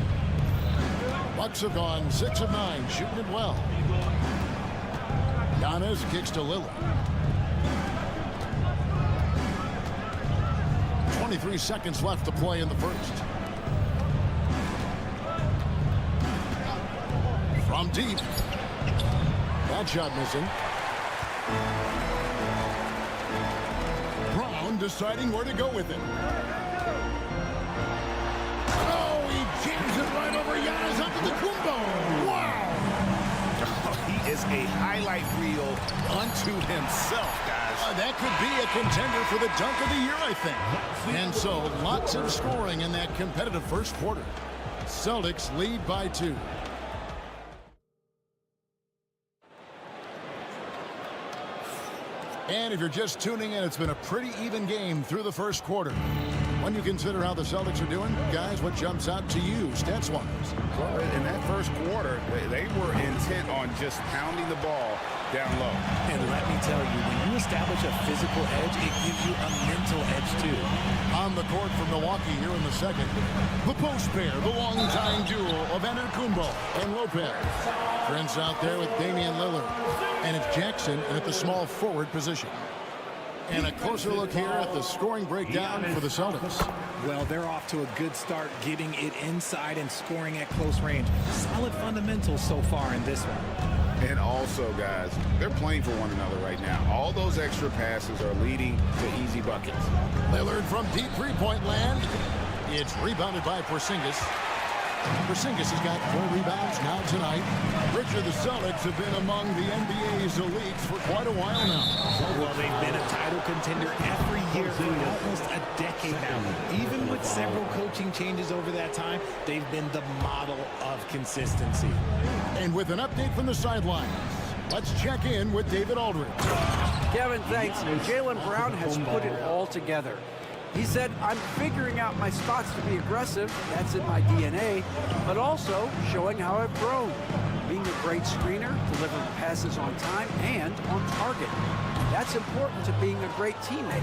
Bucks have gone 6 of 9, shooting it well. Giannis kicks to Lillard. 23 seconds left to play in the first. From deep. That shot missing. Brown deciding where to go with it. Oh, he jams it right over Giannis Antetokounmpo. Wow. He is a highlight reel unto himself, guys. That could be a contender for the dunk of the year, I think. And so, lots of scoring in that competitive first quarter. Celtics lead by 2. And if you're just tuning in, it's been a pretty even game through the first quarter. When you consider how the Celtics are doing, guys, what jumps out to you stats-wise? Well, in that first quarter, they were intent on just pounding the ball down low. And let me tell you, when you establish a physical edge, it gives you a mental edge, too. On the court for Milwaukee here in the second, the post pair, the long-time duel of Antetokounmpo and Lopez. Prince out there with Damian Lillard. And it's Jackson at the small forward position. And a closer look here at the scoring breakdown for the Celtics. Well, they're off to a good start, getting it inside and scoring at close range. Solid fundamentals so far in this one. And also, guys, they're playing for one another right now. All those extra passes are leading to easy buckets. Lillard from deep three-point land. It's rebounded by Porzingis. Porzingis has got 4 rebounds now tonight. Richard, the Celtics have been among the NBA's elites for quite a while now. Well, they've been a title contender every year for almost a decade now. Even with several coaching changes over that time, they've been the model of consistency. And with an update from the sidelines, let's check in with David Aldridge. Kevin, thanks. Jaylen Brown has put it all together. He said, I'm figuring out my spots to be aggressive. That's in my DNA. But also showing how I've grown. Being a great screener, delivering passes on time and on target. That's important to being a great teammate.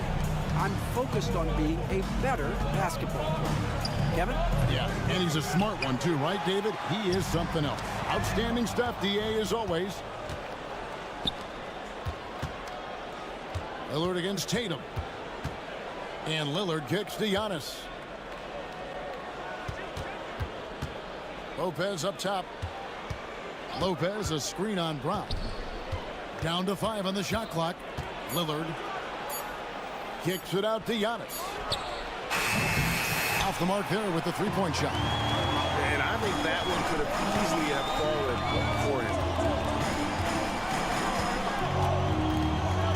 I'm focused on being a better basketball player. Kevin? Yeah, and he's a smart one too, right, David? He is something else. Outstanding stuff, DA, as always. Lillard against Tatum. And Lillard kicks to Giannis. Lopez up top. Lopez, a screen on Brown. Down to 5 on the shot clock. Lillard kicks it out to Giannis. Off the mark there with the three-point shot. And I think that one could have easily have fallen for him.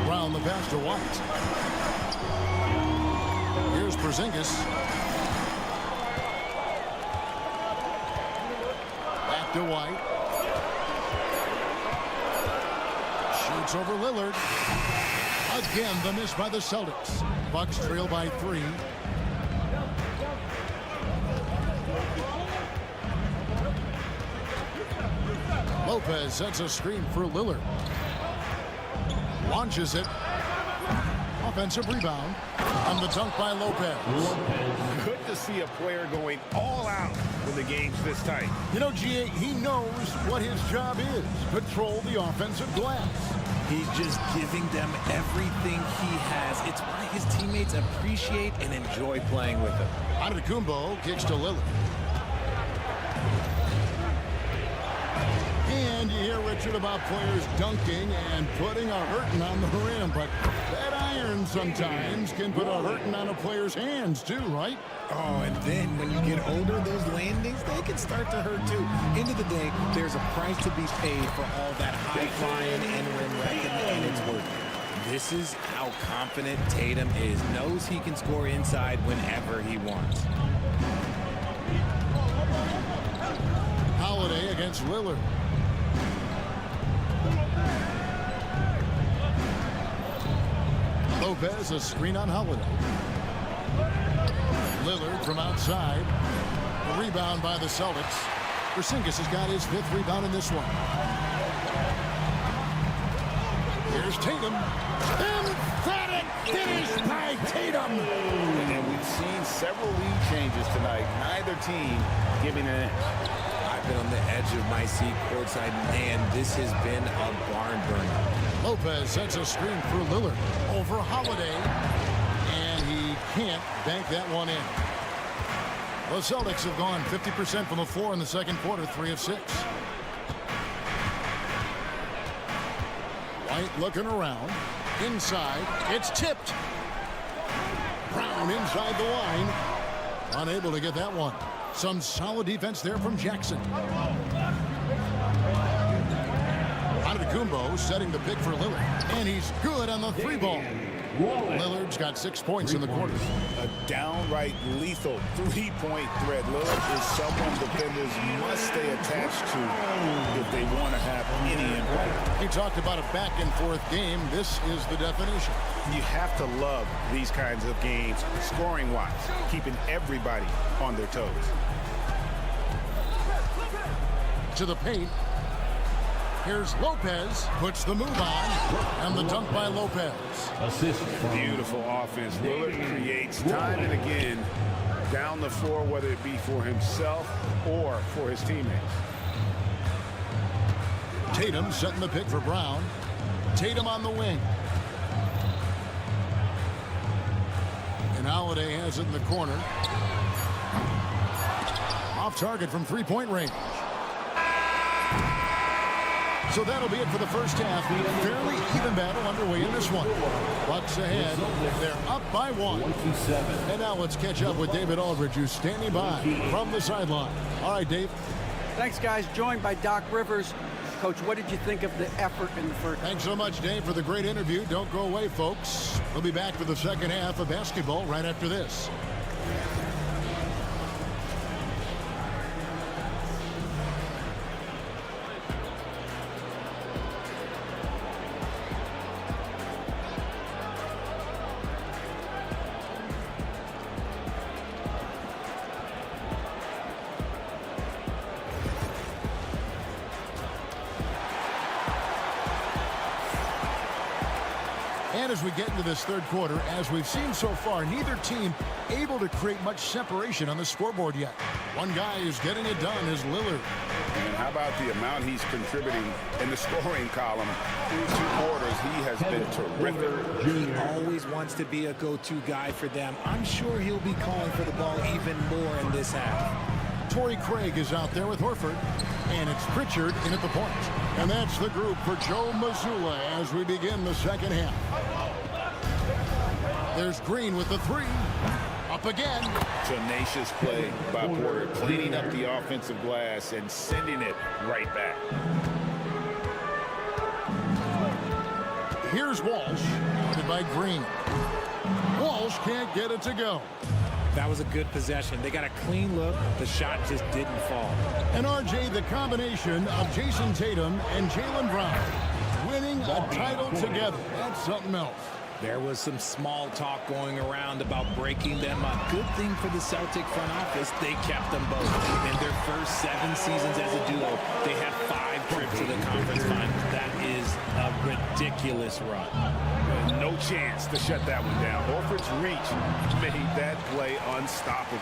Brown the pass to White. Here's Porzingis. Back to White. Shoots over Lillard. Again, the miss by the Celtics. Bucks trail by 3. Lopez sets a screen for Lillard. Launches it. Offensive rebound. And the dunk by Lopez. Good to see a player going all out when the game's this tight. You know, GA, he knows what his job is. Patrol the offensive glass. He's just giving them everything he has. It's why his teammates appreciate and enjoy playing with him. Antetokounmpo kicks to Lillard. And you hear, Richard, about players dunking and putting a hurting on the rim, but that iron sometimes can put a hurting on a player's hands too, right? Oh, and then when you get older, those landings, they can start to hurt too. End of the day, there's a price to be paid for all that high-flying and rim wrecking, and it's worth it. This is how confident Tatum is. Knows he can score inside whenever he wants. Holiday against Lillard. Lopez, a screen on Holiday. Lillard from outside. A rebound by the Celtics. Porzingis has got his 5th rebound in this one. Here's Tatum. Emphatic finish by Tatum. And we've seen several lead changes tonight. Neither team giving an inch. I've been on the edge of my seat courtside. Man, this has been a barn burner. Lopez sets a screen for Lillard over Holiday. And he can't bank that one in. The Celtics have gone 50% from the floor in the second quarter, 3 of 6. White looking around. Inside. It's tipped. Brown inside the line. Unable to get that one. Some solid defense there from Jackson. Antetokounmpo setting the pick for Lillard. And he's good on the 3-ball. Lillard's got 6 points in the quarter. A downright lethal 3-point threat. Lillard is someone defenders must stay attached to if they want to have any impact. He talked about a back-and-forth game. This is the definition. You have to love these kinds of games, scoring-wise, keeping everybody on their toes. To the paint. Here's Lopez, puts the move on, and the dunk by Lopez. Beautiful offense. Lillard creates time and again down the floor, whether it be for himself or for his teammates. Tatum setting the pick for Brown. Tatum on the wing. And Holiday has it in the corner. Off target from 3-point range. So that'll be it for the first half. Fairly even battle underway in this one. Bucks ahead. They're up by 1. And now let's catch up with David Aldridge, who's standing by from the sideline. All right, Dave. Thanks, guys. Joined by Doc Rivers. Coach, what did you think of the effort in the first? Thanks so much, Dave, for the great interview. Don't go away, folks. We'll be back for the second half of basketball right after this. And as we get into this third quarter, as we've seen so far, neither team able to create much separation on the scoreboard yet. One guy who's getting it done is Lillard. And how about the amount he's contributing in the scoring column through 2 quarters? He has been terrific. He always wants to be a go-to guy for them. I'm sure he'll be calling for the ball even more in this half. Torrey Craig is out there with Horford, and it's Pritchard in at the point. And that's the group for Joe Mazzulla as we begin the second half. There's Green with the 3. Up again. Tenacious play by Porter, cleaning up the offensive glass and sending it right back. Here's Walsh, guarded by Green. Walsh can't get it to go. That was a good possession. They got a clean look. The shot just didn't fall. And RJ, the combination of Jason Tatum and Jaylen Brown winning a title together. That's something else. There was some small talk going around about breaking them up. Good thing for the Celtic front office, they kept them both. In their first 7 seasons as a duo, they had 5 trips to the conference finals. That is a ridiculous run. No chance to shut that one down. Horford's reach made that play unstoppable.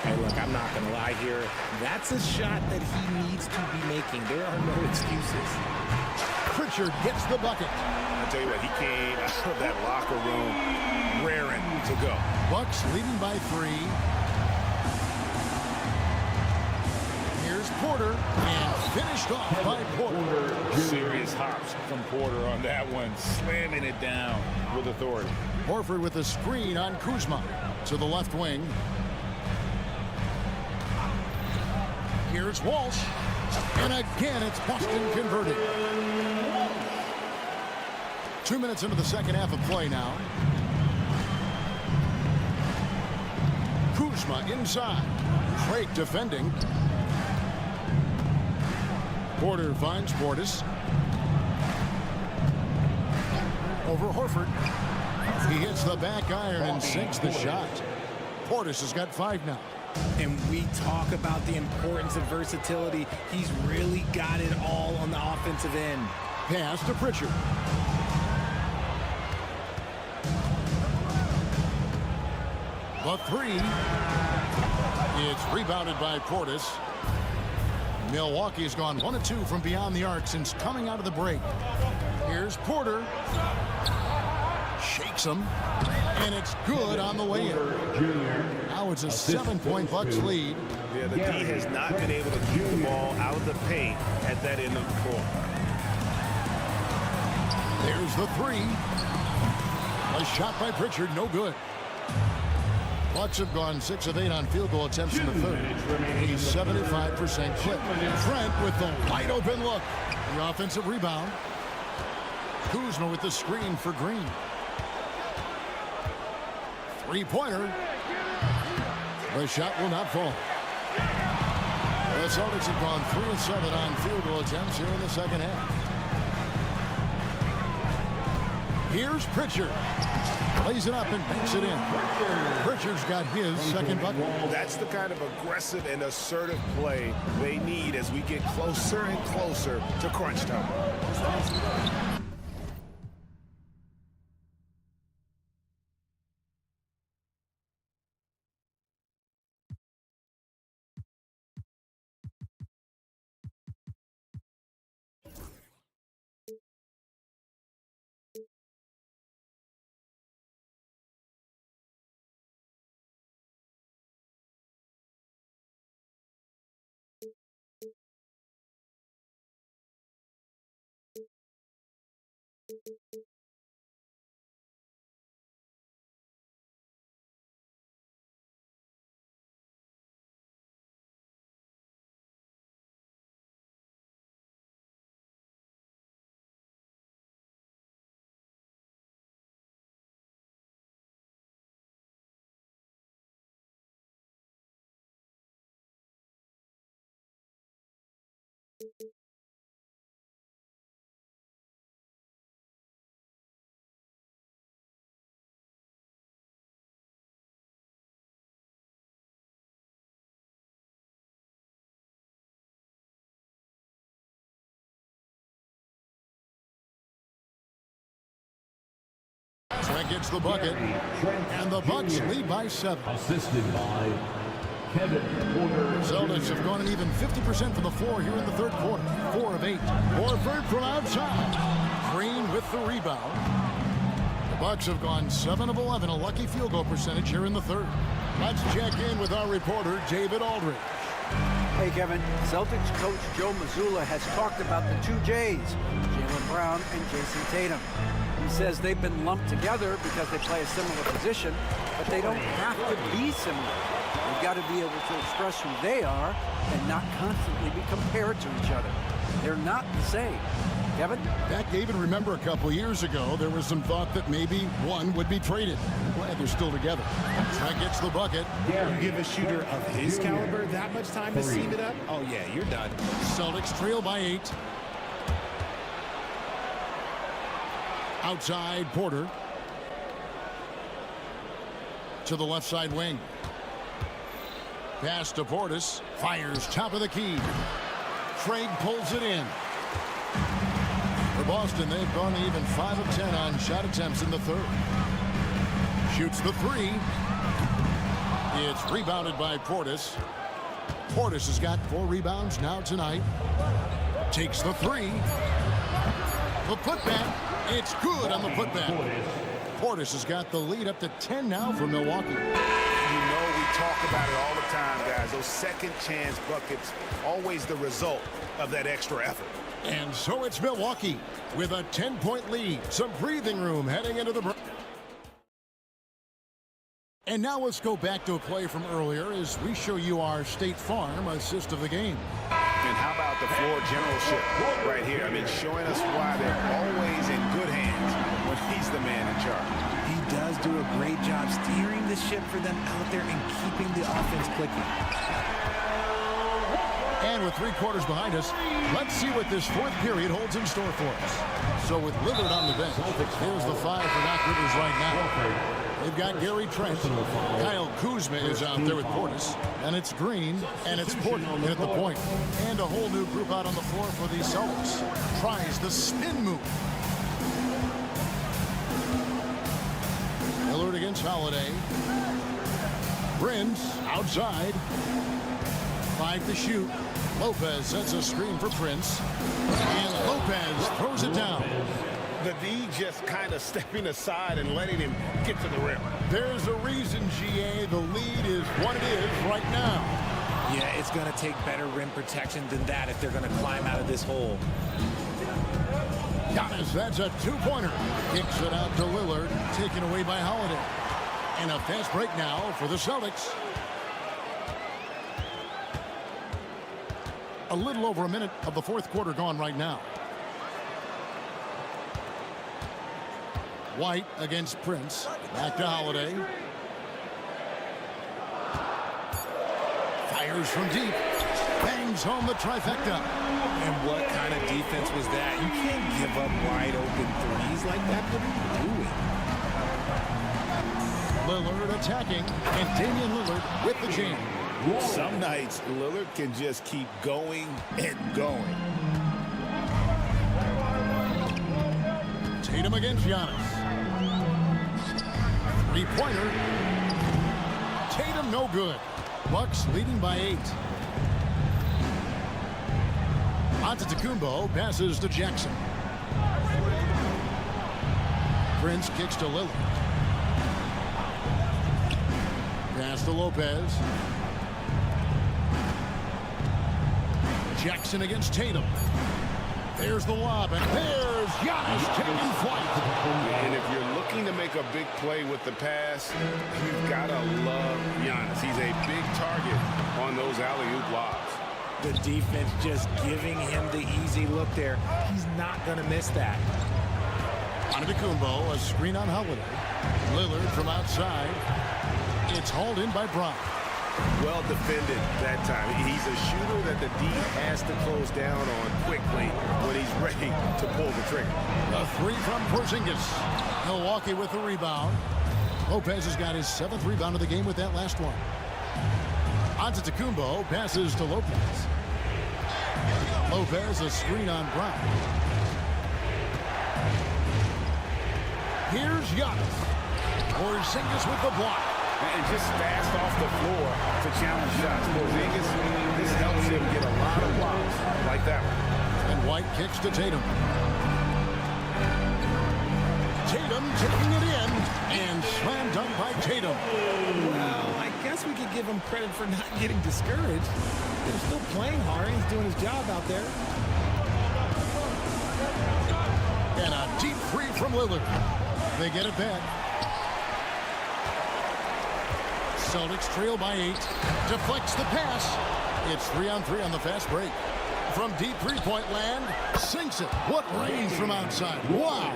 Hey, look, I'm not going to lie here. That's a shot that he needs to be making. There are no excuses. Pritchard gets the bucket. I tell you what, he came out of that locker room raring to go. Bucks leading by 3. Here's Porter, and finished off by Porter. Serious hops from Porter on that one, slamming it down with authority. Horford with a screen on Kuzma to the left wing. Here's Walsh, and again it's Boston converted. 2 minutes into the second half of play now. Kuzma inside. Drake defending. Porter finds Portis. Over Horford. He hits the back iron and sinks the shot. Portis has got 5 now. And we talk about the importance of versatility. He's really got it all on the offensive end. Pass to Pritchard. The 3. It's rebounded by Portis. Milwaukee's gone 1 of 2 from beyond the arc since coming out of the break. Here's Porter. Shakes Takes him, and it's good on the way in. Now it's a 7-point Bucks lead. Yeah, the D has not been able to keep the ball out of the paint at that end of the court. There's the three. A shot by Pritchard, no good. Bucks have gone 6 of 8 on field goal attempts in the third. A 75% clip. Trent with the wide open look. The offensive rebound. Kuzma with the screen for Green. Three-pointer. The shot will not fall. The Celtics have gone 3 of 7 on field goal attempts here in the second half. Here's Pritchard. Plays it up and makes it in. Pritchard's got his second bucket. That's the kind of aggressive and assertive play they need as we get closer and closer to crunch time. Trent gets the bucket, and the Bucks lead by 7. Assisted by Kevin Porter. Celtics have gone an even 50% from the floor here in the third quarter. 4 of 8. Horford from outside. Green with the rebound. The Bucks have gone 7 of 11, a lucky field goal percentage here in the third. Let's check in with our reporter, David Aldridge. Hey, Kevin. Celtics coach Joe Mazzulla has talked about the 2 J's, Jaylen Brown and Jason Tatum. He says they've been lumped together because they play a similar position, but they don't have to be similar. They've got to be able to express who they are and not constantly be compared to each other. They're not the same. Kevin? Back, David, remember a couple years ago, there was some thought that maybe one would be traded. I'm glad they're still together. Trent gets the bucket. You give a shooter of his caliber that much time to seam it up? Oh, yeah, you're done. Celtics trail by 8. Outside, Porter. To the left side wing. Pass to Portis. Fires top of the key. Craig pulls it in. For Boston, they've gone even 5 of 10 on shot attempts in the third. Shoots the 3. It's rebounded by Portis. Portis has got 4 rebounds now tonight. Takes the 3. The putback. It's good on the putback. Portis has got the lead up to 10 now for Milwaukee. You know we talk about it all the time, guys. Those second chance buckets, always the result of that extra effort. And so it's Milwaukee with a 10-point lead. Some breathing room heading into the break. And now let's go back to a play from earlier as we show you our State Farm assist of the game. And how about the floor generalship right here? I mean, showing us why they're always in good hands when he's the man in charge. He does do a great job steering the ship for them out there and keeping the offense clicking. And with 3 quarters behind us, let's see what this fourth period holds in store for us. So with Lillard on the bench, here's the 5 for Doc Rivers right now. They've got Gary Trent. Kyle Kuzma is out there with Portis. And it's Green, and it's Porter at the point. And a whole new group out on the floor for the Celtics. Tries the spin move. Lillard against Holiday. Prince outside. 5 to shoot. Lopez sets a screen for Prince. And Lopez throws it down. The D just kind of stepping aside and letting him get to the rim. There's a reason, GA, the lead is what it is right now. Yeah, it's going to take better rim protection than that if they're going to climb out of this hole. Giannis, that's a two-pointer. Kicks it out to Lillard, taken away by Holiday. And a fast break now for the Celtics. A little over a minute of the fourth quarter gone right now. White against Prince. Back to Holiday. Fires from deep. Bangs home the trifecta. And what kind of defense was that? You can't give up wide open threes like that. What are you doing? Lillard attacking. And Damian Lillard with the jam. Some nights, Lillard can just keep going and going. Tatum against Giannis. Three-pointer. Tatum no good. Bucks leading by 8. Antetokounmpo passes to Jackson. Prince kicks to Lillard. Pass to Lopez. Jackson against Tatum. There's the lob, and there's Giannis taking flight. And if you're looking to make a big play with the pass, you've got to love Giannis. He's a big target on those alley-oop lobs. The defense just giving him the easy look there. He's not going to miss that. Antetokounmpo, a screen on Holiday. Lillard from outside. It's hauled in by Brown. Well defended that time. He's a shooter that the D has to close down on quickly when he's ready to pull the trigger. A three from Porzingis. Milwaukee with the rebound. Lopez has got his 7th rebound of the game with that last one. Antetokounmpo passes to Lopez. Lopez a screen on Brown. Here's Giannis. Porzingis with the block. And just fast off the floor to challenge shots. Porzingis, this helps him get a lot of blocks like that one. And White kicks to Tatum. Tatum taking it in. And slam dunk by Tatum. Well, I guess we could give him credit for not getting discouraged. They're still playing hard. He's doing his job out there. And a deep three from Lillard. They get it back. Celtics trail by 8. Deflects the pass. It's 3-on-3 on the fast break. From deep three-point land, sinks it. What range from outside. Wow.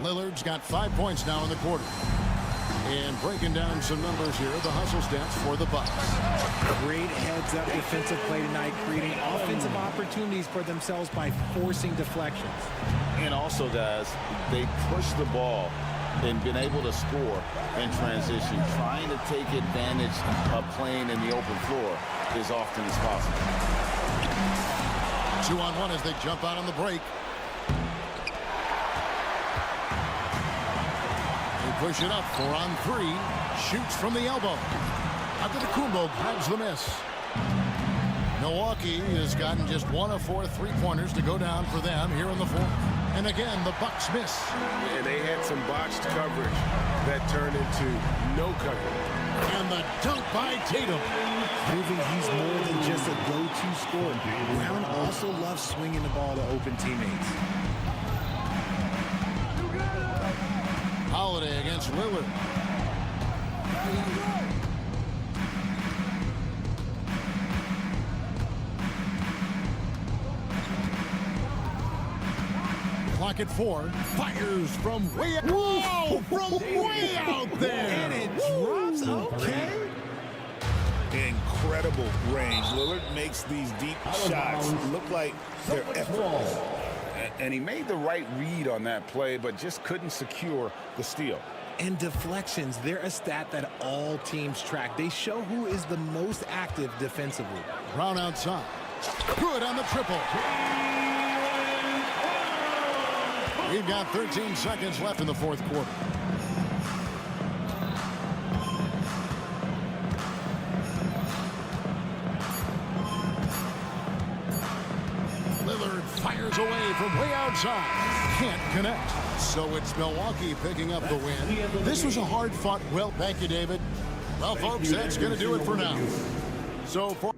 Lillard's got 5 points now in the quarter. And breaking down some numbers here, the hustle stats for the Bucks. Great heads-up defensive play tonight, creating offensive opportunities for themselves by forcing deflections. And also, guys, they push the ball and been able to score in transition. Trying to take advantage of playing in the open floor as often as possible. 2-on-1 as they jump out on the break. They push it up. 4-on-3. Shoots from the elbow. Antetokounmpo grabs the miss. Milwaukee has gotten just 1 of 4 three-pointers to go down for them here in the fourth. And again, the Bucks miss. And they had some botched coverage that turned into no coverage. And the dunk by Tatum. Proving he's more than just a go-to scorer. Brown also loves swinging the ball to open teammates. Holiday against Lillard. Clock at 4. Fires from way out. Whoa! From way out there. And it drops. Okay. Incredible range. Lillard makes these deep shots look like they're effortless. And he made the right read on that play, but just couldn't secure the steal. And deflections, they're a stat that all teams track. They show who is the most active defensively. Brown outside. Good on the triple. We've got 13 seconds left in the fourth quarter. Lillard fires away from way out outside. Can't connect. So it's Milwaukee picking up the win. This was a hard-fought. Well, thank you, David. Well, folks, that's going to do it for now. So for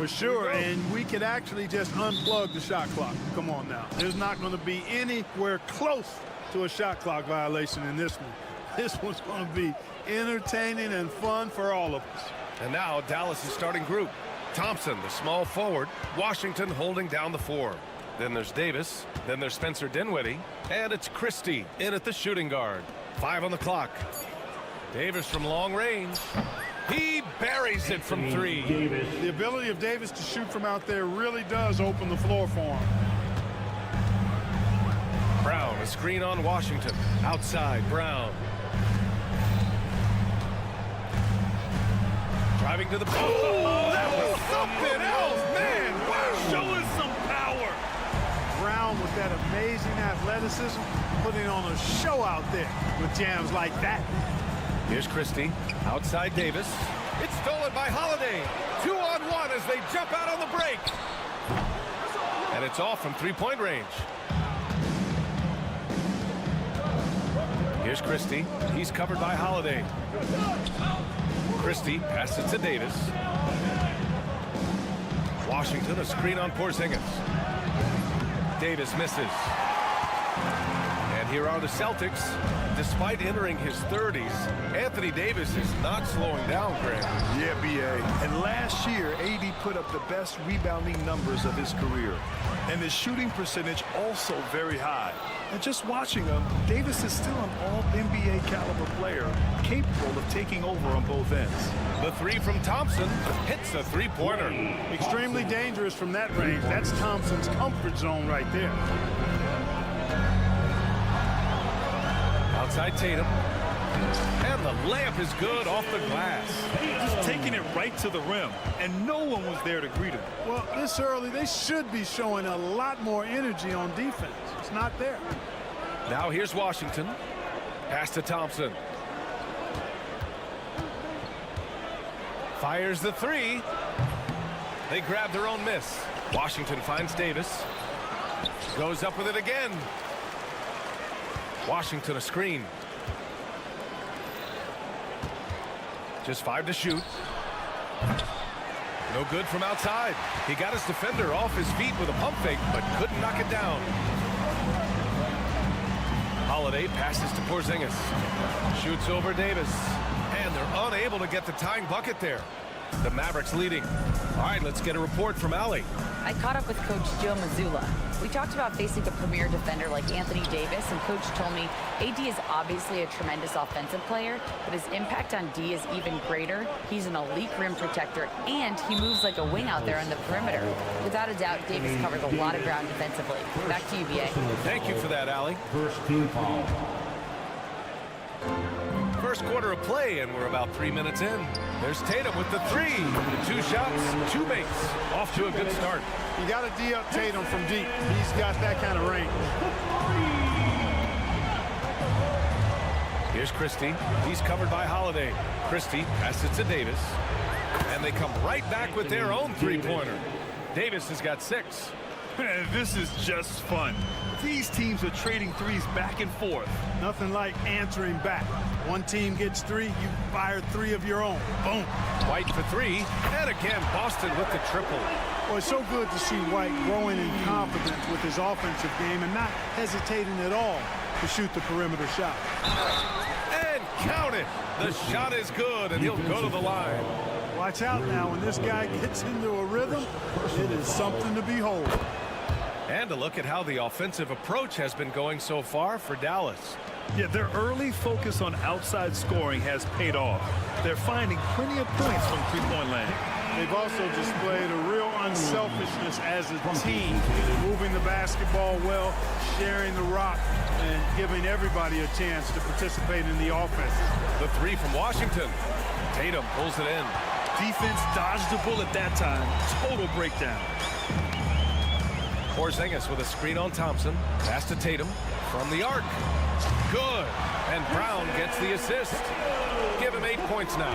For sure, and we could actually just unplug the shot clock. Come on now. There's not going to be anywhere close to a shot clock violation in this one. This one's going to be entertaining and fun for all of us. And now Dallas' starting group. Thompson, the small forward. Washington holding down the 4. Then there's Davis. Then there's Spencer Dinwiddie. And it's Christie in at the shooting guard. 5 on the clock. Davis from long range. He buries it from 3. The ability of Davis to shoot from out there really does open the floor for him. Brown, a screen on Washington. Outside, Brown. Driving to the ball. Oh, that was something else, man. Wow, showing some power. Brown with that amazing athleticism, putting on a show out there with jams like that. Here's Christie. Outside Davis. It's stolen by Holiday. 2-on-1 as they jump out on the break. And it's off from 3-point range. Here's Christie. He's covered by Holiday. Christie passes to Davis. Washington, a screen on Porzingis. Davis misses. And here are the Celtics. Despite entering his 30s, Anthony Davis is not slowing down, Grant. Yeah, B.A. And last year, AD put up the best rebounding numbers of his career. And his shooting percentage also very high. And just watching him, Davis is still an all-NBA caliber player, capable of taking over on both ends. The 3 from Thompson hits a 3-pointer. Extremely dangerous from that range. That's Thompson's comfort zone right there. Outside Tatum. And the layup is good off the glass. Just taking it right to the rim, and no one was there to greet him. Well, this early, they should be showing a lot more energy on defense. It's not there. Now here's Washington. Pass to Thompson. Fires the 3. They grab their own miss. Washington finds Davis. Goes up with it again. Washington a screen. Just 5 to shoot. No good from outside. He got his defender off his feet with a pump fake, but couldn't knock it down. Holiday passes to Porzingis. Shoots over Davis. And they're unable to get the tying bucket there. The Mavericks leading. All right, let's get a report from Allie. I caught up with Coach Joe Mazzulla. We talked about facing a premier defender like Anthony Davis, and Coach told me AD is obviously a tremendous offensive player, but his impact on D is even greater. He's an elite rim protector, and he moves like a wing out there on the perimeter. Without a doubt, Davis covers a lot of ground defensively. Back to you, B.A. Thank you for that, Allie. First team foul. First quarter of play, and we're about 3 minutes in. There's Tatum with the 3. 2 shots, 2 makes. Off to a good start. You got to D up Tatum from deep. He's got that kind of range. Here's Christie. He's covered by Holiday. Christie passes to Davis. And they come right back with their own 3-pointer. Davis has got 6. This is just fun. These teams are trading threes back and forth. Nothing like answering back. One team gets 3, you fire 3 of your own. Boom. White for 3. And again, Boston with the triple. Well, it's so good to see White growing in confidence with his offensive game and not hesitating at all to shoot the perimeter shot. And count it. The shot is good, and he'll go to the line. Watch out now. When this guy gets into a rhythm, it is something to behold. And a look at how the offensive approach has been going so far for Dallas. Yeah, their early focus on outside scoring has paid off. They're finding plenty of points from three-point land. They've also displayed a real unselfishness as a team, moving the basketball well, sharing the rock, and giving everybody a chance to participate in the offense. The 3 from Washington. Tatum pulls it in. Defense dodged the bullet that time. Total breakdown. Porzingis with a screen on Thompson. Pass to Tatum from the arc. Good. And Brown gets the assist. Give him 8 points now.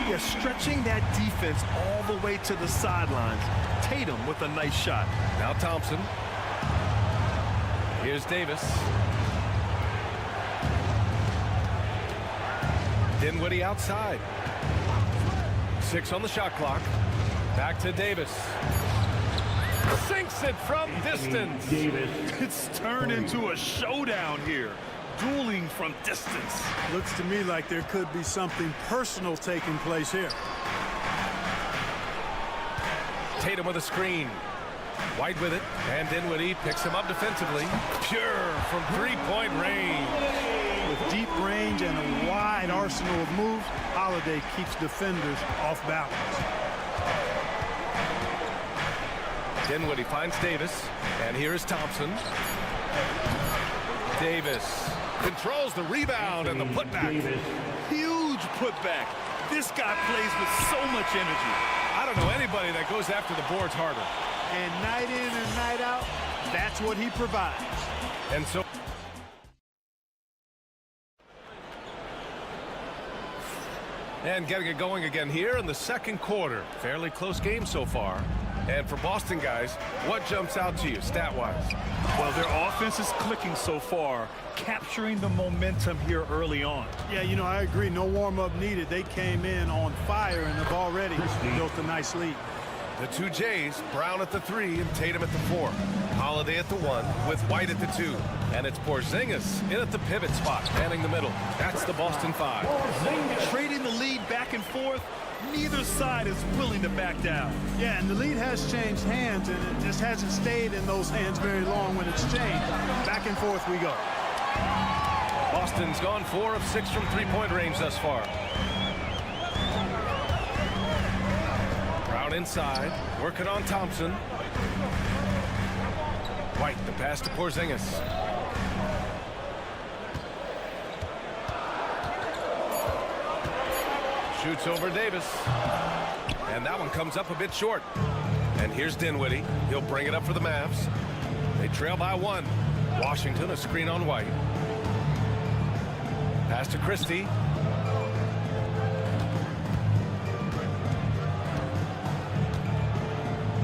Yeah, stretching that defense all the way to the sidelines. Tatum with a nice shot. Now Thompson. Here's Davis. Dinwiddie outside. 6 on the shot clock. Back to Davis. Sinks it from distance. It's turned into a showdown here. Dueling from distance. Looks to me like there could be something personal taking place here. Tatum with a screen. White with it, and Dinwiddie picks him up defensively. Pure from three-point range. With deep range and a wide arsenal of moves, Holiday keeps defenders off balance. Dinwiddie finds Davis, and here is Thompson. Davis controls the rebound and the putback. Huge putback. This guy plays with so much energy. I don't know anybody that goes after the boards harder. And night in and night out, that's what he provides. And so and getting it going again here in the second quarter. Fairly close game so far. And for Boston guys, what jumps out to you stat-wise? Well, their offense is clicking so far, capturing the momentum here early on. Yeah, you know, I agree. No warm-up needed. They came in on fire and have already built a nice lead. The two Jays, Brown at the 3 and Tatum at the 4. Holiday at the 1 with White at the 2. And it's Porzingis in at the pivot spot, spanning the middle. That's the Boston 5. Trading the lead back and forth, neither side is willing to back down. Yeah, and the lead has changed hands, and it just hasn't stayed in those hands very long when it's changed. Back and forth we go. Boston's gone 4 of 6 from three-point range thus far. Brown inside, working on Thompson. White, the pass to Porzingis. Shoots over Davis. And that one comes up a bit short. And here's Dinwiddie. He'll bring it up for the Mavs. They trail by 1. Washington, a screen on White. Pass to Christie.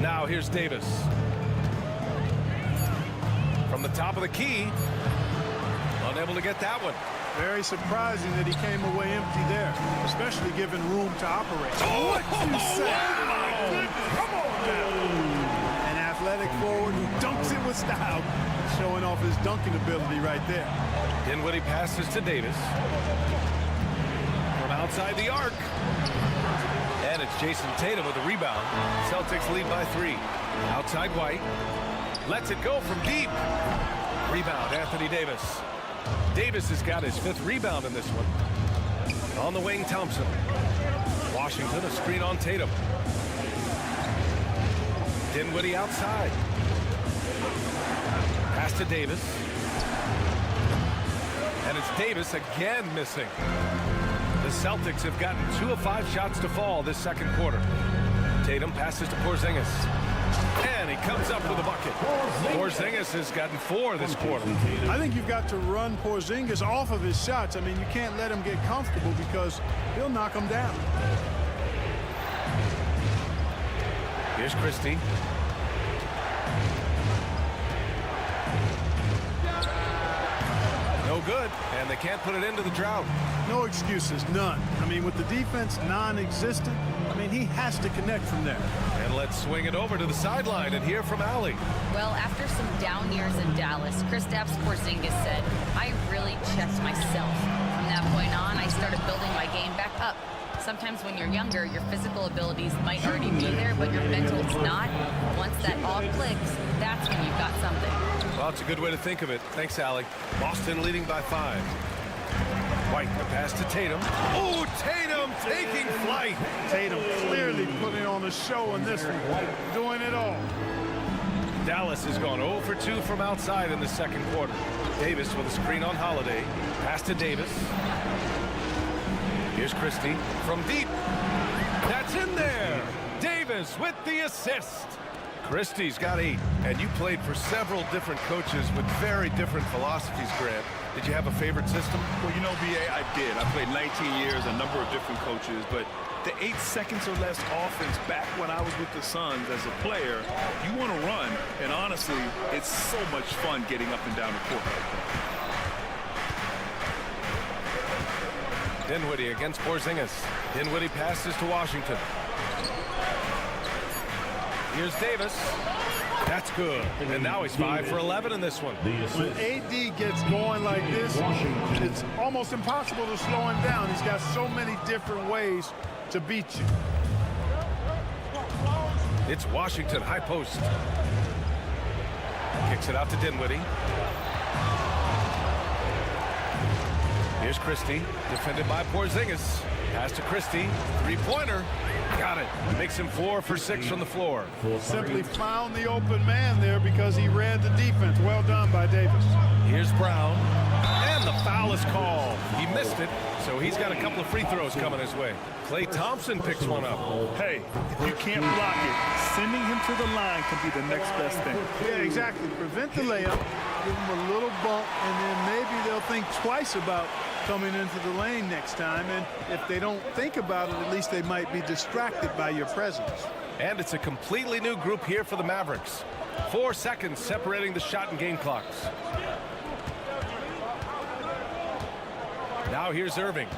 Now here's Davis. From the top of the key. Unable to get that one. Very surprising that he came away empty there, especially given room to operate. What you say? Come on now. An athletic forward who dunks it with style, showing off his dunking ability right there. Dinwiddie passes to Davis. From outside the arc. And it's Jason Tatum with the rebound. Celtics lead by 3. Outside White. Lets it go from deep. Rebound, Anthony Davis. Davis has got his 5th rebound in this one. On the wing, Thompson. Washington, a screen on Tatum. Dinwiddie outside. Pass to Davis. And it's Davis again missing. The Celtics have gotten 2 of 5 shots to fall this second quarter. Tatum passes to Porzingis. And he comes up with a bucket. Porzingis has gotten 4 this quarter. I think you've got to run Porzingis off of his shots. I mean, you can't let him get comfortable because he'll knock him down. Here's Christie. No good, and they can't put it into the drought. No excuses, none. I mean, with the defense non-existent, I mean, he has to connect from there. And let's swing it over to the sideline and hear from Allie. Well, after some down years in Dallas, Kristaps Porzingis said, I really checked myself. From that point on, I started building my game back up. Sometimes when you're younger, your physical abilities might already be there, but your mental's not. Once that all clicks, that's when you've got something. Well, it's a good way to think of it. Thanks, Allie. Boston leading by 5. White, the pass to Tatum. Oh, Tatum taking flight. Tatum clearly putting on a show in this one, doing it all. Dallas has gone 0 for 2 from outside in the second quarter. Davis with a screen on Holiday. Pass to Davis. Here's Christie from deep. That's in there. Davis with the assist. Christie's got 8. And you played for several different coaches with very different philosophies, Grant. Did you have a favorite system? Well, you know, B.A., I did. I played 19 years, a number of different coaches, but the 8 seconds or less offense back when I was with the Suns as a player, you want to run, and honestly, it's so much fun getting up and down the court. Dinwiddie against Porzingis. Dinwiddie passes to Washington. Here's Davis. That's good. And now he's 5 for 11 in this one. When AD gets going like this, it's almost impossible to slow him down. He's got so many different ways to beat you. It's Washington, high post. Kicks it out to Dinwiddie. Here's Christie, defended by Porzingis. Pass to Christie, three-pointer. Got it. Makes him 4 for 6 from the floor. Simply found the open man there because he read the defense. Well done by Davis. Here's Brown. And the foul is called. He missed it, so he's got a couple of free throws coming his way. Klay Thompson picks one up. Hey, if you can't block it, sending him to the line can be the next best thing. Yeah, exactly. Prevent the layup, give him a little bump, and then maybe they'll think twice about coming into the lane next time. And if they don't think about it, at least they might be distracted by your presence. And it's a completely new group here for the Mavericks. 4 seconds separating the shot and game clocks. Now here's Irving.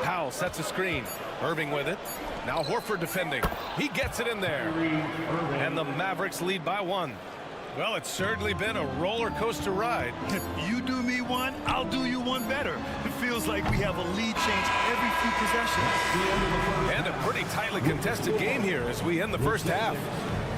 Powell sets a screen. Irving with it. Now Horford defending. He gets it in there. And the Mavericks lead by 1. Well, it's certainly been a roller coaster ride. You do me one, I'll do you one better. It feels like we have a lead change every few possessions. And a pretty tightly contested game here as we end the first half.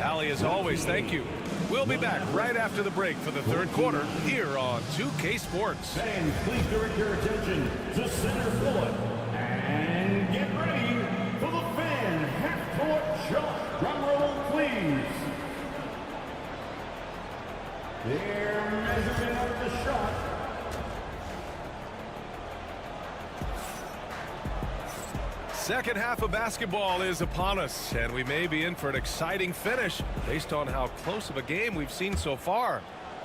Allie, as always, thank you. We'll be back right after the break for the third quarter here on 2K Sports. Fans, please direct your attention to center court and get ready for the fan half-court shot. Drum roll, please. Their measurement of the shot. Second half of basketball is upon us, and we may be in for an exciting finish based on how close of a game we've seen so far.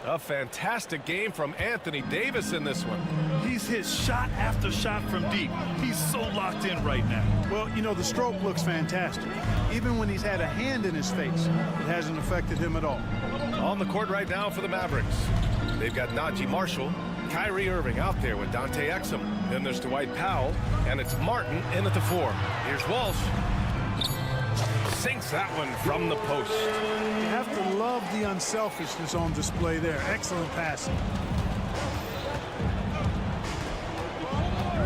A fantastic game from Anthony Davis in this one. He's hit shot after shot from deep. He's so locked in right now. Well, you know, the stroke looks fantastic. Even when he's had a hand in his face, it hasn't affected him at all. On the court right now for the Mavericks. They've got Najee Marshall, Kyrie Irving out there with Dante Exum. Then there's Dwight Powell, and it's Martin in at the 4. Here's Walsh. Sinks that one from the post. You have to love the unselfishness on display there. Excellent passing.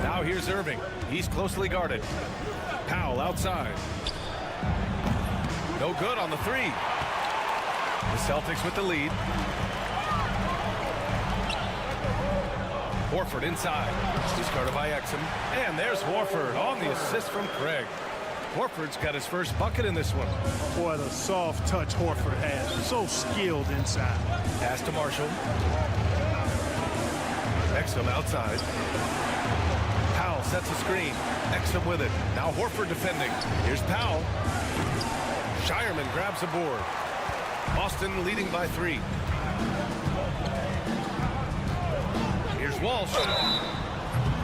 Now here's Irving. He's closely guarded. Powell outside. No good on the 3. The Celtics with the lead. Horford inside. He's guarded by Exum. And there's Horford on the assist from Craig. Horford's got his first bucket in this one. Boy, the soft touch Horford has. So skilled inside. Pass to Marshall. Exum outside. Powell sets a screen. Exum with it. Now Horford defending. Here's Powell. Shireman grabs a board. Boston leading by 3. Here's Walsh.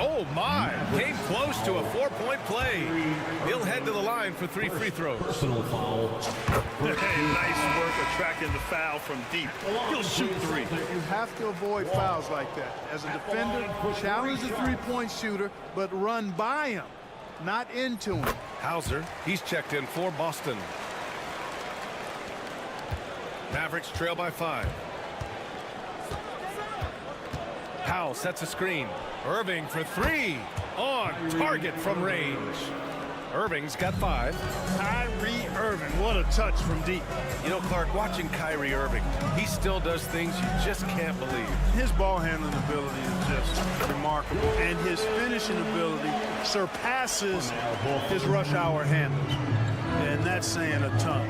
Oh my, came close to a 4-point play. He'll head to the line for 3 free throws. Personal foul. Hey, nice work attracting the foul from deep. He'll shoot 3. You have to avoid fouls like that. As a defender, challenge the three-point shooter, but run by him, not into him. Hauser, he's checked in for Boston. Mavericks trail by 5. Powell sets a screen. Irving for 3. On target from range. Irving's got 5. Kyrie Irving, what a touch from deep. You know, Clark, watching Kyrie Irving, he still does things you just can't believe. His ball handling ability is just remarkable, and his finishing ability surpasses his rush hour handles. And that's saying a ton.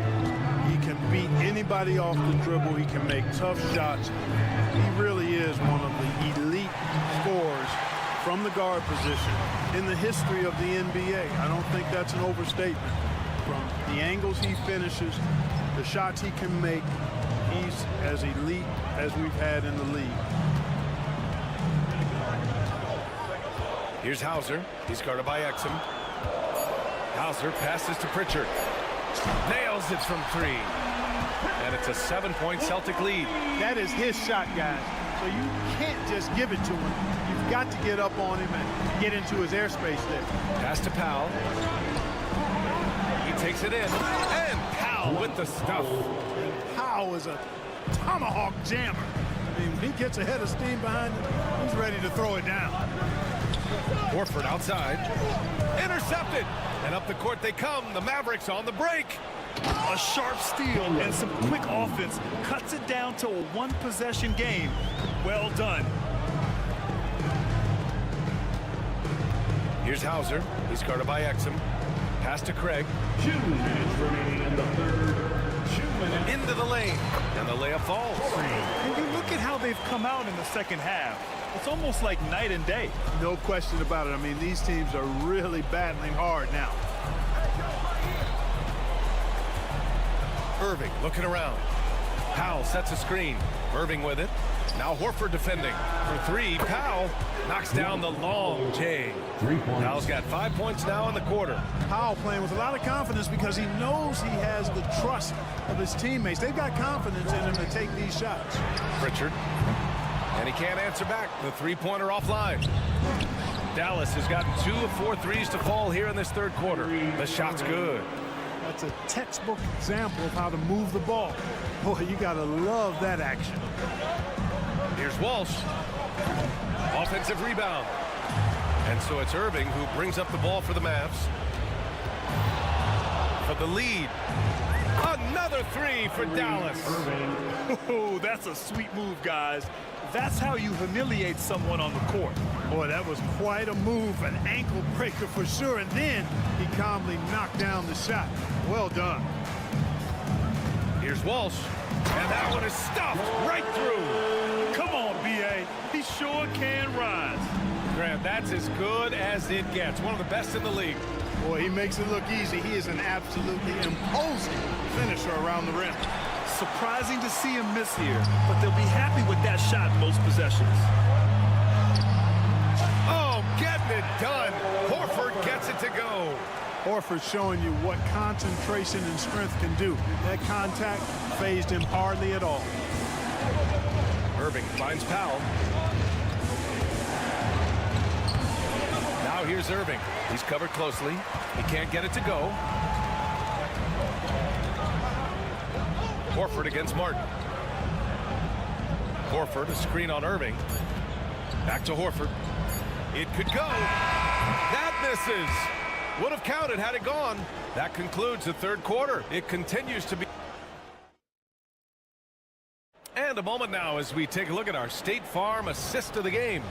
He can beat anybody off the dribble. He can make tough shots. He really is one of the elite scorers from the guard position in the history of the NBA. I don't think that's an overstatement. From the angles he finishes, the shots he can make, he's as elite as we've had in the league. Here's Hauser. He's guarded by Exum. Hauser passes to Pritchard. Nails it from 3. And it's a 7-point Celtic lead. That is his shot, guys. So you can't just give it to him. You've got to get up on him and get into his airspace there. Pass to Powell. He takes it in. And Powell Powell with the stuff. And Powell is a tomahawk jammer. I mean, when he gets a head of steam behind him, he's ready to throw it down. Horford outside. Intercepted. And up the court they come. The Mavericks on the break. A sharp steal and some quick offense cuts it down to a one-possession game. Well done. Here's Hauser. He's guarded by Exum. Pass to Craig. 2 minutes remaining in the third. 2 minutes. Into the lane. And the layup falls. And you look at how they've come out in the second half. It's almost like night and day. No question about it. I mean, these teams are really battling hard now. Irving looking around. Powell sets a screen. Irving with it. Now Horford defending. For 3, Powell knocks down the long J. 3 points. Powell's got 5 points now in the quarter. Powell playing with a lot of confidence because he knows he has the trust of his teammates. They've got confidence in him to take these shots. Pritchard. And he can't answer back. The three-pointer offline. Dallas has gotten 2 of 4 threes to fall here in this third quarter. The shot's good. That's a textbook example of how to move the ball. Boy, you got to love that action. Here's Walsh. Offensive rebound. And so it's Irving who brings up the ball for the Mavs. For the lead. Another 3 for Dallas. Oh, that's a sweet move, guys. That's how you humiliate someone on the court. Boy, that was quite a move, an ankle breaker for sure. And then he calmly knocked down the shot. Well done. Here's Walsh. And that one is stuffed right through. Come on, B.A. He sure can rise. Grant, that's as good as it gets. One of the best in the league. Boy, he makes it look easy. He is an absolutely imposing finisher around the rim. Surprising to see him miss here, but they'll be happy with that shot most possessions. Oh, getting it done. Horford gets it to go. Horford showing you what concentration and strength can do. That contact phased him hardly at all. Irving finds Powell. Now here's Irving. He's covered closely. He can't get it to go. Horford against Martin. Horford, a screen on Irving. Back to Horford. It could go. That misses. Would have counted had it gone. That concludes the third quarter. It continues to be. And a moment now as we take a look at our State Farm assist of the game.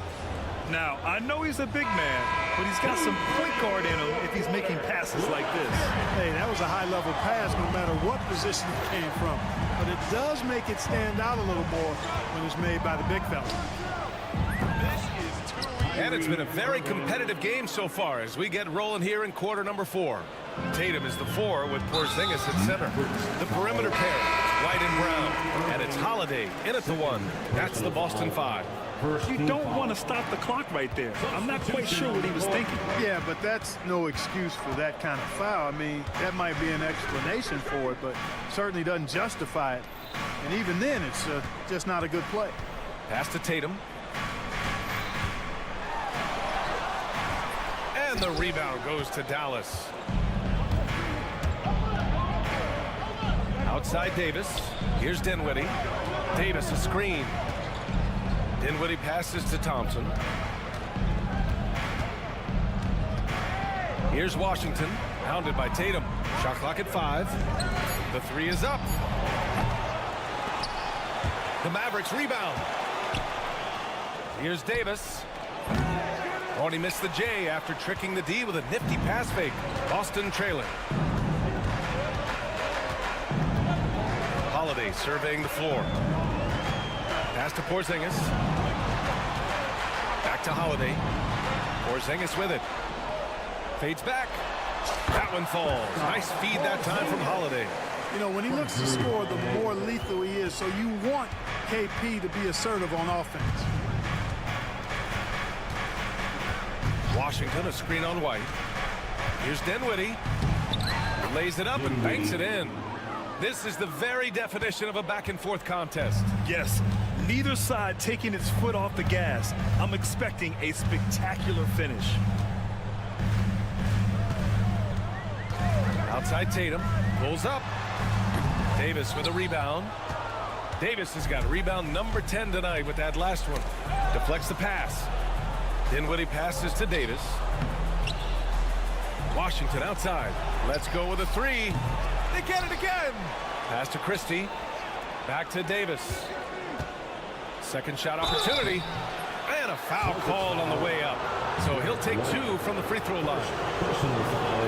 Now, I know he's a big man, but he's got some point guard in him if he's making passes like this. Hey, that was a high-level pass no matter what position it came from. But it does make it stand out a little more when it's made by the big fella. And it's been a very competitive game so far as we get rolling here in quarter number 4. Tatum is the 4 with Porzingis at center. The perimeter pair, White and Brown. And it's Holiday in at the 1. That's the Boston 5. You don't want to stop the clock right there. I'm not quite sure what he was thinking. Yeah, but that's no excuse for that kind of foul. I mean, that might be an explanation for it, but certainly doesn't justify it. And even then, it's just not a good play. Pass to Tatum. And the rebound goes to Dallas. Outside Davis. Here's Dinwiddie. Davis a screen. Dinwiddie passes to Thompson. Here's Washington, hounded by Tatum. Shot clock at 5. The 3 is up. The Mavericks rebound. Here's Davis. Oh, and he missed the J after tricking the D with a nifty pass fake. Boston trailing. Holiday surveying the floor. Pass to Porzingis. Back to Holiday. Porzingis with it. Fades back. That one falls. Nice feed that time from Holiday. You know, when he looks to score, the more lethal he is. So you want KP to be assertive on offense. Washington, a screen on White. Here's Dinwiddie. Lays it up and banks it in. This is the very definition of a back-and-forth contest. Yes, neither side taking its foot off the gas. I'm expecting a spectacular finish. Outside Tatum, pulls up. Davis with a rebound. Davis has got rebound number 10 tonight with that last one. Deflects the pass. Dinwiddie passes to Davis. Washington outside. Let's go with a three. They get it again. Pass to Christie. Back to Davis. Second shot opportunity. And a foul called on the way up. So he'll take 2 from the free throw line.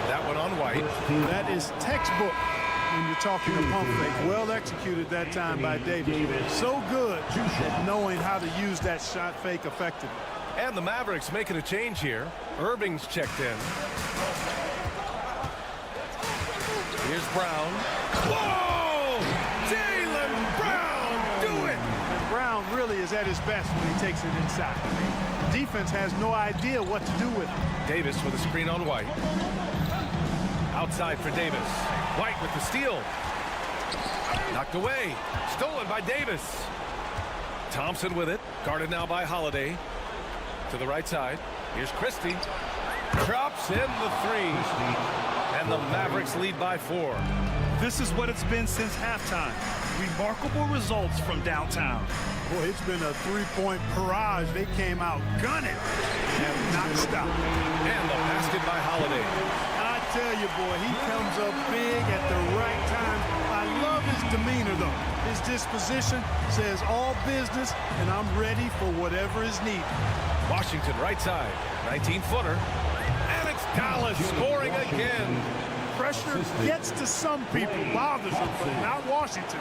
That one on White. That is textbook when you're talking a pump fake. Well executed that time by Davis. So good at knowing how to use that shot fake effectively. And the Mavericks making a change here. Irving's checked in. Here's Brown. Whoa! Jaylen Brown! Do it! And Brown really is at his best when he takes it inside. Defense has no idea what to do with it. Davis with a screen on White. Outside for Davis. White with the steal. Knocked away. Stolen by Davis. Thompson with it. Guarded now by Holiday. To the right side. Here's Christie. Drops in the three. And the Mavericks lead by 4. This is what it's been since halftime. Remarkable results from downtown. Boy, it's been a three-point barrage. They came out gunning and have not stopped. And the basket by Holiday. I tell you, boy, he comes up big at the right time. I love his demeanor, though. His disposition says all business, and I'm ready for whatever is needed. Washington right side. 19-footer. And it's Dallas scoring again. Pressure gets to some people, bothers them, but not Washington.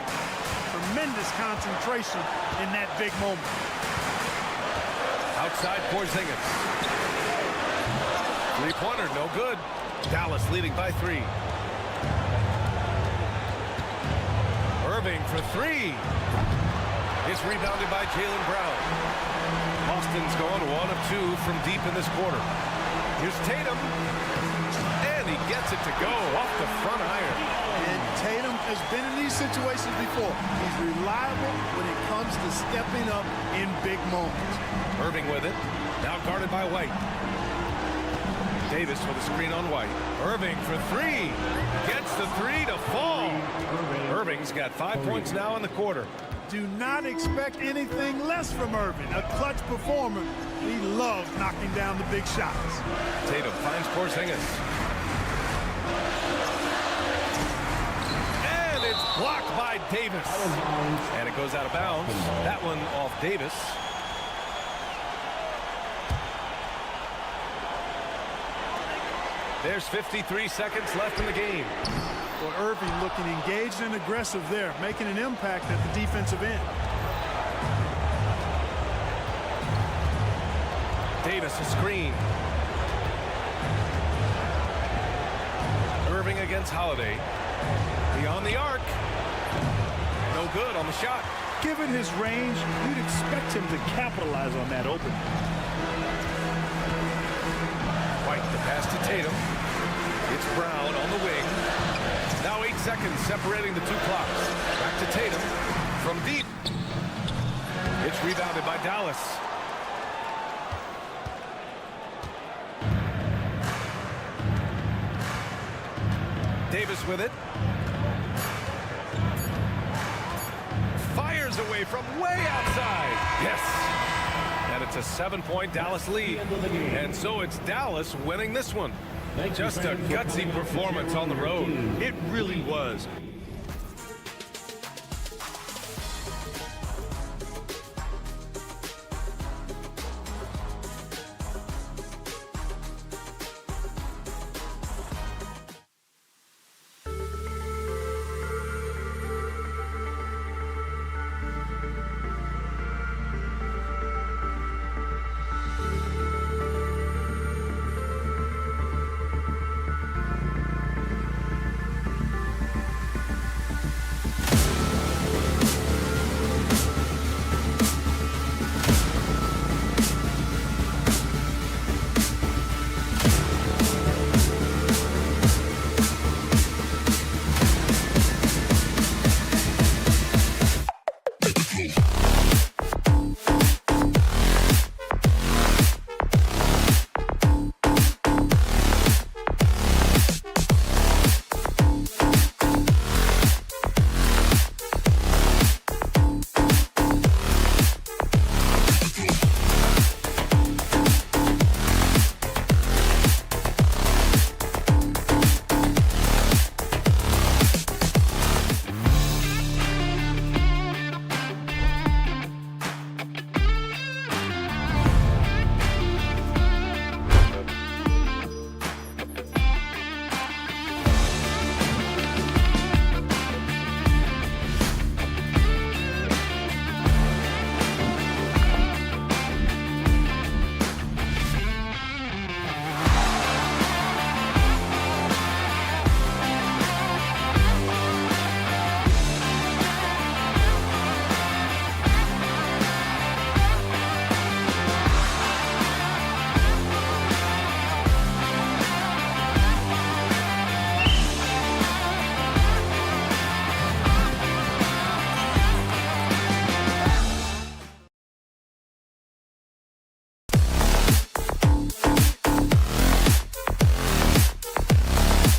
Tremendous concentration in that big moment. Outside Porzingis. Three-pointer, no good. Dallas leading by 3. Irving for 3. It's rebounded by Jaylen Brown. Boston's going 1 of 2 from deep in this quarter. Here's Tatum. And he gets it to go off the front iron. And Tatum has been in these situations before. He's reliable when it comes to stepping up in big moments. Irving with it. Now guarded by White. Davis with a screen on White. Irving for 3. Gets the 3 to fall. Irving's got 5 points now in the quarter. Do not expect anything less from Irving. A clutch performer. He loves knocking down the big shots. Tatum finds Porzingis. And it's blocked by Davis. And it goes out of bounds. That one off Davis. There's 53 seconds left in the game. Well, Irving looking engaged and aggressive there, making an impact at the defensive end. Davis a screen. Irving against Holiday. Beyond the arc. No good on the shot. Given his range, you'd expect him to capitalize on that opening. White the pass to Tatum. It's Brown on the wing. Now 8 seconds separating the 2 clocks. Back to Tatum from deep. It's rebounded by Dallas. Davis with it. Fires away from way outside. Yes. And it's a 7-point Dallas lead. And so it's Dallas winning this one. Just a gutsy performance on the road. It really was.